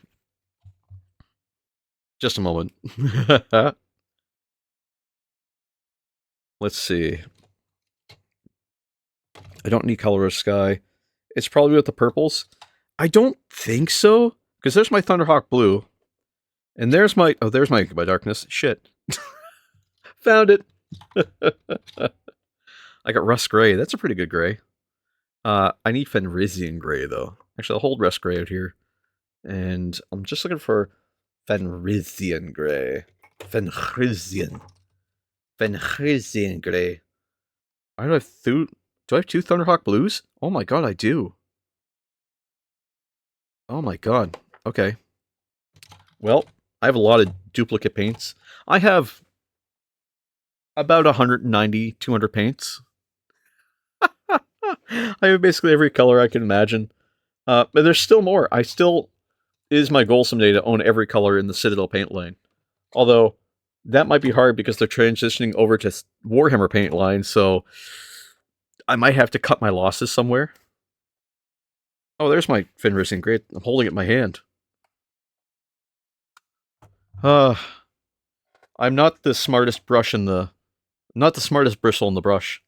Just a moment. Let's see. I don't need Color of Sky. It's probably with the purples. I don't think so, because there's my Thunderhawk Blue, and there's my Goodbye Darkness. Shit, found it. I got Rust Gray. That's a pretty good gray. I need Fenrisian Gray though. Actually, I'll hold Rust Gray out here, and I'm just looking for Fenrisian Gray. Fenrisian Gray. I do have do I have two Thunderhawk Blues? Oh my god, I do. Oh my god. Okay. Well, I have a lot of duplicate paints. I have about 190, 200 paints. I have basically every color I can imagine. But there's still more. Is my goal someday to own every color in the Citadel paint line. Although, that might be hard because they're transitioning over to Warhammer paint line, so I might have to cut my losses somewhere. Oh, there's my Fenrisian Great. I'm holding it in my hand. I'm not the smartest not the smartest bristle in the brush.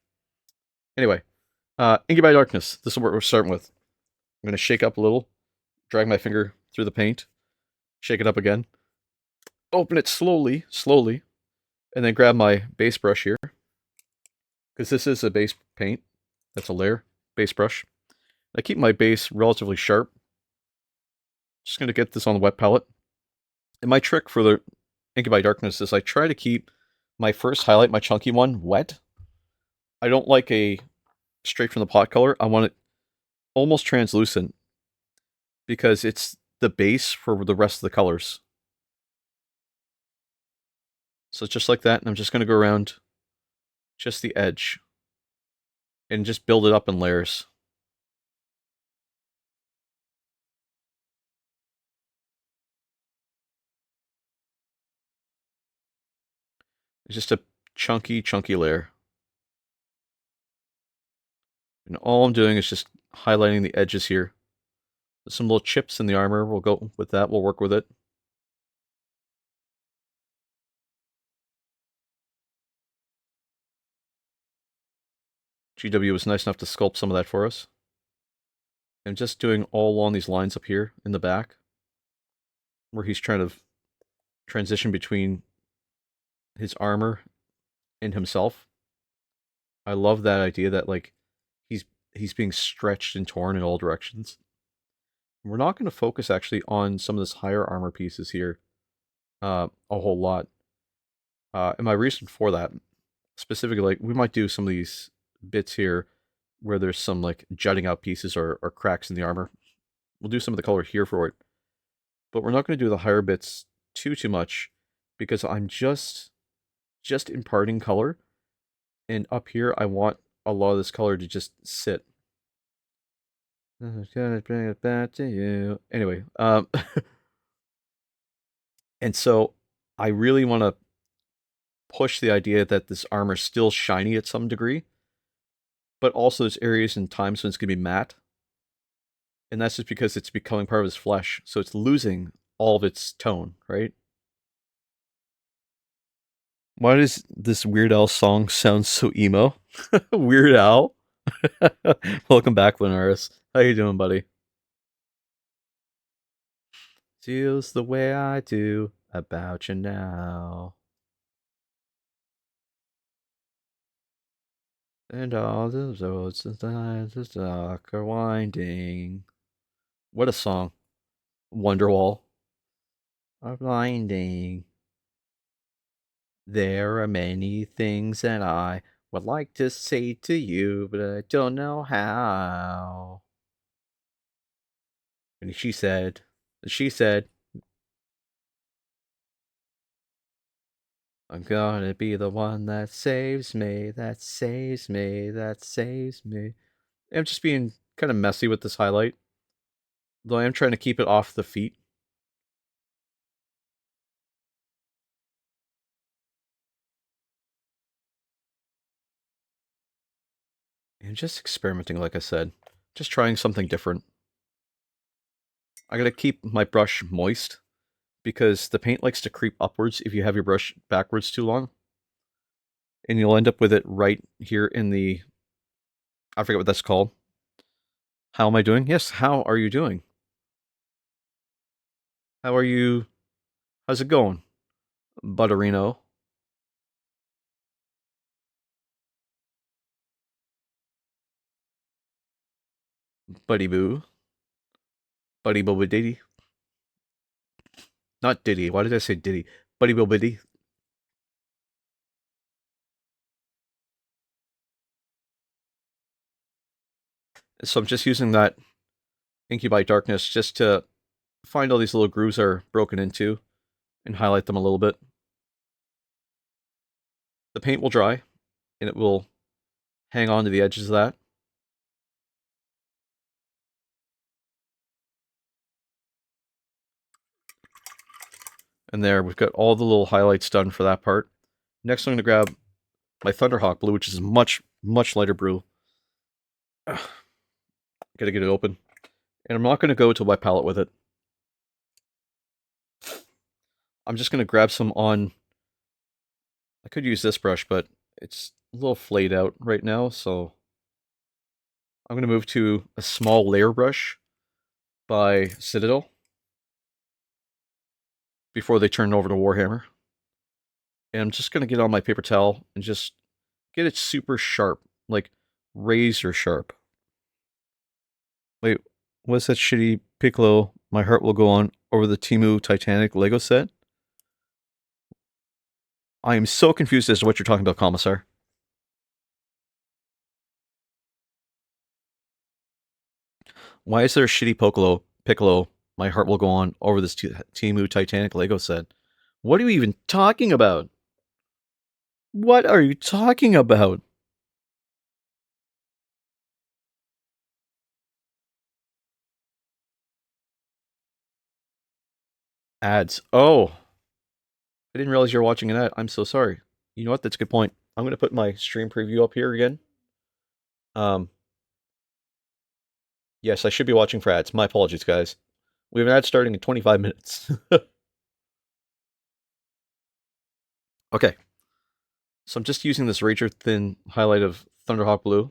Anyway, Incubi Darkness. This is what we're starting with. I'm going to shake up a little, drag my finger through the paint, shake it up again, open it slowly, and then grab my base brush here. Because this is a base paint. That's a layer, base brush. I keep my base relatively sharp. Just going to get this on the wet palette. And my trick for the Incubi Darkness is I try to keep my first highlight, my chunky one, wet. I don't like a straight from the pot color. I want it almost translucent because it's the base for the rest of the colors. So just like that, and I'm just going to go around just the edge and just build it up in layers. It's just a chunky layer. And all I'm doing is just highlighting the edges here. There's some little chips in the armor. We'll go with that. We'll work with it. GW was nice enough to sculpt some of that for us. I'm just doing all along these lines up here in the back, where he's trying to transition between his armor and himself. I love that idea that like he's being stretched and torn in all directions. We're not going to focus actually on some of this higher armor pieces here a whole lot. And my reason for that, specifically, like we might do some of these bits here where there's some like jutting out pieces or cracks in the armor. We'll do some of the color here for it, but we're not going to do the higher bits too much because I'm just imparting color, and up here I want a lot of this color to just sit. I'm gonna bring it back to you. Anyway, and so I really want to push the idea that this armor's still shiny at some degree, but also there's areas and times when it's gonna be matte. And that's just because it's becoming part of his flesh, so it's losing all of its tone, right? Why does this Weird Al song sound so emo? Weird Al? Welcome back, Linares. How you doing, buddy? Feels the way I do about you now. And all the roads and the dark are winding. What a song. Wonderwall. Are blinding. There are many things that I would like to say to you, but I don't know how. And she said, I'm gonna be the one that saves me, that saves me, that saves me. I'm just being kind of messy with this highlight, though I am trying to keep it off the feet. And just experimenting, like I said. Just trying something different. I gotta keep my brush moist because the paint likes to creep upwards if you have your brush backwards too long. And you'll end up with it right here in the... I forget what that's called. How am I doing? Yes, how are you doing? How are you? How's it going? Butterino. Buddy boo. Buddy bo diddy. Not Diddy. Why did I say Diddy? Buddy bo biddy. So I'm just using that Incubi Darkness just to find all these little grooves are broken into and highlight them a little bit. The paint will dry and it will hang on to the edges of that. And there, we've got all the little highlights done for that part. Next, I'm going to grab my Thunderhawk Blue, which is much, much lighter blue. Gotta get it open. And I'm not going to go to wet palette with it. I'm just going to grab some on... I could use this brush, but it's a little flayed out right now, so... I'm going to move to a small layer brush by Citadel before they turn over to Warhammer. And I'm just going to get on my paper towel and just get it super sharp, like razor sharp. Wait, what's that shitty Piccolo? My heart will go on over the Temu Titanic Lego set? I am so confused as to what you're talking about, Commissar. Why is there a shitty Piccolo? My heart will go on over this Temu Titanic Lego set. What are you even talking about? What are you talking about? Ads. Oh, I didn't realize you were watching an ad. I'm so sorry. You know what? That's a good point. I'm going to put my stream preview up here again. Yes, I should be watching for ads. My apologies, guys. We have an ad starting in 25 minutes. Okay. So I'm just using this razor thin highlight of Thunderhawk Blue.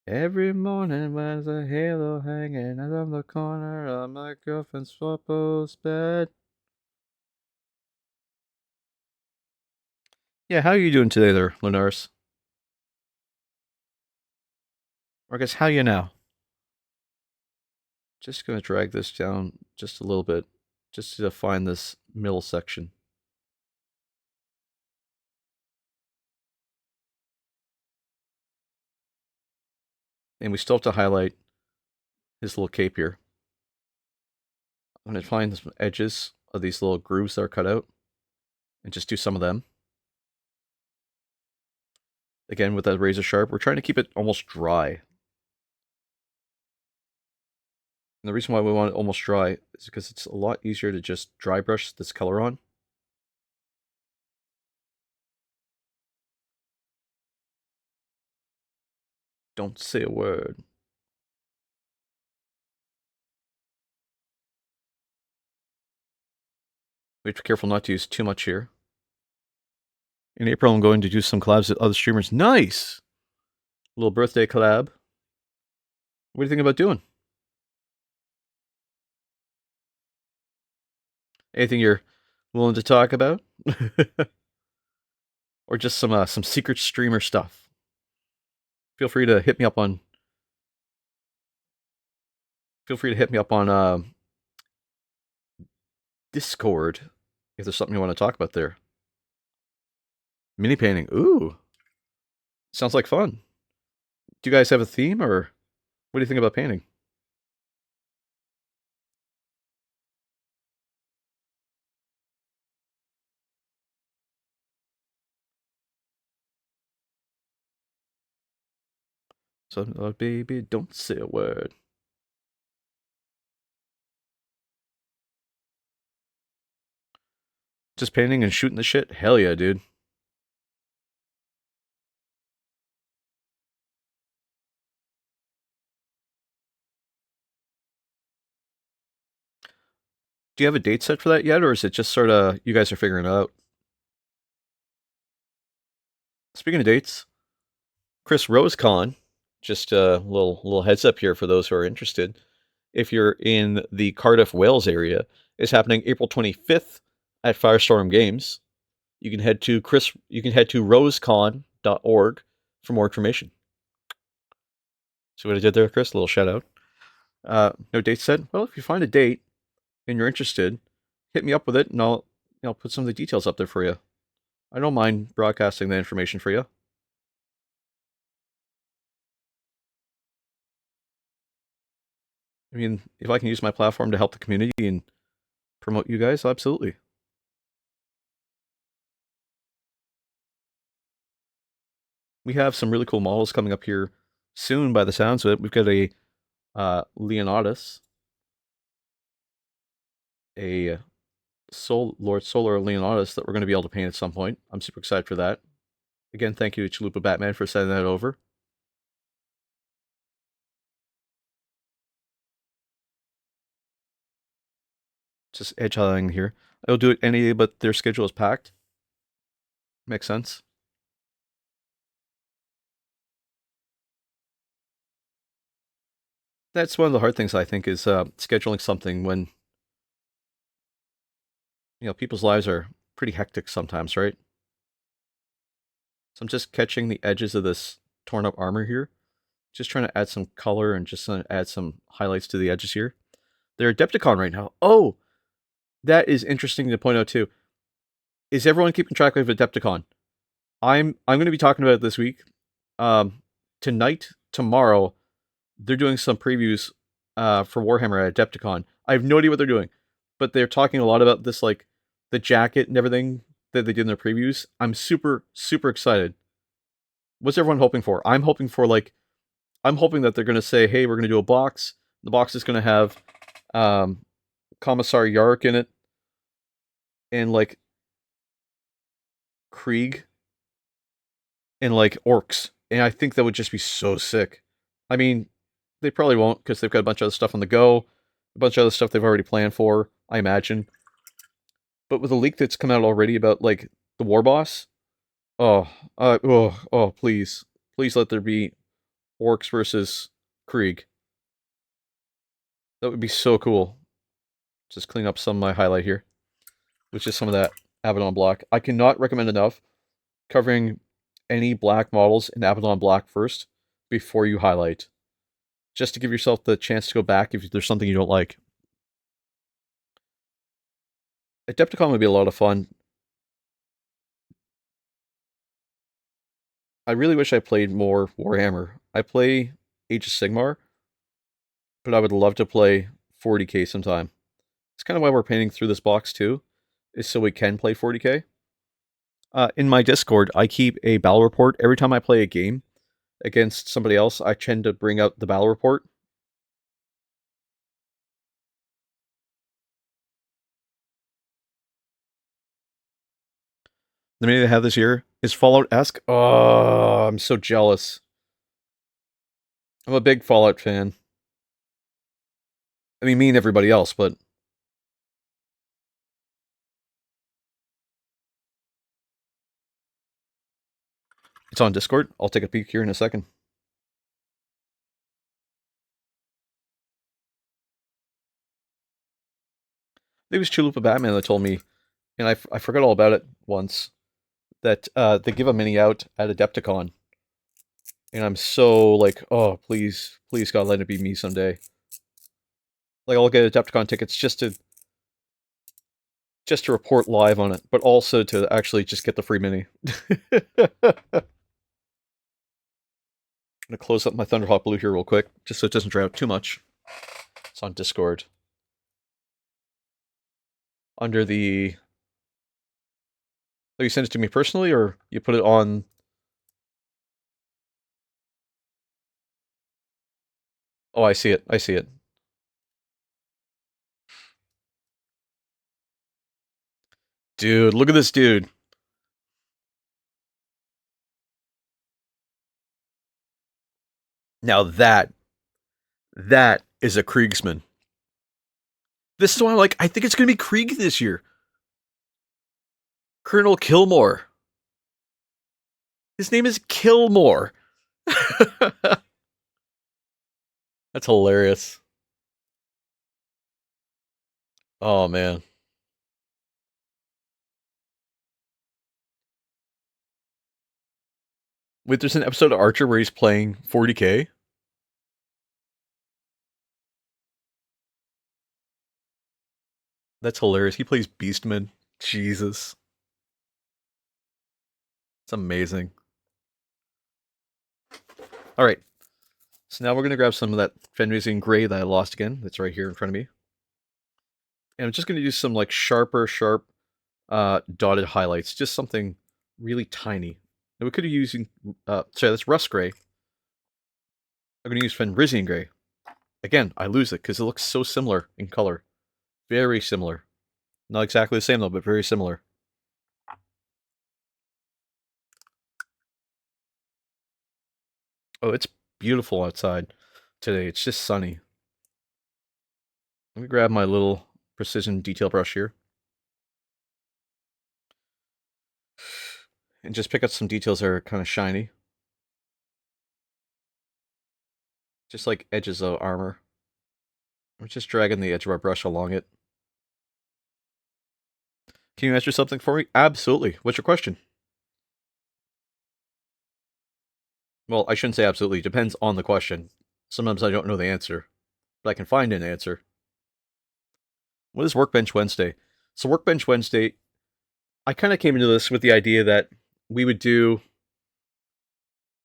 Every morning there's a halo hanging out of the corner of my girlfriend's four-post bed. Yeah, how are you doing today there, Lunaris? Or I guess, how you now? Just going to drag this down just a little bit, just to define this middle section. And we still have to highlight his little cape here. I'm going to find the edges of these little grooves that are cut out and just do some of them. Again, with that razor sharp, we're trying to keep it almost dry. And the reason why we want it almost dry is because it's a lot easier to just dry brush this color on. Don't say a word. We have to be careful not to use too much here. In April, I'm going to do some collabs with other streamers. Nice! A little birthday collab. What do you think about doing? Anything you're willing to talk about? Or just some secret streamer stuff? Feel free to hit me up on... Discord if there's something you want to talk about there. Mini painting. Ooh. Sounds like fun. Do you guys have a theme, or what do you think about painting? So, baby, don't say a word. Just painting and shooting the shit? Hell yeah, dude. Do you have a date set for that yet, or is it just sort of you guys are figuring it out? Speaking of dates, Chris RoseCon, just a little heads up here for those who are interested. If you're in the Cardiff, Wales area, is happening April 25th at Firestorm Games. You can head to rosecon.org for more information. See what I did there, Chris? A little shout out. No date set? Well, if you find a date and you're interested, hit me up with it and I'll put some of the details up there for you. I don't mind broadcasting the information for you. I mean, if I can use my platform to help the community and promote you guys, absolutely. We have some really cool models coming up here soon by the sounds of it. We've got a Leonatus, a Lord Solar Leonatus that we're going to be able to paint at some point. I'm super excited for that. Again, thank you to Chalupa Batman for sending that over. Just edge-highlighting here. I'll do it any day, but their schedule is packed. Makes sense. That's one of the hard things, I think, is scheduling something when, people's lives are pretty hectic sometimes, right? So I'm just catching the edges of this torn up armor here. Just trying to add some color and just add some highlights to the edges here. They're Adepticon right now. Oh, that is interesting to point out too. Is everyone keeping track of Adepticon? I'm going to be talking about it this week. Tonight, tomorrow, they're doing some previews for Warhammer at Adepticon. I have no idea what they're doing, but they're talking a lot about this, like the jacket and everything that they did in their previews. I'm super, super excited. What's everyone hoping for? I'm hoping that they're going to say, hey, we're going to do a box. The box is going to have Commissar Yarrick in it and like Krieg and like orcs. And I think that would just be so sick. I mean, they probably won't because they've got a bunch of other stuff on the go, a bunch of other stuff they've already planned for, I imagine. But with a leak that's come out already about like the war boss, please, please let there be orcs versus Krieg. That would be so cool. Just clean up some of my highlight here, which is some of that Abaddon block. I cannot recommend enough covering any black models in Abaddon block first before you highlight, just to give yourself the chance to go back if there's something you don't like. Adepticon would be a lot of fun. I really wish I played more Warhammer. I play Age of Sigmar, but I would love to play 40k sometime. It's kind of why we're painting through this box too, is so we can play 40k. In my Discord, I keep a battle report every time I play a game against somebody else. I tend to bring out the battle report. The many they have this year is Fallout-esque. Oh, I'm so jealous. I'm a big Fallout fan. I mean, me and everybody else, but it's on Discord. I'll take a peek here in a second. It was Chalupa Batman that told me, and I forgot all about it once, that they give a mini out at Adepticon. And I'm so like, oh, please, please, God, let it be me someday. Like, I'll get Adepticon tickets just to report live on it, but also to actually just get the free mini. I'm gonna close up my Thunderhawk Blue here real quick, just so it doesn't dry out too much. It's on Discord. Under the... Oh, you sent it to me personally, or you put it on... Oh, I see it. I see it. Dude, look at this dude. Now that is a Kriegsman. This is why I'm like, I think it's gonna be Krieg this year. Colonel Kilmore. His name is Kilmore. That's hilarious. Oh man. Wait, there's an episode of Archer where he's playing 40K. That's hilarious. He plays Beastman. Jesus. It's amazing. All right. So now we're going to grab some of that Fenrisian gray that I lost again. That's right here in front of me. And I'm just going to use some like sharp dotted highlights. Just something really tiny. And we could have using, sorry, that's rust gray. I'm going to use Fenrisian gray. Again, I lose it because it looks so similar in color. Very similar. Not exactly the same though, but very similar. Oh, it's beautiful outside today. It's just sunny. Let me grab my little precision detail brush here. And just pick up some details that are kind of shiny. Just like edges of armor. I'm just dragging the edge of our brush along it. Can you answer something for me? Absolutely. What's your question? Well, I shouldn't say absolutely. It depends on the question. Sometimes I don't know the answer, but I can find an answer. What is Workbench Wednesday? So Workbench Wednesday, I kind of came into this with the idea that we would do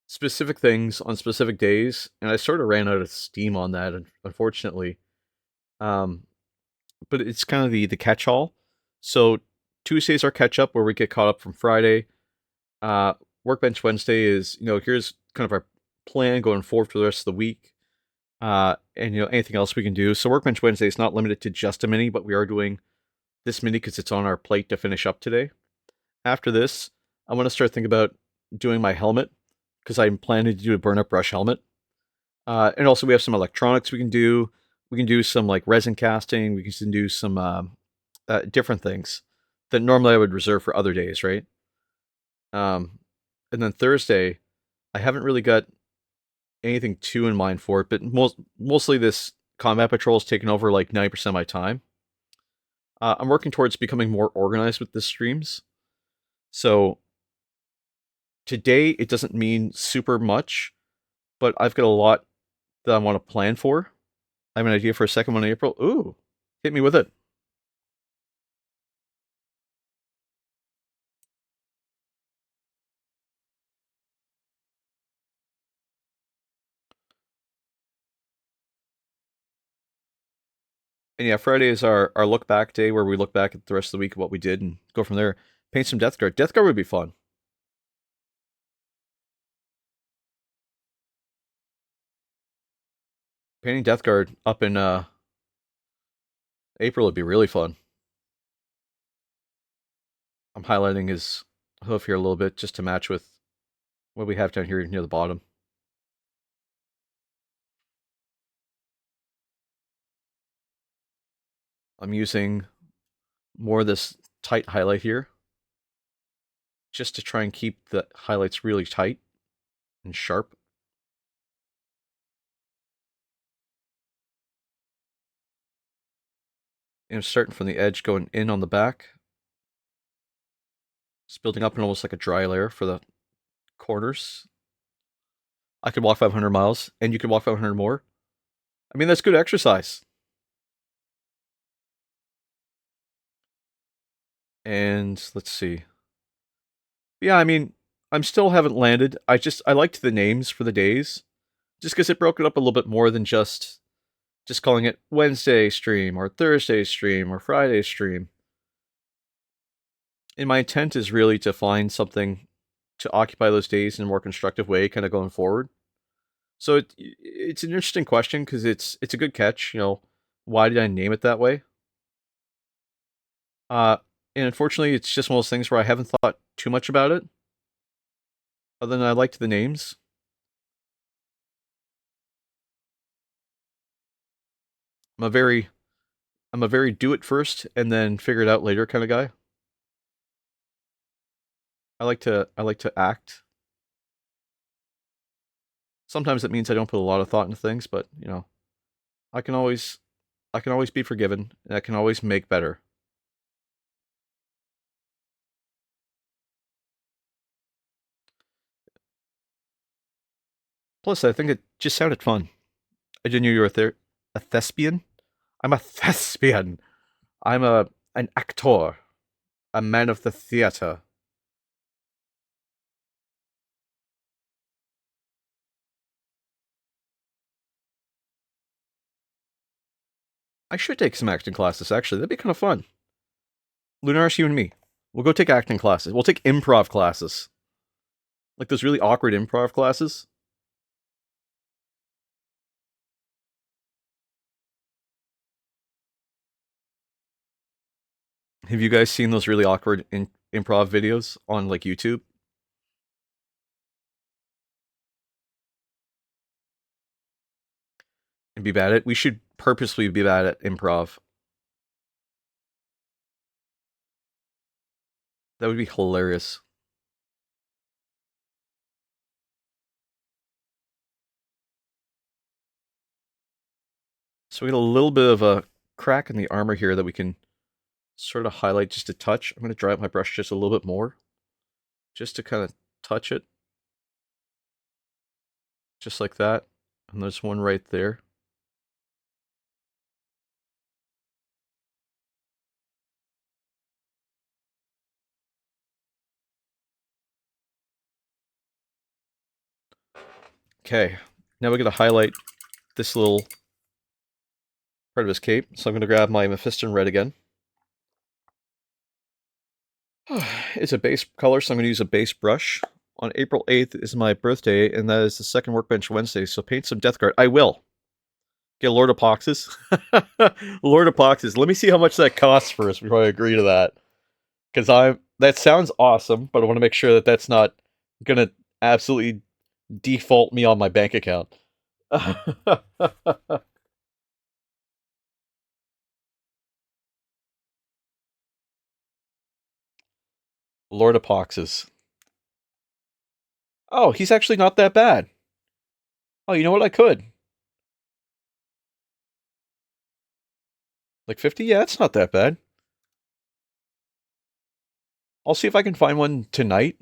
specific things on specific days, and I sort of ran out of steam on that, unfortunately. Um, but it's kind of the catch-all. So Tuesdays are catch-up where we get caught up from Friday. Workbench Wednesday is, here's kind of our plan going forward for the rest of the week. And anything else we can do. So Workbench Wednesday is not limited to just a mini, but we are doing this mini because it's on our plate to finish up today. After this, I want to start thinking about doing my helmet because I'm planning to do a burn up brush helmet. And also we have some electronics we can do. We can do some like resin casting. We can do some different things that normally I would reserve for other days, right? And then Thursday, I haven't really got anything too in mind for it, but mostly this combat patrol is taking over like 90% of my time. I'm working towards becoming more organized with the streams. So today it doesn't mean super much, but I've got a lot that I want to plan for. I have an idea for a second one in April. Ooh, hit me with it. And yeah, Friday is our look back day where we look back at the rest of the week of what we did and go from there. Paint some Death Guard. Death Guard would be fun. Painting Death Guard up in April would be really fun. I'm highlighting his hoof here a little bit just to match with what we have down here near the bottom. I'm using more of this tight highlight here just to try and keep the highlights really tight and sharp. And I'm starting from the edge going in on the back. It's building up in almost like a dry layer for the corners. I could walk 500 miles and you can walk 500 more. I mean, that's good exercise. And let's see. Yeah, I mean, I'm still haven't landed. I liked the names for the days just because it broke it up a little bit more than just calling it Wednesday stream or Thursday stream or Friday stream. And my intent is really to find something to occupy those days in a more constructive way, kind of going forward. So it's an interesting question because it's a good catch. Why did I name it that way? Uh, and unfortunately, it's just one of those things where I haven't thought too much about it. Other than I liked the names. I'm a very I'm a very do it first and then figure it out later kind of guy. I like to act. Sometimes it means I don't put a lot of thought into things, but I can always I can always be forgiven and I can always make better. Plus, I think it just sounded fun. I didn't know you were a thespian. I'm a thespian. I'm an actor, a man of the theater. I should take some acting classes. Actually, that'd be kind of fun. Lunaris, you and me. We'll go take acting classes. We'll take improv classes, like those really awkward improv classes. Have you guys seen those really awkward improv videos on like YouTube? And be bad at it. We should purposely be bad at improv. That would be hilarious. So we got a little bit of a crack in the armor here that we can sort of highlight just a touch. I'm going to dry up my brush just a little bit more, just to kind of touch it, just like that. And there's one right there. Okay, now we're going to highlight this little part of his cape. So I'm going to grab my Mephiston Red again. It's a base color, so I'm going to use a base brush. On April 8th is my birthday, and that is the second Workbench Wednesday, so paint some Death Guard. I will. Get Lord of Poxes. Lord of Poxes. Let me see how much that costs first before I agree to that. Because that sounds awesome, but I want to make sure that that's not going to absolutely default me on my bank account. Lord of Poxes. Oh, he's actually not that bad. Oh, you know what? I could. Like 50? Yeah, it's not that bad. I'll see if I can find one tonight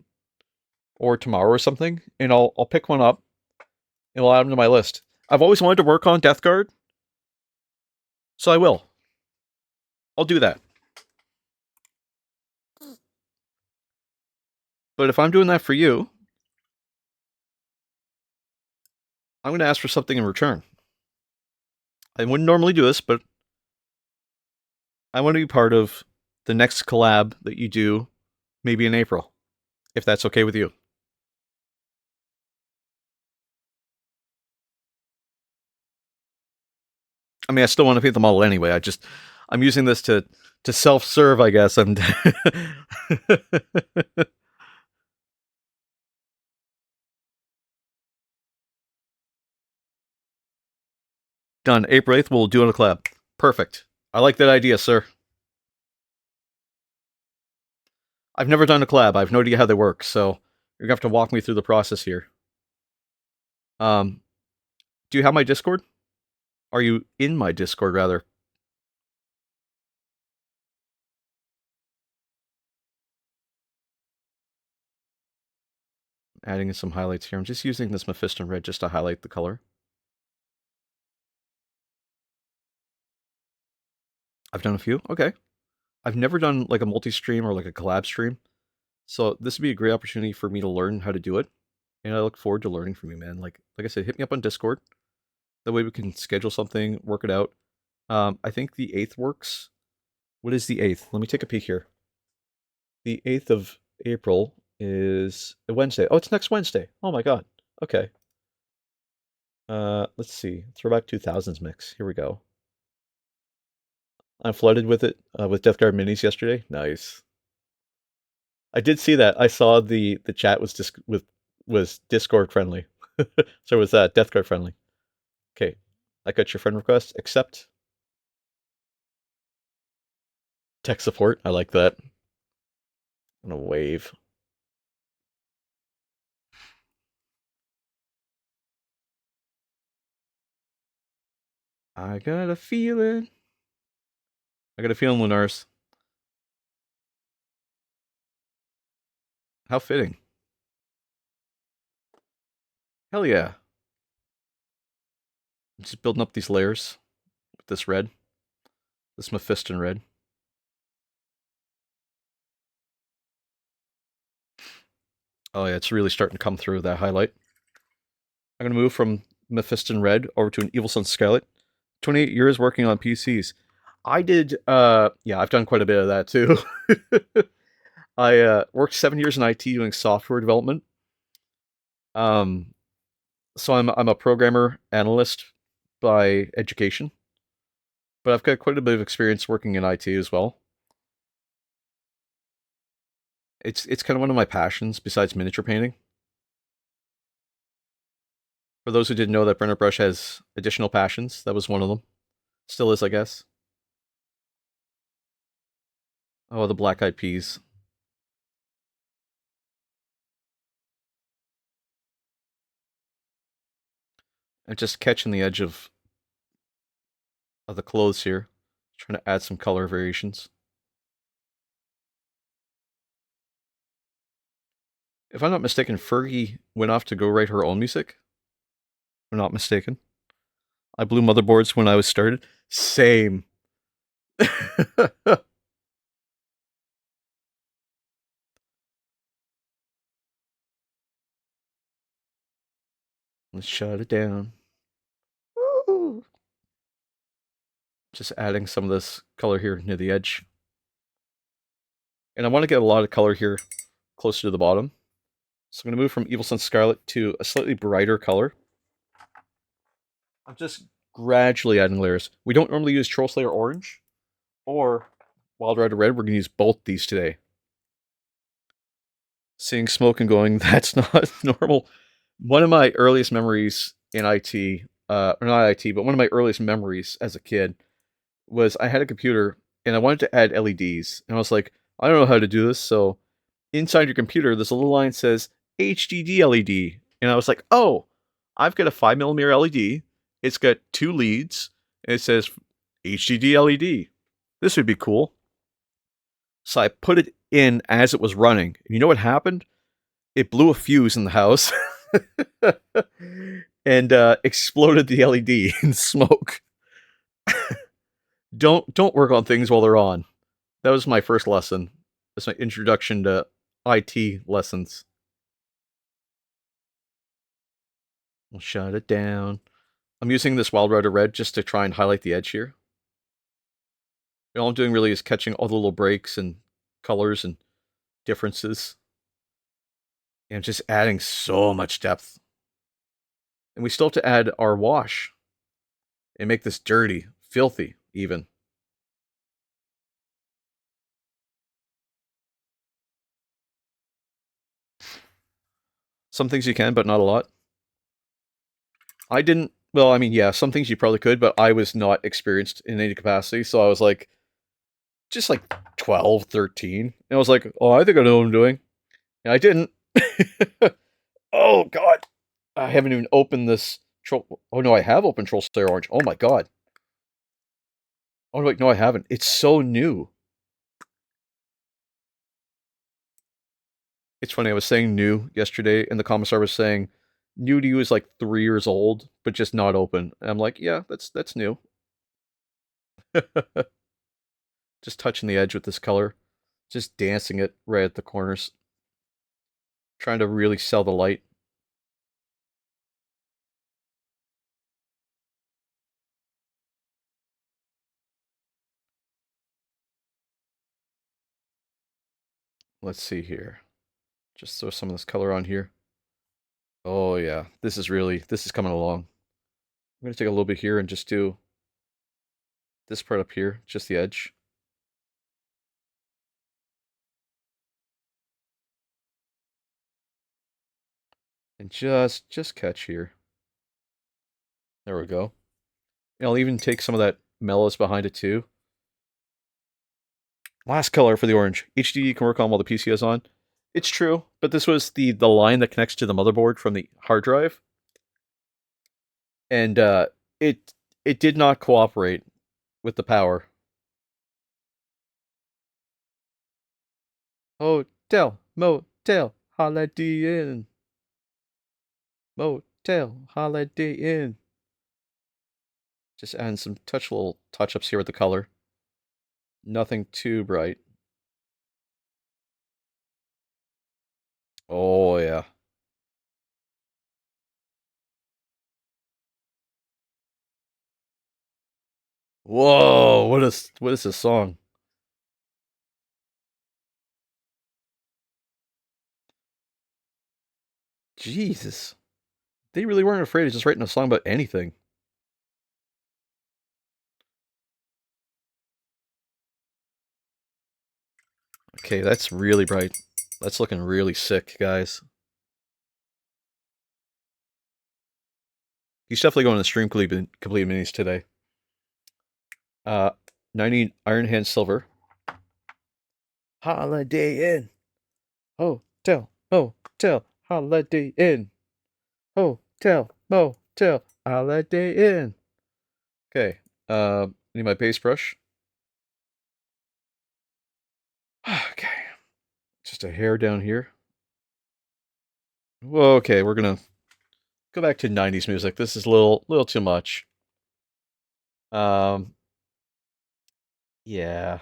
or tomorrow or something, and I'll pick one up and we'll add them to my list. I've always wanted to work on Death Guard, so I will. I'll do that. But if I'm doing that for you, I'm going to ask for something in return. I wouldn't normally do this, but I want to be part of the next collab that you do, maybe in April, if that's okay with you. I mean, I still want to paint the model anyway. I'm using this to self-serve, I guess. And done. April 8th, we'll do it on a collab. Perfect. I like that idea, sir. I've never done a collab. I have no idea how they work, so you're gonna have to walk me through the process here. Do you have my Discord? Are you in my Discord, rather? Adding in some highlights here. I'm just using this Mephiston Red just to highlight the color. I've done a few. Okay. I've never done like a multi-stream or like a collab stream. So this would be a great opportunity for me to learn how to do it. And I look forward to learning from you, man. Like I said, hit me up on Discord. That way we can schedule something, work it out. I think the 8th works. What is the 8th? Let me take a peek here. The 8th of April is a Wednesday. Oh, it's next Wednesday. Oh my god. Okay. Let's see. Throwback 2000s mix. Here we go. I'm flooded with it, with Death Guard minis yesterday. Nice. I did see that. I saw the chat was Discord friendly. So was that Death Guard friendly. Okay. I got your friend request. Accept. Tech support. I like that. I'm gonna wave. I got a feeling. I got a feeling, Lunars. How fitting. Hell yeah. I'm just building up these layers with this red. This Mephiston red. Oh yeah, it's really starting to come through that highlight. I'm gonna move from Mephiston red over to an Evil Sun Scarlet. 28 years working on PCs. I did yeah, I've done quite a bit of that too. I worked 7 years in IT doing software development. Um so I'm a programmer analyst by education, but I've got quite a bit of experience working in IT as well. It's kind of one of my passions besides miniature painting. For those who didn't know that Brenner Brush has additional passions, that was one of them. Still is, I guess. Oh, the black eyed peas. I'm just catching the edge of the clothes here. Trying to add some color variations. If I'm not mistaken, Fergie went off to go write her own music. If I'm not mistaken. I blew motherboards when I was started. Same. Let's shut it down. Woo! Just adding some of this color here near the edge. And I want to get a lot of color here closer to the bottom. So I'm going to move from Evil Sun Scarlet to a slightly brighter color. I'm just gradually adding layers. We don't normally use Troll Slayer Orange or Wild Rider Red. We're going to use both these today. Seeing smoke and going, that's not normal. One of my earliest memories in IT, or not IT, but one of my earliest memories as a kid was I had a computer and I wanted to add LEDs. And I was like, I don't know how to do this. So inside your computer, there's a little line that says HDD LED. And I was like, oh, I've got a 5mm LED. It's got 2 leads. And it says HDD LED. This would be cool. So I put it in as it was running. And you know what happened? It blew a fuse in the house and exploded the LED in smoke. Don't work on things while they're on. That was my first lesson. That's my introduction to IT lessons. We'll shut it down. I'm using this Wild Rider Red just to try and highlight the edge here. And all I'm doing really is catching all the little breaks and colors and differences. And just adding so much depth. And we still have to add our wash and make this dirty, filthy, even. Some things you can, but not a lot. I didn't, well, I mean, yeah, some things you probably could, but I was not experienced in any capacity. So I was like, just like 12, 13. And I was like, oh, I think I know what I'm doing. And I didn't. Oh, God. I haven't even opened this. Oh, no, I have opened Troll Slayer Orange. Oh, my God. Oh, wait, no, I haven't. It's so new. It's funny, I was saying new yesterday, and the commissar was saying new to you is like 3 years old, but just not open. And I'm like, yeah, that's new. Just touching the edge with this color. Just dancing it right at the corners. Trying to really sell the light. Let's see here. Just throw some of this color on here. Oh yeah, this is coming along. I'm going to take a little bit here and just do this part up here, just the edge. And just catch here. There we go. And I'll even take some of that mellows behind it too. Last color for the orange. HDD can work on while the PC is on. It's true, but this was the line that connects to the motherboard from the hard drive. And it did not cooperate with the power. Hotel, motel, Holiday Inn. Motel, Holiday Inn. Just adding some little touch-ups here with the color. Nothing too bright. Oh yeah. Whoa, what is this song? Jesus. They really weren't afraid of just writing a song about anything. Okay, that's really bright. That's looking really sick, guys. He's definitely going to stream complete minis today. 90 Iron Hand Silver. Holiday Inn. Hotel, motel, Holiday Inn. Hotel, motel, Holiday Inn. Okay, need my base brush. Okay, just a hair down here. Well, okay, we're gonna go back to 90s music. This is a little too much. Yeah.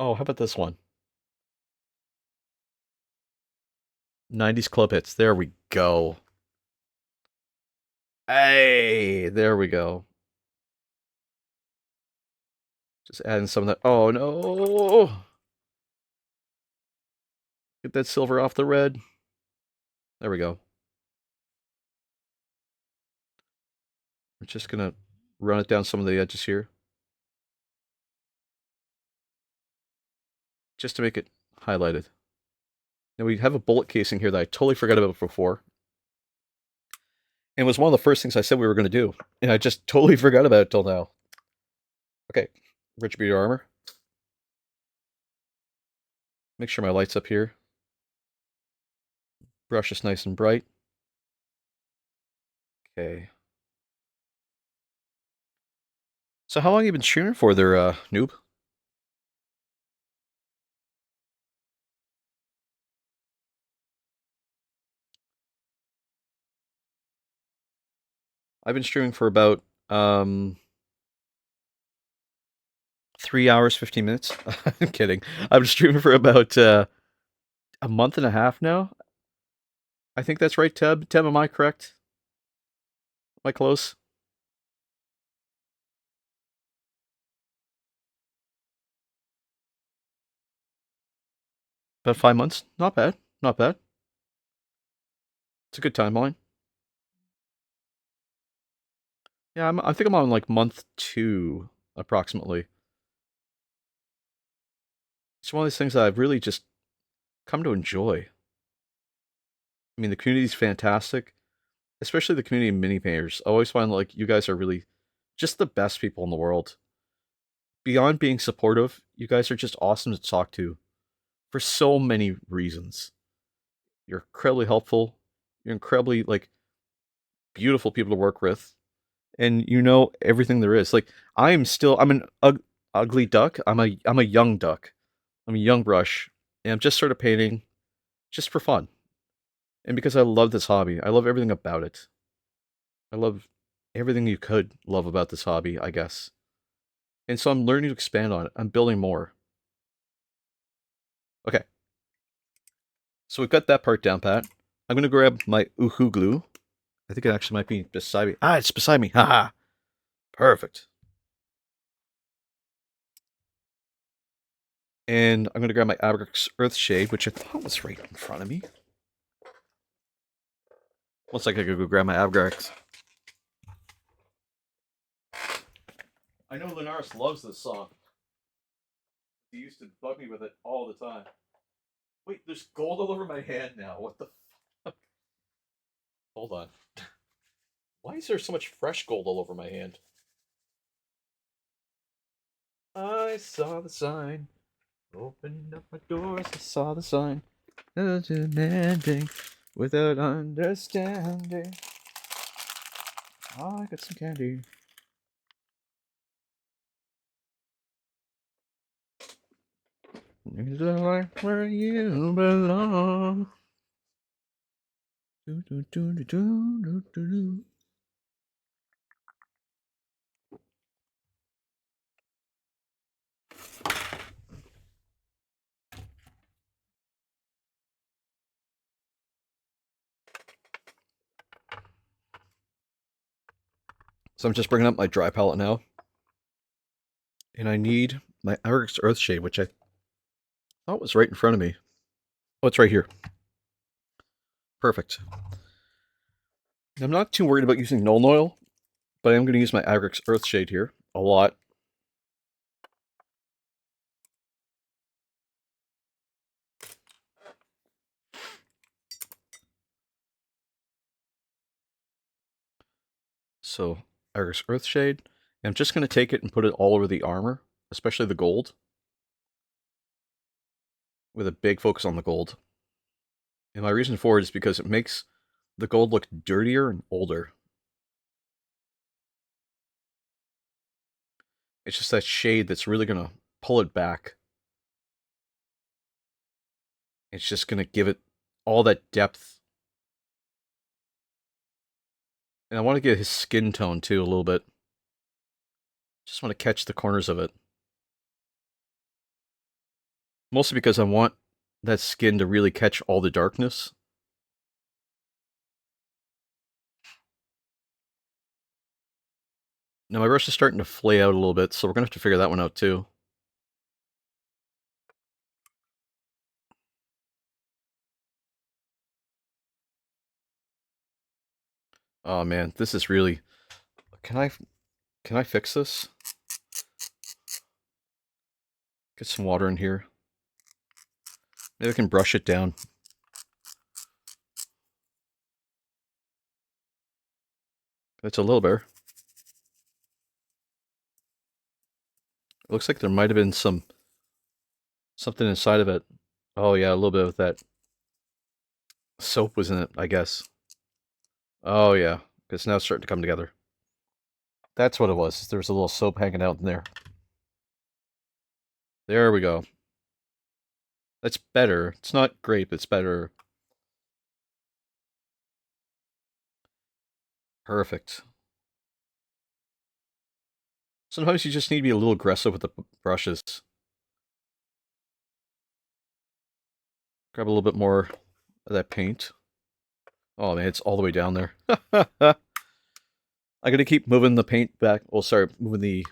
Oh, how about this one? 90s club hits. There we go. Hey, there we go. Just adding some of that. Oh no! Get that silver off the red. There we go. We're just gonna run it down some of the edges here. Just to make it highlighted. Now we have a bullet casing here that I totally forgot about before. And it was one of the first things I said we were going to do. And I just totally forgot about it till now. Okay, Rich Beater Armor. Make sure my light's up here. Brush is nice and bright. Okay. So how long have you been streaming for there, noob? I've been streaming for about 3 hours, 15 minutes. I'm kidding. I've been streaming for about a month and a half now. I think that's right, Teb. Teb, am I correct? Am I close? About 5 months. Not bad. Not bad. It's a good timeline. Yeah, I think I'm on like month 2, approximately. It's one of these things that I've really just come to enjoy. I mean, the community's fantastic, especially the community of mini painters. I always find like you guys are really just the best people in the world. Beyond being supportive, you guys are just awesome to talk to for so many reasons. You're incredibly helpful. You're incredibly like beautiful people to work with, and you know everything there is. Like I'm an ugly duck. I'm a young duck. I'm a young brush, and I'm just sort of painting just for fun. And because I love this hobby, I love everything about it. I love everything you could love about this hobby, I guess. And so I'm learning to expand on it. I'm building more. Okay. So we've got that part down pat. I'm going to grab my Uhu glue. I think it actually might be beside me. Ah, it's beside me. Haha. Perfect. And I'm going to grab my Abrix Earthshade, which I thought was right in front of me. One second, I gotta go grab my Abrix. I know Linares loves this song. He used to bug me with it all the time. Wait, there's gold all over my hand now. What the fuck? Hold on. Why is there so much fresh gold all over my hand? I saw the sign. Opened up my doors, I saw the sign. Demanding without understanding. Oh, I got some candy. Is the life where you belong? Do, do, do, do, do, do, do. So I'm just bringing up my dry palette now. And I need my Arix Earthshade, which I thought was right in front of me. Oh, it's right here. Perfect. I'm not too worried about using Nuln Oil, but I am going to use my Arix Earthshade here a lot. So, Arix Earthshade. And I'm just going to take it and put it all over the armor, especially the gold, with a big focus on the gold. And my reason for it is because it makes the gold look dirtier and older. It's just that shade that's really going to pull it back. It's just going to give it all that depth. And I want to get his skin tone too a little bit. Just want to catch the corners of it. Mostly because I want that skin to really catch all the darkness. Now my brush is starting to flay out a little bit, so we're going to have to figure that one out too. Oh man, this is really... Can I fix this? Get some water in here. Maybe I can brush it down. It's a little better. It looks like there might have been something inside of it. Oh yeah, a little bit of that soap was in it, I guess. Oh yeah, because now it's starting to come together. That's what it was. There was a little soap hanging out in there. There we go. That's better. It's not great, but it's better. Perfect. Sometimes you just need to be a little aggressive with the brushes. Grab a little bit more of that paint. Oh man, it's all the way down there. I gotta keep moving the paint back. Oh, sorry, moving the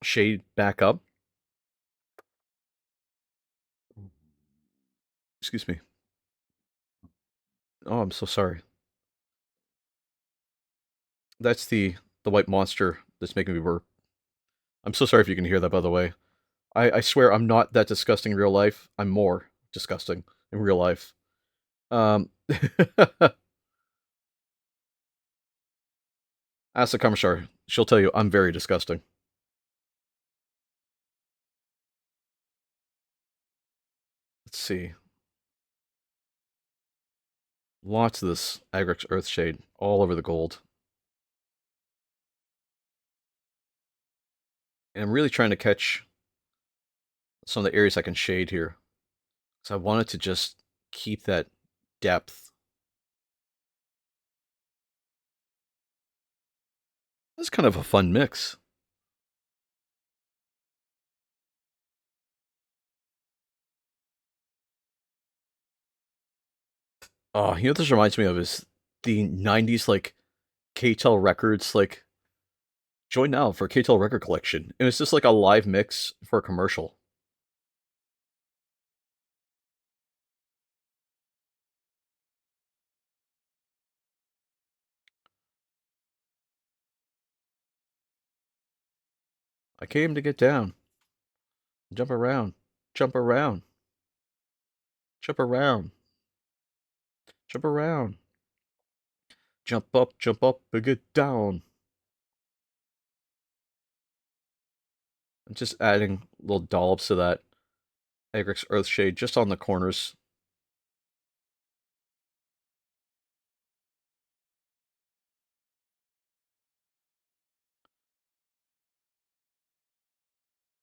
shade back up. Excuse me. Oh, I'm so sorry. That's the white monster that's making me burp. I'm so sorry if you can hear that, by the way. I swear I'm not that disgusting in real life. I'm more disgusting in real life. Ask the Commissar. She'll tell you I'm very disgusting. Let's see. Lots of this Agrix Earthshade all over the gold. And I'm really trying to catch some of the areas I can shade here. Because I wanted to just keep that depth. That's kind of a fun mix. Oh, you know what this reminds me of is the 90s, like, K-Tel Records, like, join now for K-Tel Record Collection. And it's just like a live mix for a commercial. I came to get down. Jump around. Jump around. Jump around. Jump around. Jump up, and get down. I'm just adding little dollops to that Agrix Earthshade just on the corners.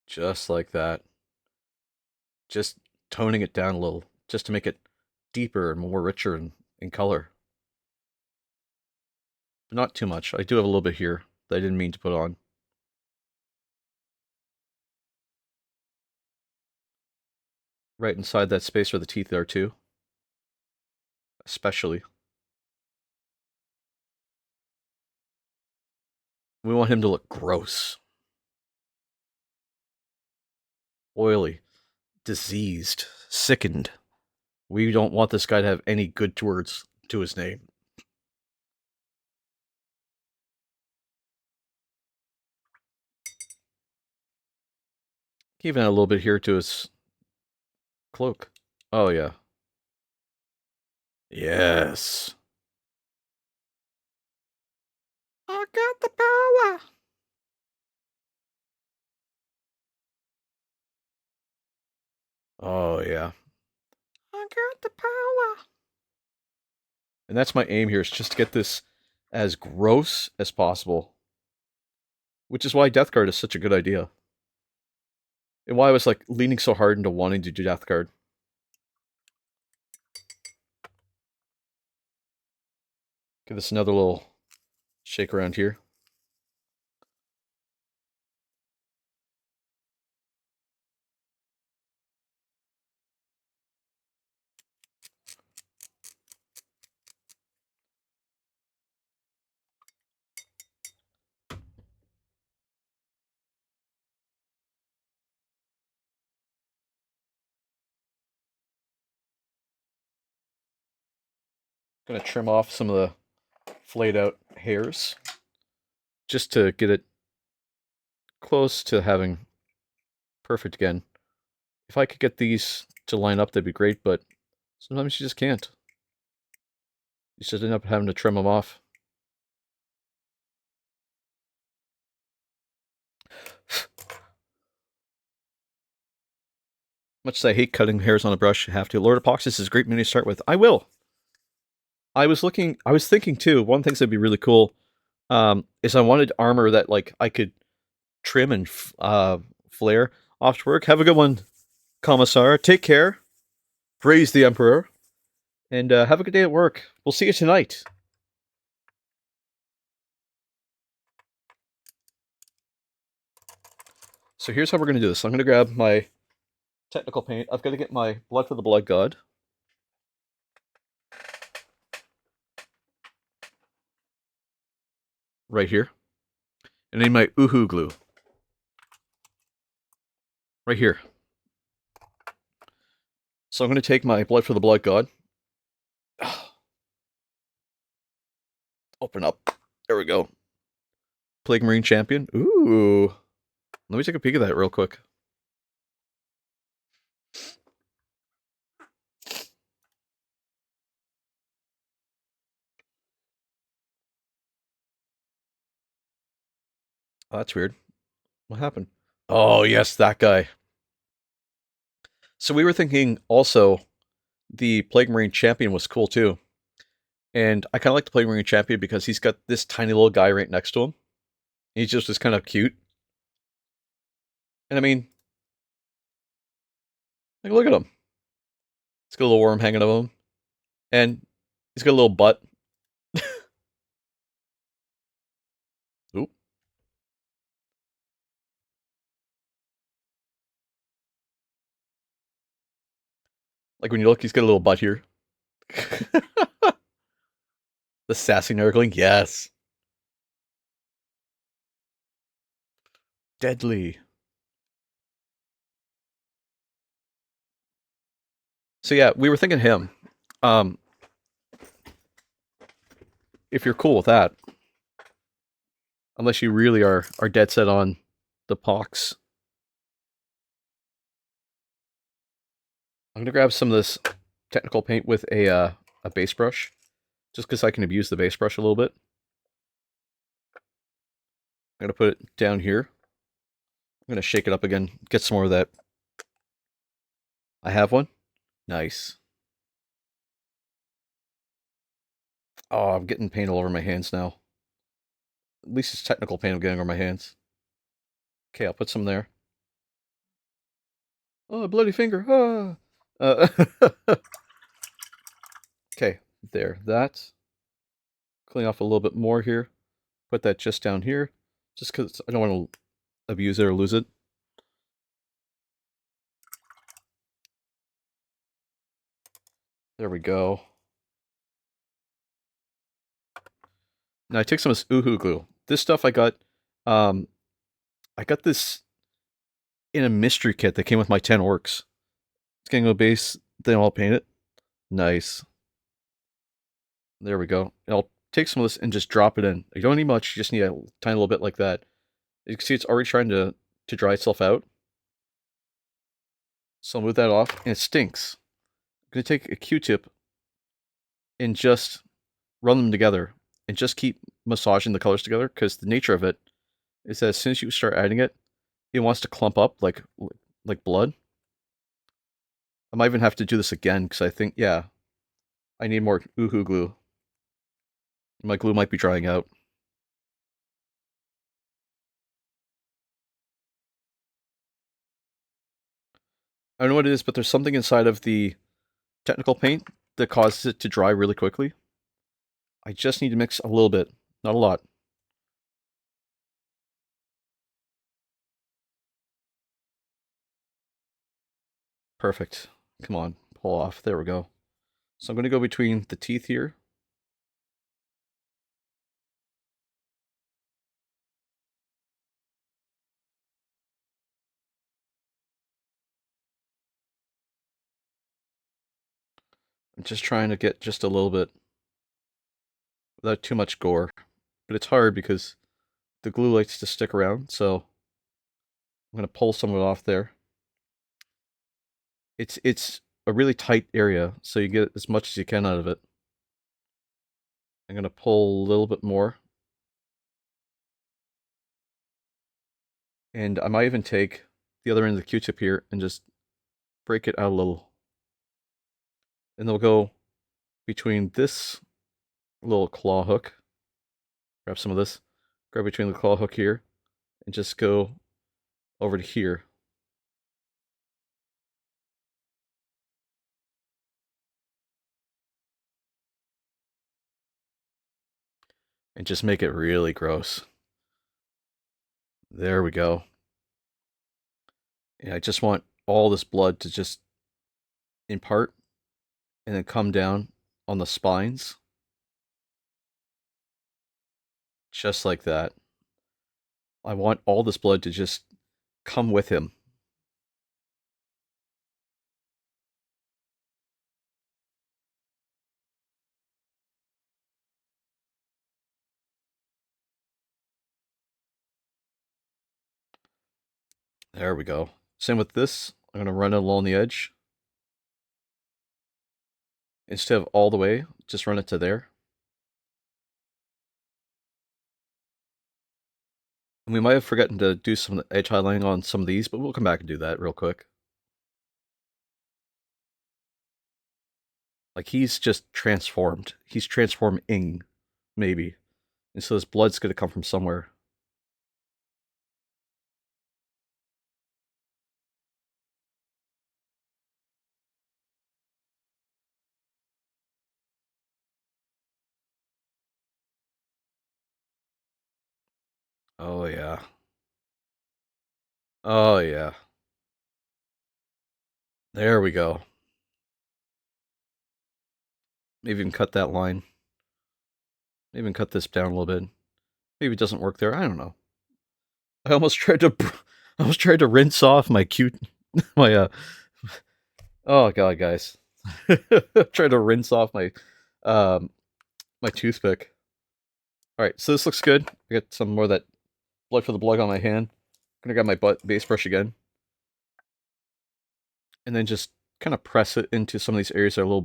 Just like that. Just toning it down a little, just to make it deeper and more richer in color. But not too much. I do have a little bit here that I didn't mean to put on. Right inside that space where the teeth are too. Especially. We want him to look gross. Oily. Diseased. Sickened. We don't want this guy to have any good words to his name. Even add a little bit here to his cloak. Oh, yeah. Yes. I got the power. Oh, yeah. I got the power. And that's my aim here, is just to get this as gross as possible. Which is why Death Guard is such a good idea. And why I was like leaning so hard into wanting to do Death Guard. Give this another little shake around here. Gonna trim off some of the flayed out hairs just to get it close to having perfect again. If I could get these to line up, that'd be great, but sometimes you just can't. You just end up having to trim them off. Much as I hate cutting hairs on a brush, I have to. Lord Epoxys is a great mini to start with. I will. I was thinking too, one of the things that'd be really cool is I wanted armor that like I could trim and flare off to work. Have a good one, Commissar. Take care. Praise the Emperor. And have a good day at work. We'll see you tonight. So here's how we're going to do this. I'm going to grab my technical paint. I've got to get my Blood for the Blood God. Right here. And I need my Uhu glue. Right here. So I'm going to take my Blood for the Blood God. Open up. There we go. Plague Marine Champion. Ooh. Let me take a peek at that real quick. Oh, that's weird. What happened? Oh, yes, that guy. So we were thinking also the Plague Marine Champion was cool too. And I kind of like the Plague Marine Champion because he's got this tiny little guy right next to him. He's just kind of cute. And I mean, like, look at him. He's got a little worm hanging over him. And he's got a little butt. Oop. Like when you look, he's got a little butt here. The sassy nurgling, yes. Deadly. So yeah, we were thinking him. If you're cool with that. Unless you really are dead set on the pox. I'm gonna grab some of this technical paint with a base brush, just because I can abuse the base brush a little bit. I'm gonna put it down here. I'm gonna shake it up again, get some more of that. I have one. Nice. Oh, I'm getting paint all over my hands now. At least it's technical paint I'm getting over my hands. Okay, I'll put some there. Oh, bloody finger. Ah. Okay, there. That. Clean off a little bit more here. Put that just down here, just because I don't want to abuse it or lose it. There we go. Now I take some of this Uhu glue. This stuff I got this in a mystery kit that came with my 10 orcs. It's getting a base, then I'll paint it. Nice. There we go. And I'll take some of this and just drop it in. You don't need much, you just need a tiny little bit like that. You can see it's already trying to dry itself out. So I'll move that off, and it stinks. I'm going to take a Q-tip and just run them together and just keep massaging the colors together, because the nature of it is that as soon as you start adding it, it wants to clump up like blood. I might even have to do this again, because I think, yeah, I need more Uhu glue. My glue might be drying out. I don't know what it is, but there's something inside of the technical paint that causes it to dry really quickly. I just need to mix a little bit, not a lot. Perfect. Come on, pull off. There we go. So I'm going to go between the teeth here. I'm just trying to get just a little bit without too much gore. But it's hard because the glue likes to stick around, so I'm going to pull some of it off there. It's a really tight area, so you get as much as you can out of it. I'm going to pull a little bit more. And I might even take the other end of the Q-tip here and just break it out a little. And they'll go between this little claw hook. Grab some of this. Grab between the claw hook here. And just go over to here. And just make it really gross. There we go. And I just want all this blood to just impart and then come down on the spines. Just like that. I want all this blood to just come with him. There we go. Same with this. I'm going to run it along the edge. Instead of all the way, just run it to there. And we might have forgotten to do some edge highlighting on some of these, but we'll come back and do that real quick. Like, he's just transformed. He's transforming, maybe. And so this blood's going to come from somewhere. Oh, yeah. Oh, yeah. There we go. Maybe even cut that line. Maybe even cut this down a little bit. Maybe it doesn't work there. I don't know. I almost tried to rinse off my my oh god, guys. Tried to rinse off my my toothpick. All right, so this looks good. I got some more of that blood for the blood on my hand. gonna grab my base brush again, and then just kind of press it into some of these areas that are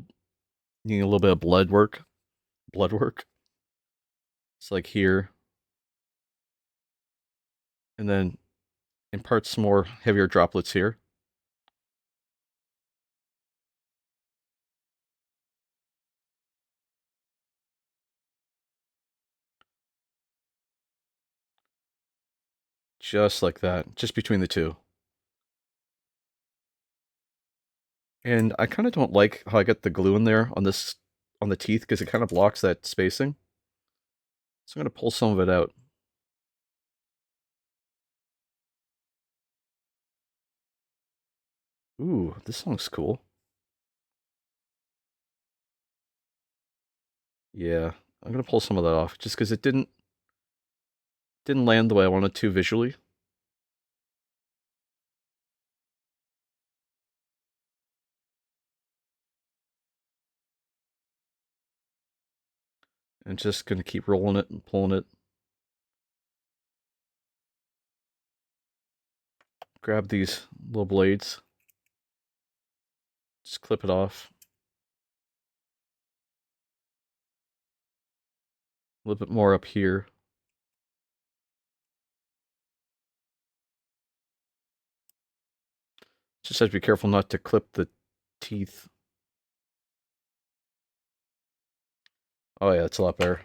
needing a little bit of blood work. Blood work. It's like here, and then impart some more heavier droplets here. Just like that, just between the two. And I kind of don't like how I get the glue in there on the teeth because it kind of blocks that spacing. So I'm going to pull some of it out. Ooh, this looks cool. Yeah, I'm going to pull some of that off just because it didn't land the way I wanted to visually. And just going to keep rolling it and pulling it. Grab these little blades. Just clip it off. A little bit more up here. Just have to be careful not to clip the teeth. Oh yeah, it's a lot better.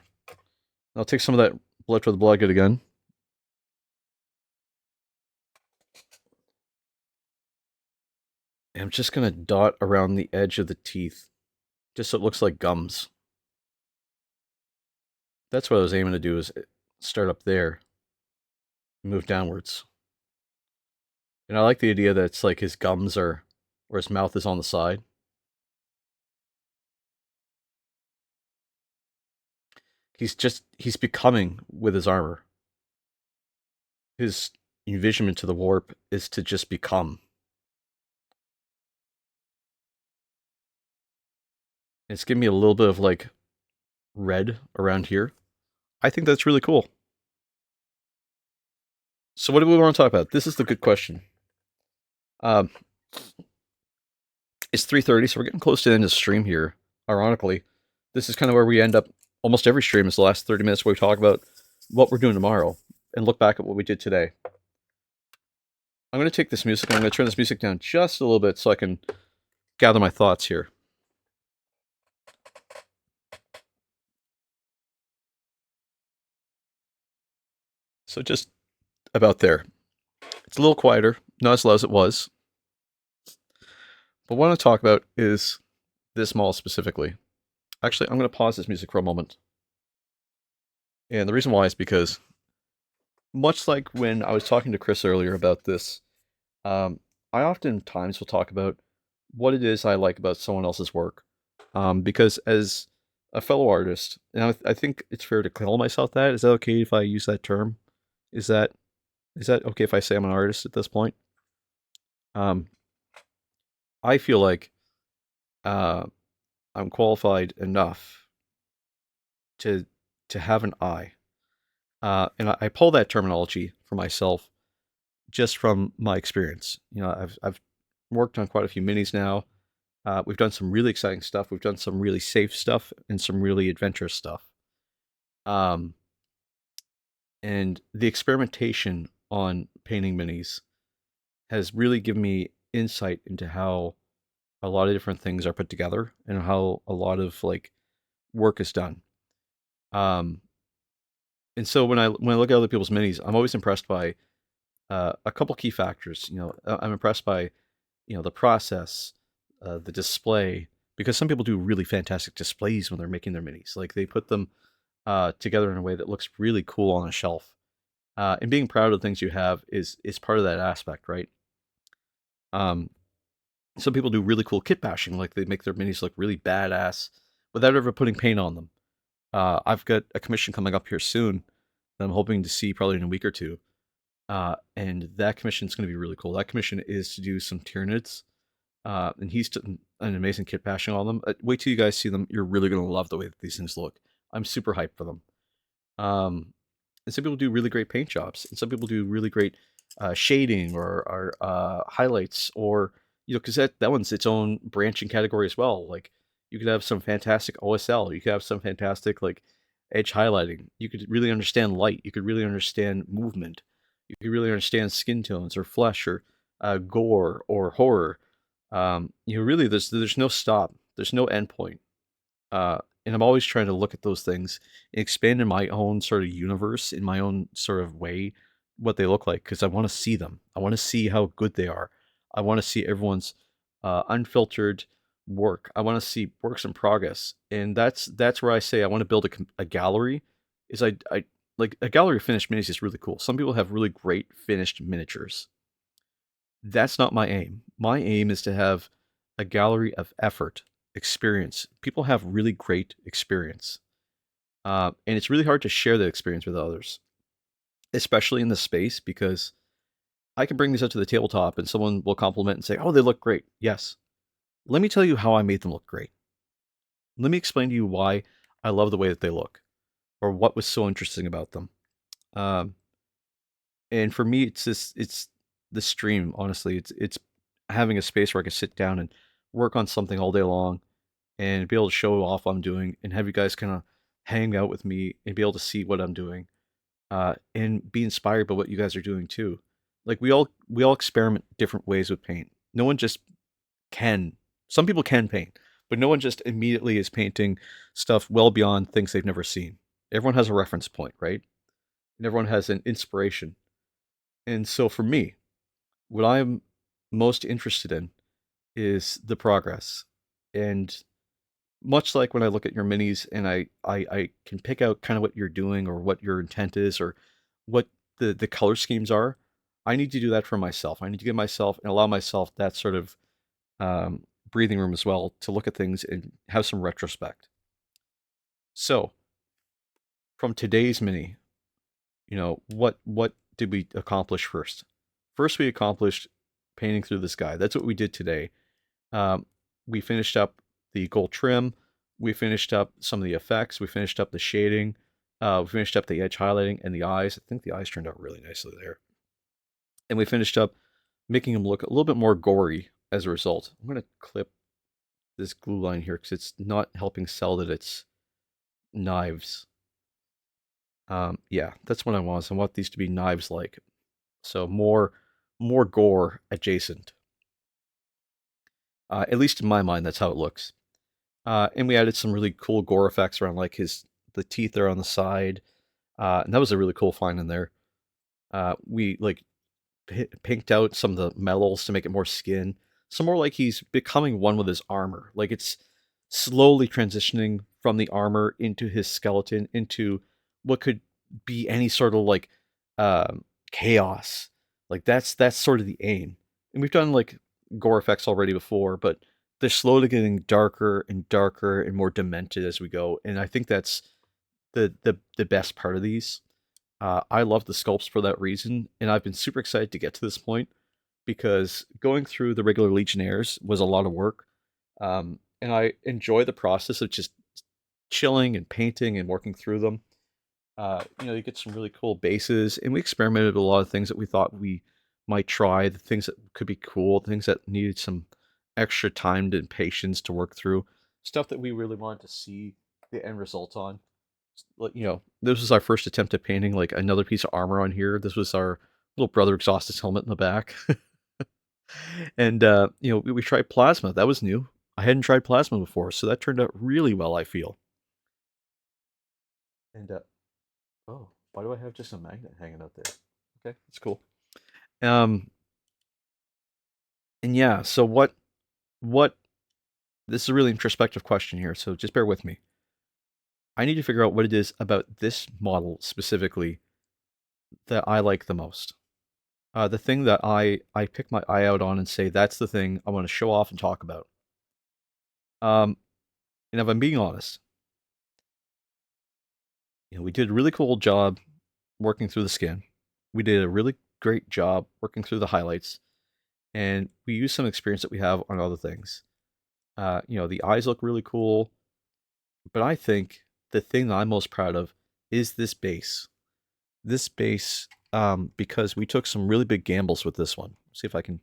I'll take some of that blood for the blood good again. And I'm just gonna dot around the edge of the teeth, just so it looks like gums. That's what I was aiming to do, is start up there, move downwards. And I like the idea that it's like his gums are, or his mouth is on the side. He's becoming with his armor. His envisionment to the warp is to just become. It's giving me a little bit of like red around here. I think that's really cool. So what do we want to talk about? This is the good question. It's 3:30, so we're getting close to the end of the stream here. Ironically, this is kind of where we end up almost every stream, is the last 30 minutes where we talk about what we're doing tomorrow and look back at what we did today. I'm going to take this music and I'm going to turn this music down just a little bit so I can gather my thoughts here. So just about there. It's a little quieter, not as loud as it was. But what I want to talk about is this mall specifically. Actually, I'm going to pause this music for a moment. And the reason why is because, much like when I was talking to Chris earlier about this, I oftentimes will talk about what it is I like about someone else's work. Because as a fellow artist, and I think it's fair to call myself that. Is that okay if I use that term? Is that okay if I say I'm an artist at this point? I feel like I'm qualified enough to have an eye, and I pull that terminology for myself just from my experience. You know, I've worked on quite a few minis now. We've done some really exciting stuff. We've done some really safe stuff and some really adventurous stuff. And the experimentation on painting minis has really given me insight into how a lot of different things are put together and how a lot of like work is done. And so when I look at other people's minis, I'm always impressed by a couple key factors. You know, I'm impressed by, you know, the process, the display, because some people do really fantastic displays when they're making their minis. Like they put them together in a way that looks really cool on a shelf. And being proud of the things you have is part of that aspect, right? Some people do really cool kit bashing, like they make their minis look really badass without ever putting paint on them. I've got a commission coming up here soon that I'm hoping to see probably in a week or two. And that commission is going to be really cool. That commission is to do some Tyranids. And he's done an amazing kit bashing on them. Wait till you guys see them. You're really going to love the way that these things look. I'm super hyped for them. And some people do really great paint jobs, and some people do really great shading or highlights, or because that one's its own branching category as well. Like you could have some fantastic OSL, you could have some fantastic like edge highlighting. You could really understand light. You could really understand movement. You could really understand skin tones or flesh or gore or horror. Really, there's no stop. There's no end point. And I'm always trying to look at those things and expand in my own sort of universe, in my own sort of way, what they look like, because I want to see them. I want to see how good they are. I want to see everyone's unfiltered work. I want to see works in progress, and that's where I say I want to build a gallery. Is I like a gallery of finished minis is really cool. Some people have really great finished miniatures. That's not my aim. My aim is to have a gallery of effort, experience. People have really great experience. And it's really hard to share that experience with others, especially in this space, because I can bring these up to the tabletop and someone will compliment and say, oh, they look great. Yes. Let me tell you how I made them look great. Let me explain to you why I love the way that they look or what was so interesting about them. Um, and for me, it's the stream, honestly. It's having a space where I can sit down and work on something all day long and be able to show off what I'm doing and have you guys kind of hang out with me and be able to see what I'm doing, and be inspired by what you guys are doing too. Like we all experiment different ways with paint. No one just can. Some people can paint, but no one just immediately is painting stuff well beyond things they've never seen. Everyone has a reference point, right? And everyone has an inspiration. And so for me, what I'm most interested in is the progress. And much like when I look at your minis and I can pick out kind of what you're doing or what your intent is or what the color schemes are, I need to do that for myself. I need to give myself and allow myself that sort of breathing room as well to look at things and have some retrospect. So from today's mini, what did we accomplish first? First, we accomplished painting through the sky. That's what we did today. Um, we finished up the gold trim. We finished up some of the effects. We finished up the shading. We finished up the edge highlighting and the eyes. I think the eyes turned out really nicely there. And we finished up making them look a little bit more gory as a result. I'm going to clip this glue line here because it's not helping sell that it's knives. Yeah, that's what I want. I want these to be knives-like. So more gore adjacent. At least in my mind, that's how it looks. And we added some really cool gore effects around like the teeth are on the side. And that was a really cool find in there. We like pinked out some of the metals to make it more skin. So more like he's becoming one with his armor. Like it's slowly transitioning from the armor into his skeleton into what could be any sort of like chaos. Like that's sort of the aim. And we've done like gore effects already before, but they're slowly getting darker and darker and more demented as we go. And I think that's the best part of these. I love the sculpts for that reason, and I've been super excited to get to this point because going through the regular Legionnaires was a lot of work, and I enjoy the process of just chilling and painting and working through them. You get some really cool bases, and we experimented with a lot of things that we thought we might try, the things that could be cool, things that needed some extra time and patience to work through, stuff that we really wanted to see the end result on. This was our first attempt at painting like another piece of armor on here. This was our little brother exhaustus helmet in the back. And we tried plasma. That was new. I hadn't tried plasma before, so that turned out really well, I feel. And oh, why do I have just a magnet hanging out there? Okay, that's cool. Um, and yeah, so what this is a really introspective question here, so just bear with me. I need to figure out what it is about this model specifically that I like the most. The thing that I pick my eye out on and say that's the thing I want to show off and talk about. Um, and if I'm being honest, we did a really cool job working through the skin. We did a really great job working through the highlights, and we used some experience that we have on other things. The eyes look really cool, but I think the thing that I'm most proud of is this base. This base because we took some really big gambles with this one. See if I can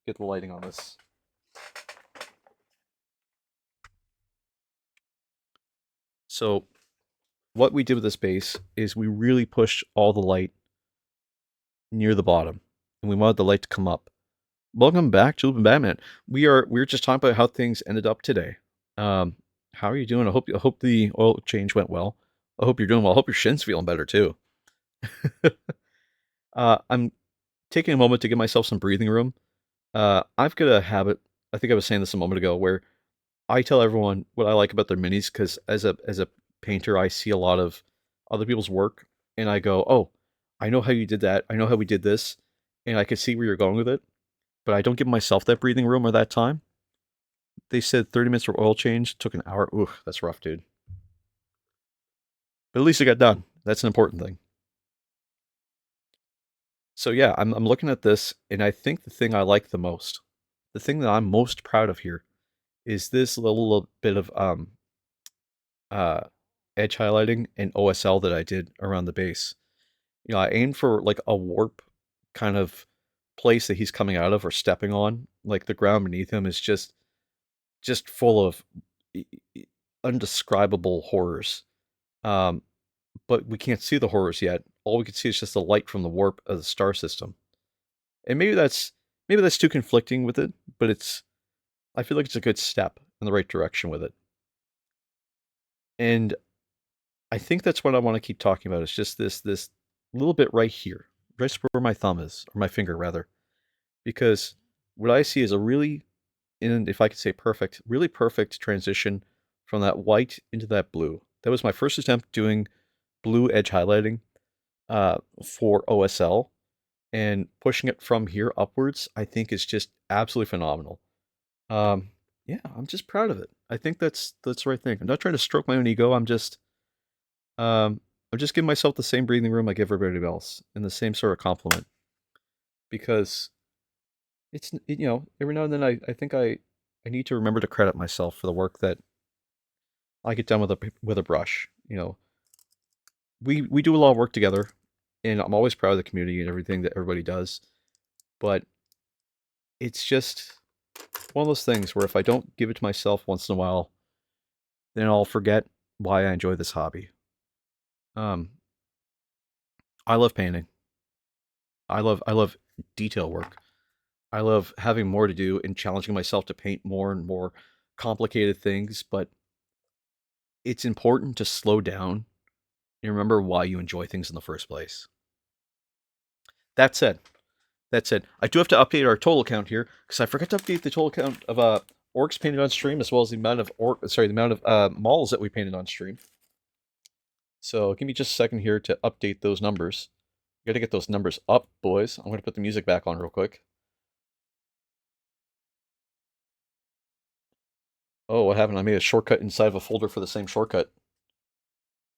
get the lighting on this. So what we did with this base is we really pushed all the light near the bottom, and we wanted the light to come up. Welcome back, Julep and Batman. We were just talking about how things ended up today. How are you doing? I hope the oil change went well. I hope you're doing well. I hope your shin's feeling better too. I'm taking a moment to give myself some breathing room. I've got a habit. I think I was saying this a moment ago, where I tell everyone what I like about their minis because as a painter, I see a lot of other people's work, and I go, "Oh, I know how you did that. I know how we did this, and I can see where you're going with it." But I don't give myself that breathing room or that time. They said 30 minutes for oil change took an hour. Ooh, that's rough, dude. But at least it got done. That's an important thing. So yeah, I'm looking at this, and I think the thing I like the most, the thing that I'm most proud of here, is this little bit of uh edge highlighting and OSL that I did around the base. I aimed for like a warp kind of place that he's coming out of or stepping on. Like the ground beneath him is just full of undescribable horrors. Um, but we can't see the horrors yet. All we can see is just the light from the warp of the star system. And maybe that's too conflicting with it, but I feel like it's a good step in the right direction with it. And I think that's what I want to keep talking about. It's just this little bit right here, right where my thumb is, or my finger rather, because what I see is a really, and if I could say perfect, really perfect transition from that white into that blue. That was my first attempt doing blue edge highlighting for OSL, and pushing it from here upwards, I think is just absolutely phenomenal. Um, yeah, I'm just proud of it. I think that's the right thing. I'm not trying to stroke my own ego. Um, I'm just giving myself the same breathing room I give everybody else, and the same sort of compliment, because every now and then I think I need to remember to credit myself for the work that I get done with a brush. We do a lot of work together, and I'm always proud of the community and everything that everybody does. But it's just one of those things where if I don't give it to myself once in a while, then I'll forget why I enjoy this hobby. Um, I love painting. I love detail work. I love having more to do and challenging myself to paint more and more complicated things, but it's important to slow down and remember why you enjoy things in the first place. That said, I do have to update our total count here because I forgot to update the total count of orcs painted on stream as well as the amount of malls that we painted on stream. So give me just a second here to update those numbers. Got to get those numbers up, boys. I'm going to put the music back on real quick. Oh, what happened? I made a shortcut inside of a folder for the same shortcut.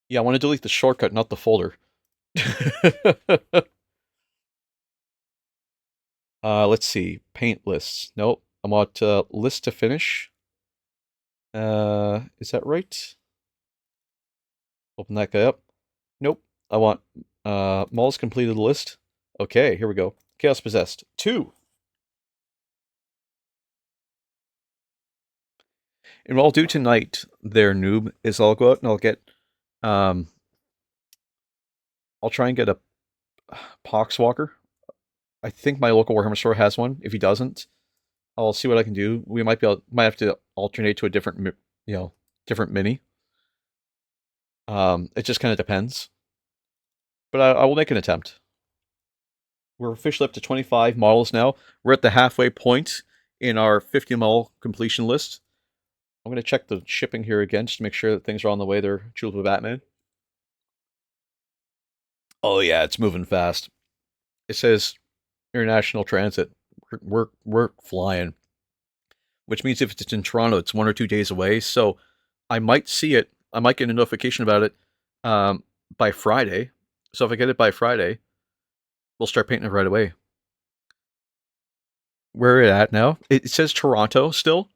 Yeah, I want to delete the shortcut, not the folder. Let's see. Paint lists. Nope. I want list to finish. Is that right? Open that guy up. Nope. I want Maul's completed list. Okay, here we go. Chaos Possessed 2. And what I'll do tonight, there, noob, is I'll go out and um, I'll try and get a Poxwalker. I think my local Warhammer store has one. If he doesn't, I'll see what I can do. We might have to alternate to a different mini. It just kind of depends, but I will make an attempt. We're officially up to 25 models now. We're at the halfway point in our 50 model completion list. I'm going to check the shipping here again just to make sure that things are on the way there. Julep with Batman. Oh yeah, it's moving fast. It says international transit. We're flying, which means if it's in Toronto, it's 1 or 2 days away. So I might see it. I might get a notification about it by Friday. So if I get it by Friday, we'll start painting it right away. Where are we at now? It says Toronto still,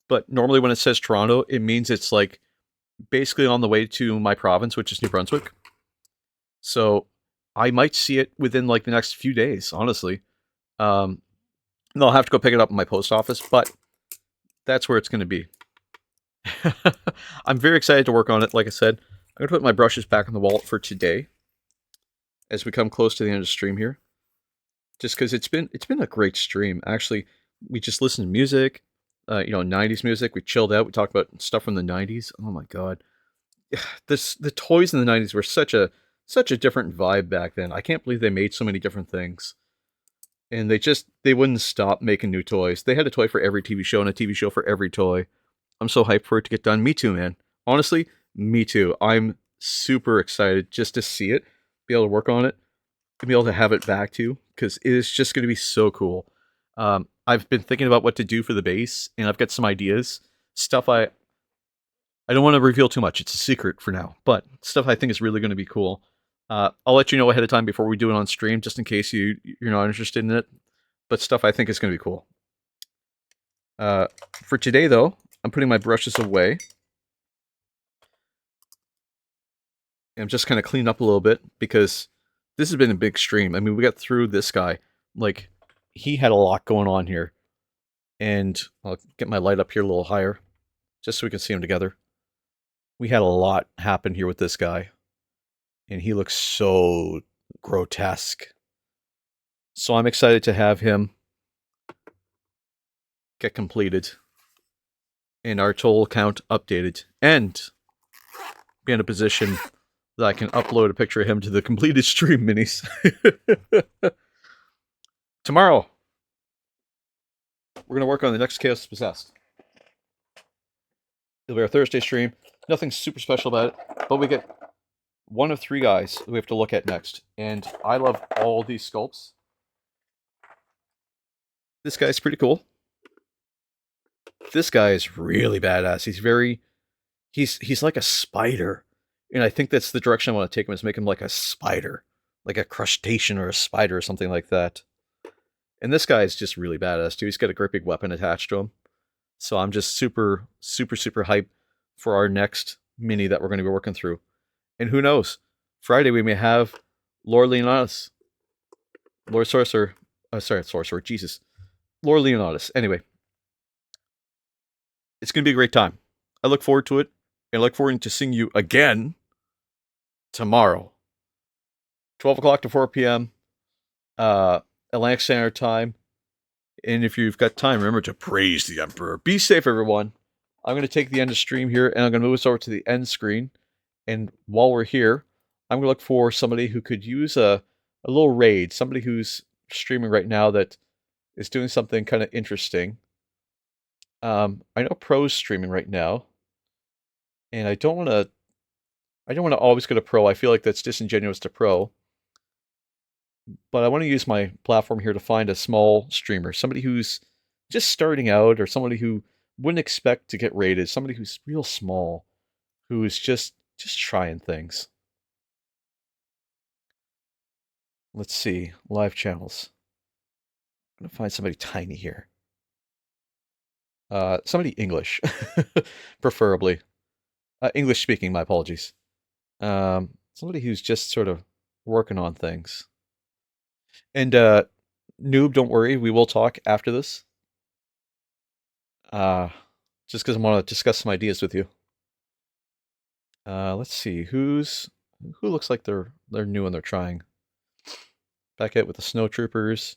but normally when it says Toronto, it means it's like basically on the way to my province, which is New Brunswick. So I might see it within like the next few days, honestly. Um, no, I'll have to go pick it up in my post office, but that's where it's going to be. I'm very excited to work on it. Like I said, I'm going to put my brushes back in the wallet for today as we come close to the end of the stream here. Just because it's been a great stream. Actually, we just listened to music, 90s music. We chilled out. We talked about stuff from the 90s. Oh my god, the toys in the 90s were such a different vibe back then. I can't believe they made so many different things. And they wouldn't stop making new toys. They had a toy for every TV show and a TV show for every toy. I'm so hyped for it to get done. Me too, man. Honestly, me too. I'm super excited just to see it, be able to work on it, and be able to have it back to, because it is just going to be so cool. I've been thinking about what to do for the base, and I've got some ideas. Stuff I don't want to reveal too much. It's a secret for now, but stuff I think is really going to be cool. I'll let you know ahead of time before we do it on stream, just in case you're not interested in it. But stuff I think is going to be cool. For today, though, I'm putting my brushes away. I'm just kind of cleaning up a little bit because this has been a big stream. I mean, we got through this guy. Like, he had a lot going on here. And I'll get my light up here a little higher, just so we can see him together. We had a lot happen here with this guy. And he looks so grotesque. So I'm excited to have him get completed. And our total count updated. And be in a position that I can upload a picture of him to the completed stream minis. Tomorrow, we're going to work on the next Chaos Possessed. It'll be our Thursday stream. Nothing super special about it, but we get one of 3 guys we have to look at next. And I love all these sculpts. This guy's pretty cool. This guy is really badass. He's like a spider. And I think that's the direction I want to take him, is make him like a spider. Like a crustacean or a spider or something like that. And this guy is just really badass too. He's got a great big weapon attached to him. So I'm just super, super, super hyped for our next mini that we're going to be working through. And who knows? Friday we may have Lord Leonatus. Lord Sorcerer. Sorcerer. Jesus. Lord Leonatus. Anyway. It's going to be a great time. I look forward to it. And I look forward to seeing you again tomorrow. 12 o'clock to 4 p.m. Atlantic Standard Time. And if you've got time, remember to praise the Emperor. Be safe, everyone. I'm going to take the end of stream here, and I'm going to move us over to the end screen. And while we're here, I'm going to look for somebody who could use a little raid. Somebody who's streaming right now that is doing something kind of interesting. I know Pro's streaming right now. And I don't want to always go to Pro. I feel like that's disingenuous to Pro. But I want to use my platform here to find a small streamer, somebody who's just starting out, or somebody who wouldn't expect to get rated, somebody who's real small, who is just trying things. Let's see, live channels. I'm gonna find somebody tiny here. Somebody English, preferably. English speaking, my apologies. Somebody who's just sort of working on things. And Noob, don't worry, we will talk after this. Just because I want to discuss some ideas with you. Let's see, who looks like they're new and they're trying. Back at with the Snowtroopers.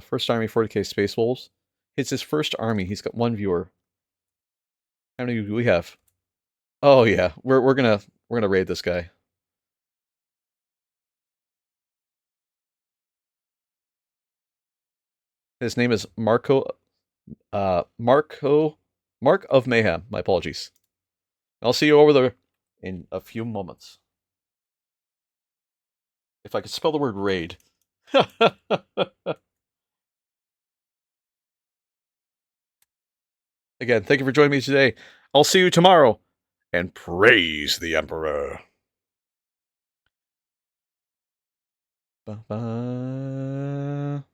First Army 40k Space Wolves. It's his first army. He's got 1 viewer. How many do we have? Oh yeah, we're gonna raid this guy. His name is Mark of Mayhem. My apologies. I'll see you over there in a few moments. If I could spell the word raid. Again, thank you for joining me today. I'll see you tomorrow. And praise the Emperor. Ba-ba.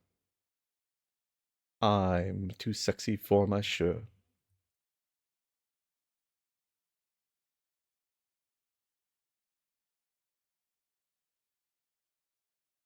I'm too sexy for my shirt.